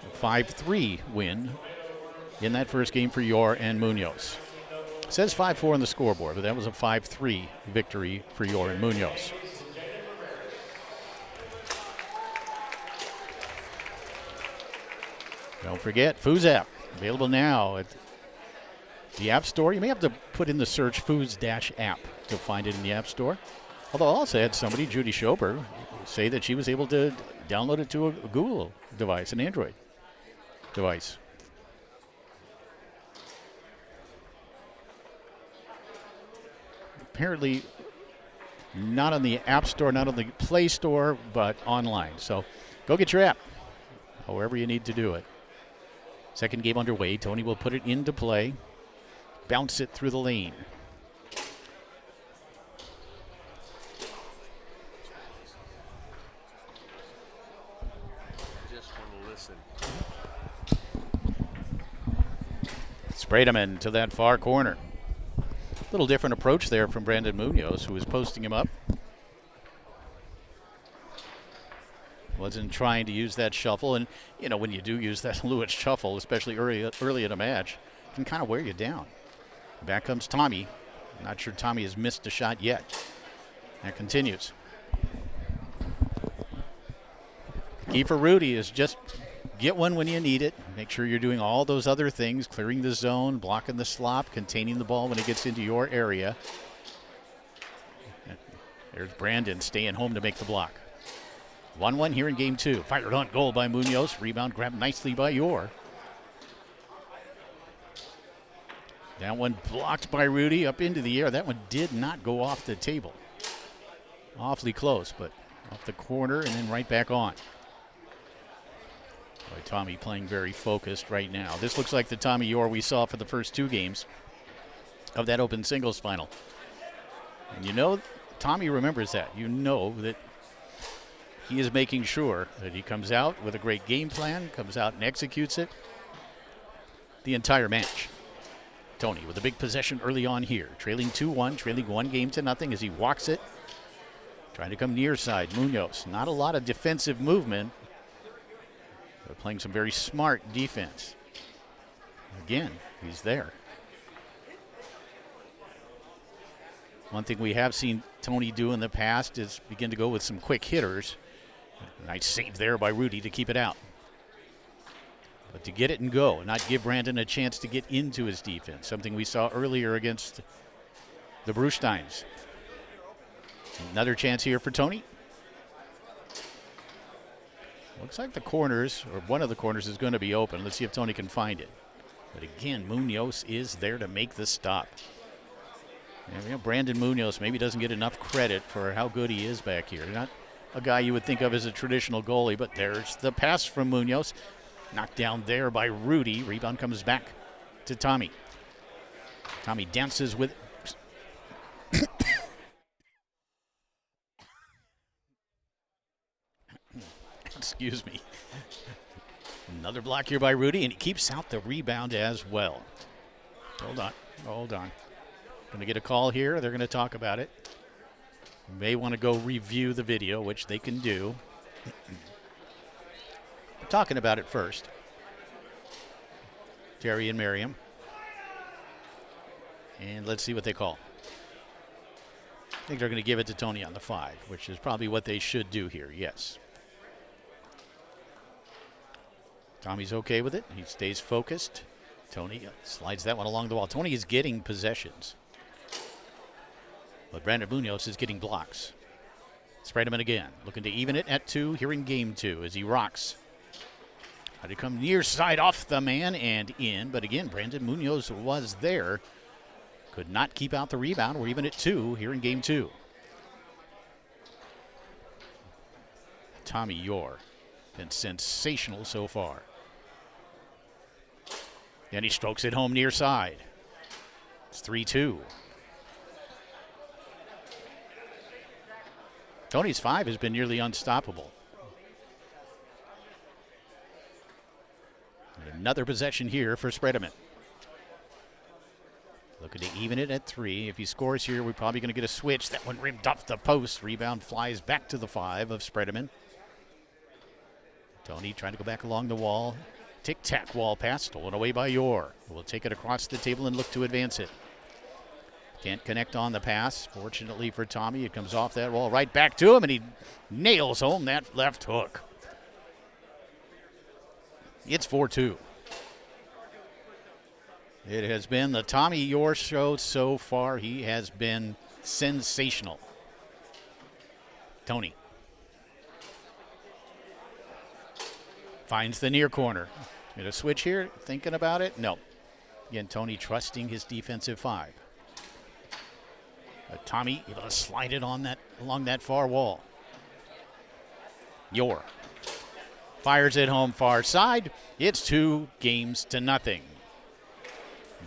A 5-3 win in that first game for Yor and Munoz. It says 5-4 on the scoreboard, but that was a 5-3 victory for Yor and Munoz. Don't forget, Foos app, available now at the App Store. You may have to put in the search Foos-app to find it in the App Store. Although I also had somebody, Judy Schober, say that she was able to download it to a Google device, an Android device. Apparently not on the App Store, not on the Play Store, but online. So go get your app, however you need to do it. Second game underway. Tony will put it into play. Bounce it through the lane. Just want to listen. Sprayed him into that far corner. Little different approach there from Brandon Munoz, who was posting him up. Wasn't trying to use that shuffle. And, you know, when you do use that Lewis shuffle, especially early in a match, it can kind of wear you down. Back comes Tommy. Not sure Tommy has missed a shot yet. That continues. Key for Rudy is just get one when you need it. Make sure you're doing all those other things, clearing the zone, blocking the slop, containing the ball when it gets into your area. There's Brandon staying home to make the block. 1-1 here in game 2. Fired on goal by Munoz. Rebound grabbed nicely by Yor. That one blocked by Rudy up into the air. That one did not go off the table. Awfully close, but off the corner and then right back on. Boy, Tommy playing very focused right now. This looks like the Tommy Yor we saw for the first 2 games of that open singles final. And you know, Tommy remembers that. You know that he is making sure that he comes out with a great game plan, comes out and executes it the entire match. Tony with a big possession early on here, trailing 2-1, trailing 1-0 as he walks it. Trying to come near side, Munoz. Not a lot of defensive movement, but playing some very smart defense. Again, he's there. One thing we have seen Tony do in the past is begin to go with some quick hitters. Nice save there by Rudy to keep it out. But to get it and go, and not give Brandon a chance to get into his defense, something we saw earlier against the Brusteins. Another chance here for Tony. Looks like the corners, or one of the corners, is going to be open. Let's see if Tony can find it. But again, Munoz is there to make the stop. And, you know, Brandon Munoz maybe doesn't get enough credit for how good he is back here. Not a guy you would think of as a traditional goalie, but there's the pass from Munoz. Knocked down there by Rudy. Rebound comes back to Tommy. Tommy dances with... Excuse me. Another block here by Rudy, and he keeps out the rebound as well. Hold on. Going to get a call here. They're going to talk about it. You may want to go review the video, which they can do. Talking about it first. Terry and Miriam. And let's see what they call. I think they're going to give it to Tony on the 5, which is probably what they should do here, yes. Tommy's okay with it. He stays focused. Tony slides that one along the wall. Tony is getting possessions, but Brandon Munoz is getting blocks. Spreadman again, looking to even it at 2 here in game 2 as he rocks. Had to come near side off the man and in, but again, Brandon Munoz was there. Could not keep out the rebound. We're even at 2 here in game 2. Tommy Yore, been sensational so far. Then he strokes it home near side. It's 3-2. Tony's 5 has been nearly unstoppable. And another possession here for Spreadman. Looking to even it at 3. If he scores here, we're probably going to get a switch. That one rimmed off the post. Rebound flies back to the 5 of Spreadman. Tony trying to go back along the wall. Tic-tac wall pass stolen away by Yore. We'll take it across the table and look to advance it. Can't connect on the pass. Fortunately for Tommy, it comes off that wall right back to him, and he nails home that left hook. It's 4-2. It has been the Tommy Yore show so far. He has been sensational. Tony finds the near corner. Get a switch here, thinking about it? No. Again, Tony trusting his defensive 5. But Tommy able to slide it on that along that far wall. Yore fires it home far side. It's 2-0.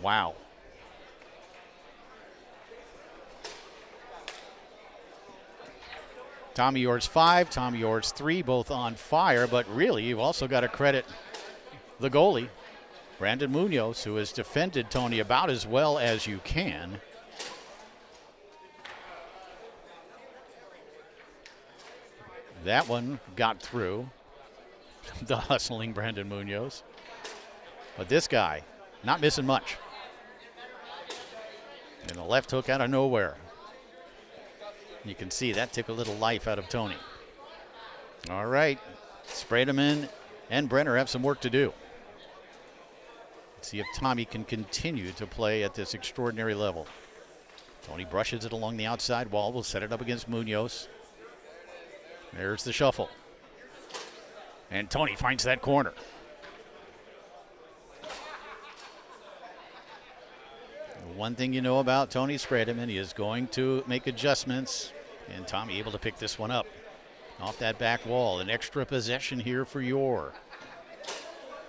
Wow. Tommy Yore's 5, Tommy Yore's 3, both on fire, but really you've also got to credit the goalie, Brandon Munoz, who has defended Tony about as well as you can. That one got through. The hustling Brandon Munoz. But this guy, not missing much. And the left hook out of nowhere. You can see that took a little life out of Tony. All right, Spreadman and Brenner have some work to do. Let's see if Tommy can continue to play at this extraordinary level. Tony brushes it along the outside wall. We'll set it up against Munoz. There's the shuffle. And Tony finds that corner. One thing you know about Tony Spreadman, he is going to make adjustments, and Tommy able to pick this one up off that back wall. An extra possession here for Yore.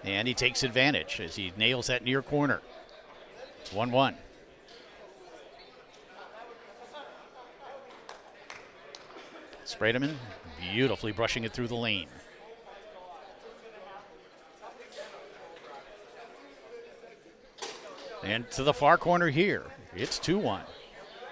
And he takes advantage as he nails that near corner. 1-1. Spreadman beautifully brushing it through the lane. And to the far corner here, it's 2-1.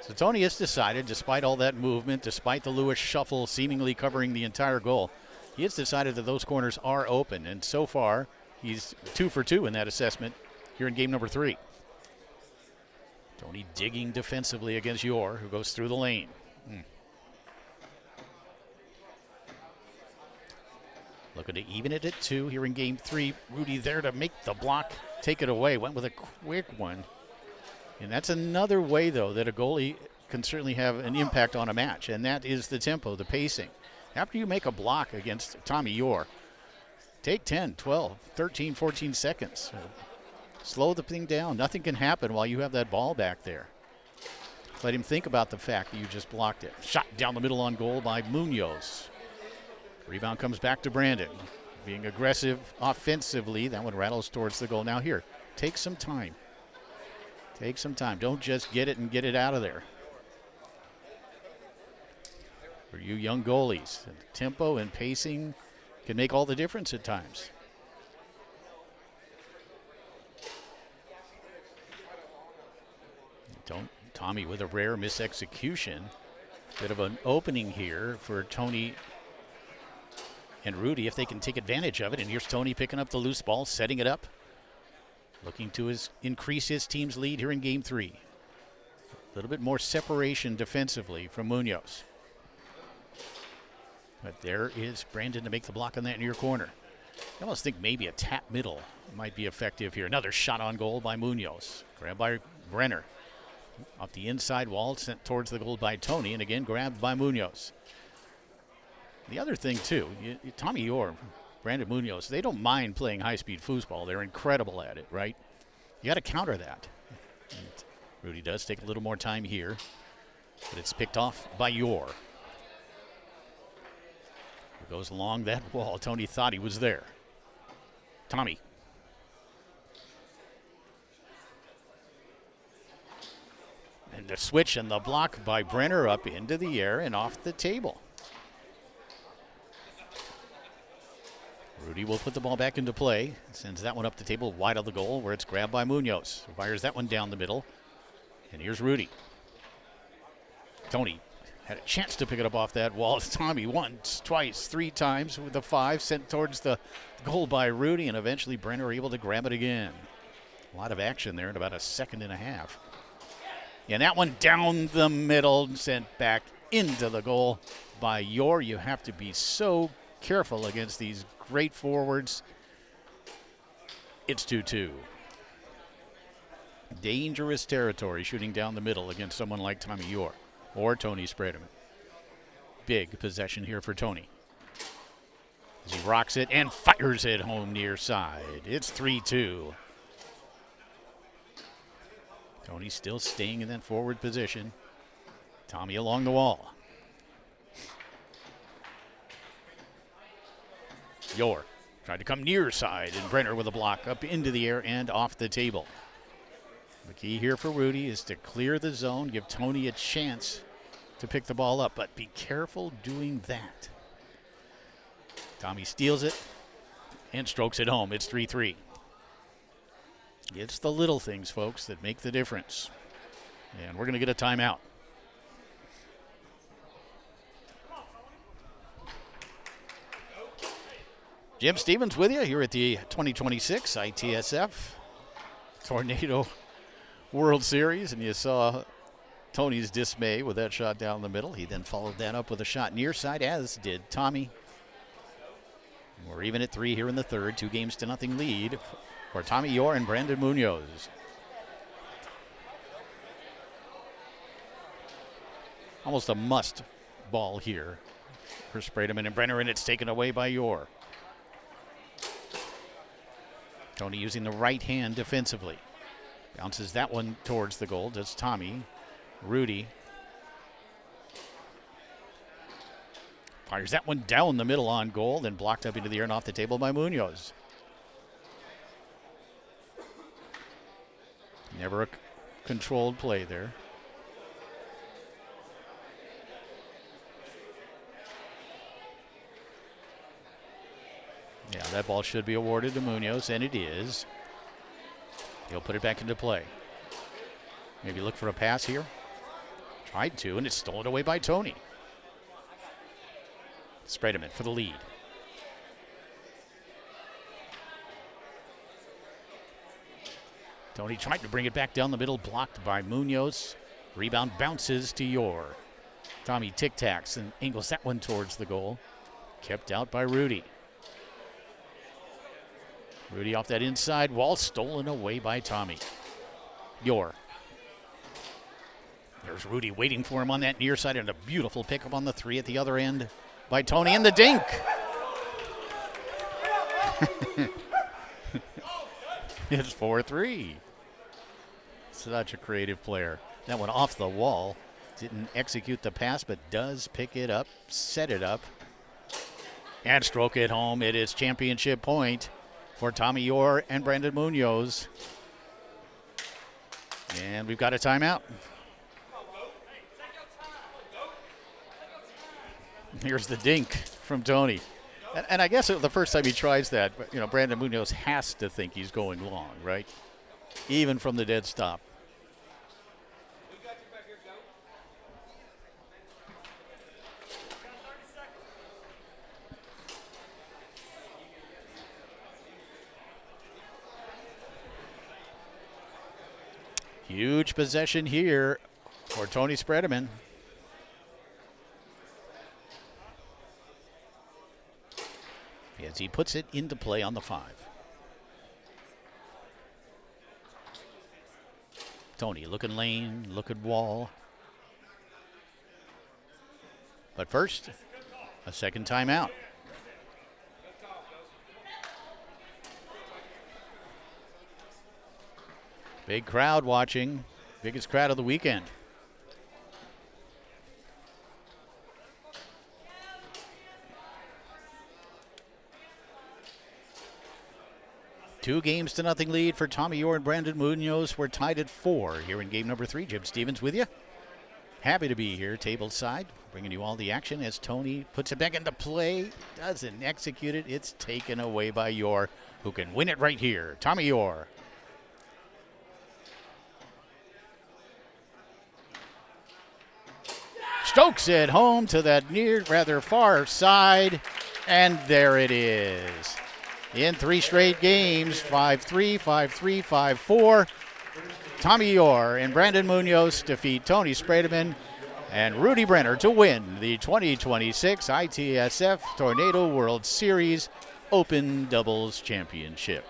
So Tony has decided, despite all that movement, despite the Lewis shuffle seemingly covering the entire goal, he has decided that those corners are open. And so far, he's 2 for 2 in that assessment here in game number 3. Tony digging defensively against Yore, who goes through the lane. Looking to even it at 2 here in game 3. Rudy there to make the block, take it away. Went with a quick one. And that's another way, though, that a goalie can certainly have an impact on a match, and that is the tempo, the pacing. After you make a block against Tommy Yore, take 10, 12, 13, 14 seconds. Slow the thing down. Nothing can happen while you have that ball back there. Let him think about the fact that you just blocked it. Shot down the middle on goal by Munoz. Rebound comes back to Brandon. Being aggressive offensively. That one rattles towards the goal. Now here, take some time. Take some time. Don't just get it and get it out of there. For you young goalies, tempo and pacing can make all the difference at times. Tommy with a rare misexecution. Bit of an opening here for Tony and Rudy if they can take advantage of it. And here's Tony picking up the loose ball, setting it up. Looking to increase his team's lead here in game 3. A little bit more separation defensively from Munoz. But there is Brandon to make the block on that near corner. I almost think maybe a tap middle might be effective here. Another shot on goal by Munoz. Grabbed by Brenner. Off the inside wall, sent towards the goal by Tony, and again grabbed by Munoz. The other thing, too, Tommy Orr, Brandon Munoz, they don't mind playing high-speed foosball. They're incredible at it, right? You got to counter that. And Rudy does take a little more time here, but it's picked off by Orr. It goes along that wall. Tony thought he was there. Tommy. And the switch and the block by Brenner up into the air and off the table. Rudy will put the ball back into play. Sends that one up the table wide of the goal where it's grabbed by Munoz. Fires that one down the middle. And here's Rudy. Tony had a chance to pick it up off that wall. Tommy once, twice, 3 times with the 5 sent towards the goal by Rudy, and eventually Brenner able to grab it again. A lot of action there in about a second and a half. And that one down the middle, sent back into the goal by Orr. You have to be so careful against these great forwards. It's 2-2. Dangerous territory shooting down the middle against someone like Tommy Orr or Tony Spredeman. Big possession here for Tony. As he rocks it and fires it home near side. It's 3-2. Tony still staying in that forward position. Tommy along the wall. Orr tried to come near side, and Brenner with a block up into the air and off the table. The key here for Rudy is to clear the zone, give Tony a chance to pick the ball up, but be careful doing that. Tommy steals it and strokes it home. It's 3-3. It's the little things, folks, that make the difference. And we're going to get a timeout. Jim Stevens with you here at the 2026 ITSF Tornado World Series, and you saw Tony's dismay with that shot down the middle. He then followed that up with a shot near side, as did Tommy. We're even at 3 here in the third. 2-0 lead for Tommy Orr and Brandon Munoz. Almost a must ball here for Spredeman and Brenner, and it's taken away by Orr. Tony using the right hand defensively. Bounces that one towards the goal. Does Tommy. Rudy fires that one down the middle on goal, then blocked up into the air and off the table by Munoz. Never a controlled play there. Yeah, that ball should be awarded to Munoz, and it is. He'll put it back into play. Maybe look for a pass here. Tried to, and it's stolen away by Tony. Spredeman for the lead. Tony tried to bring it back down the middle, blocked by Munoz. Rebound bounces to Orr. Tommy tic-tacs and angles that one towards the goal. Kept out by Rudy. Rudy off that inside wall, stolen away by Tommy. Orr. There's Rudy waiting for him on that near side, and a beautiful pickup on the 3 at the other end by Tony, and the dink. It's 4-3. Such a creative player. That one off the wall. Didn't execute the pass, but does pick it up, set it up, and stroke it home. It is championship point for Tommy Orr and Brandon Munoz. And we've got a timeout. Here's the dink from Tony. And I guess the first time he tries that, you know, Brandon Munoz has to think he's going long, right? Even from the dead stop. Huge possession here for Tony Spredeman. He had as he puts it into play on the 5. Tony looking lane, looking wall. But first, a second timeout. Big crowd watching. Biggest crowd of the weekend. Two games to nothing lead for Tommy Orr and Brandon Munoz. We're tied at 4 here in game number 3. Jim Stevens with you. Happy to be here, table side, bringing you all the action as Tony puts it back into play. Doesn't execute it. It's taken away by Orr, who can win it right here. Tommy Orr. Stokes it home to that rather far side, and there it is. In 3 straight games, 5-3, 5-3, 5-4. Tommy Orr and Brandon Munoz defeat Tony Sprayman and Rudy Brenner to win the 2026 ITSF Tornado World Series Open Doubles Championship.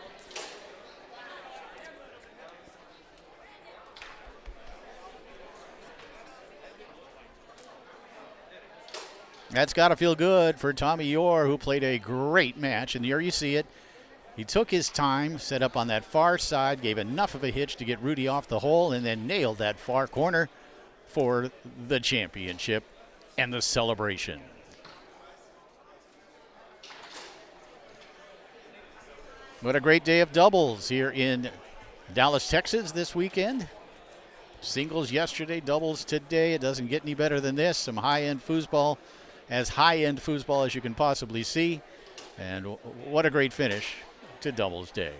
That's got to feel good for Tommy Orr, who played a great match. And here you see it. He took his time, set up on that far side, gave enough of a hitch to get Rudy off the hole, and then nailed that far corner for the championship and the celebration. What a great day of doubles here in Dallas, Texas this weekend. Singles yesterday, doubles today. It doesn't get any better than this. Some high-end foosball, as high-end foosball as you can possibly see. And what a great finish to doubles day.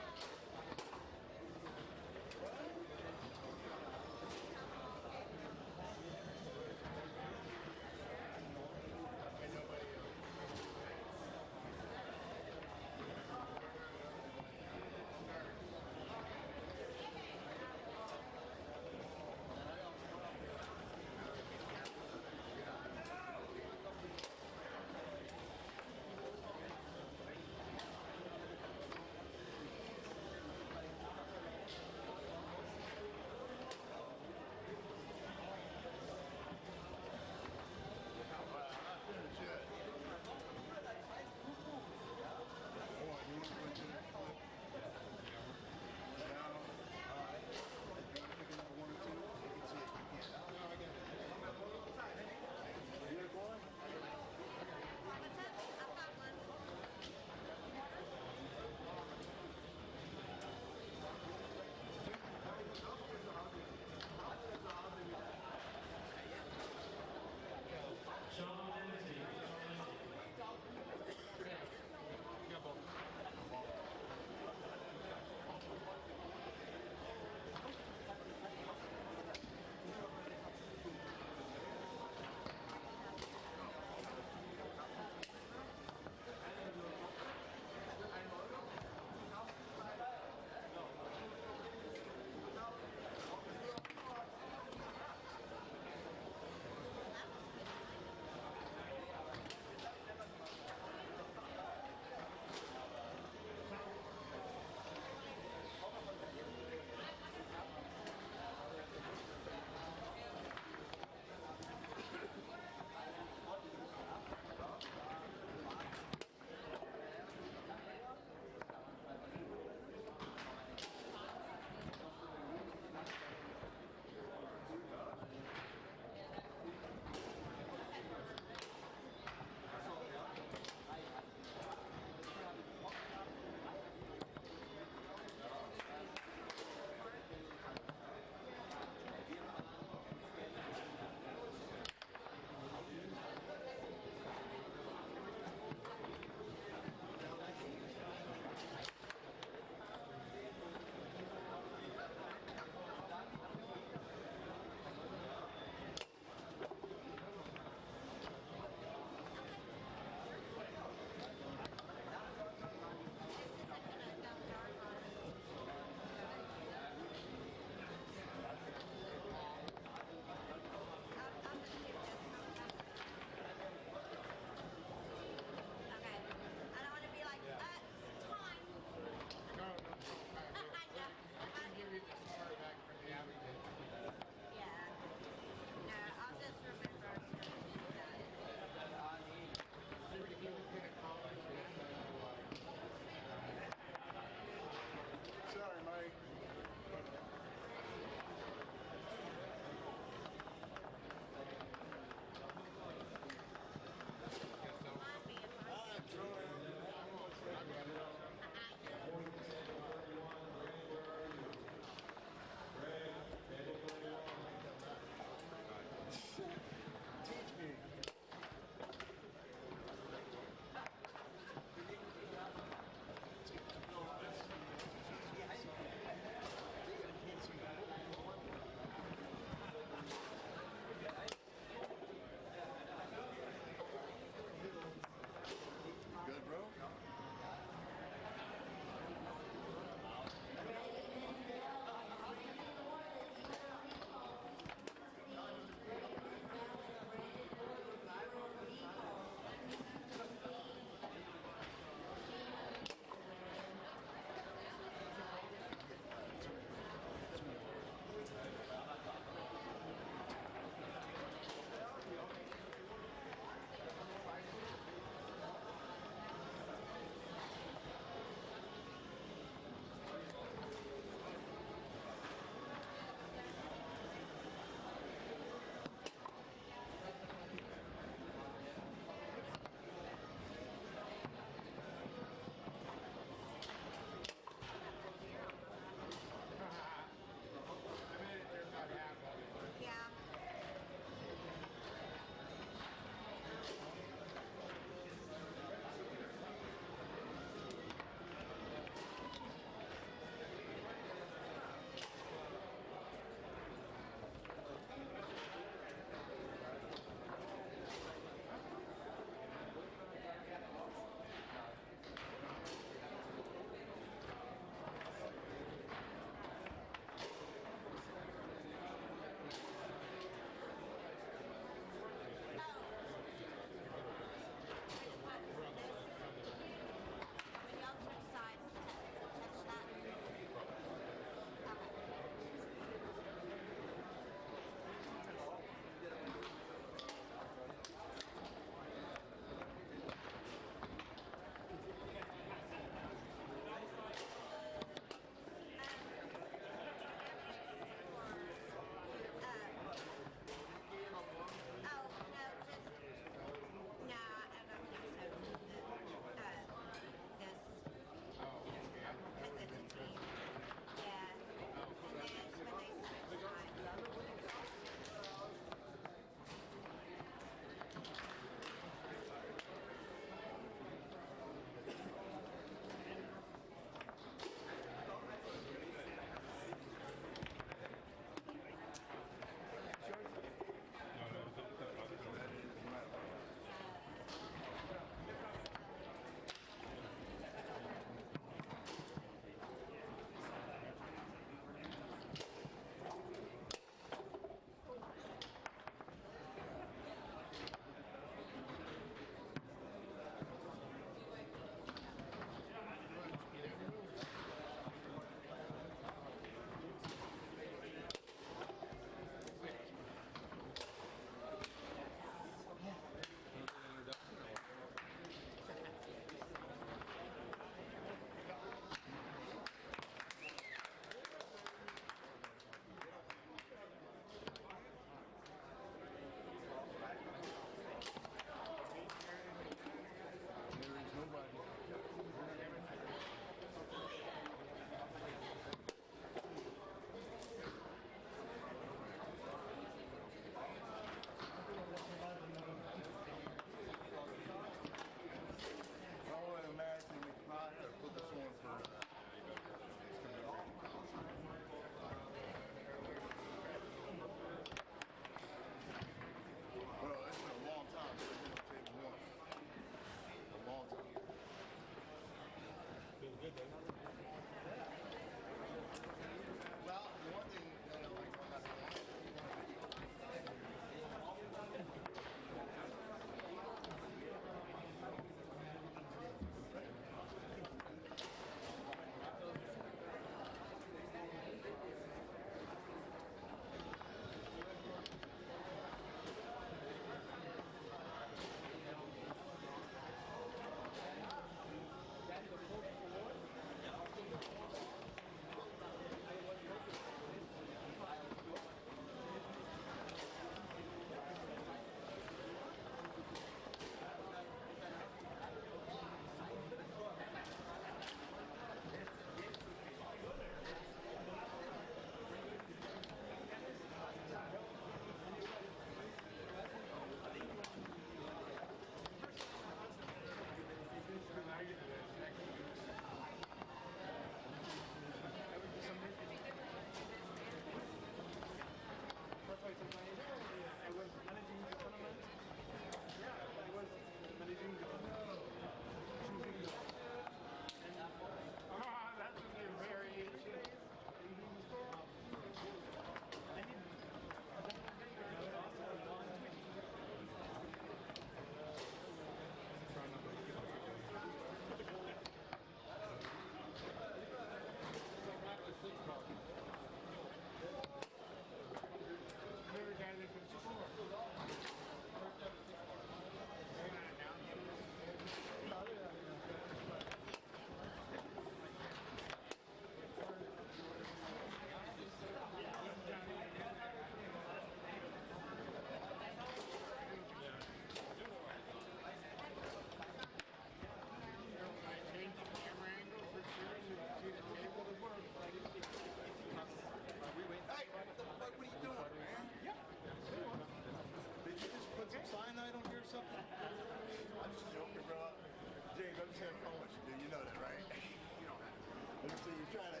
So you're trying to,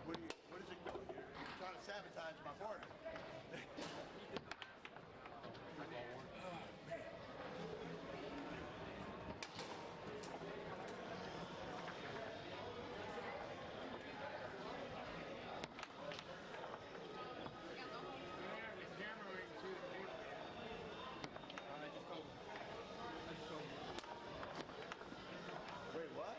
what is it? You're trying to sabotage my partner. Wait, what?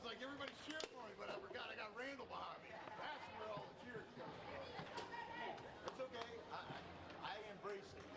like everybody cheered for me, but I forgot I got Randall behind me. That's where all the cheers come from. It's okay. I embrace it.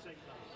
state level.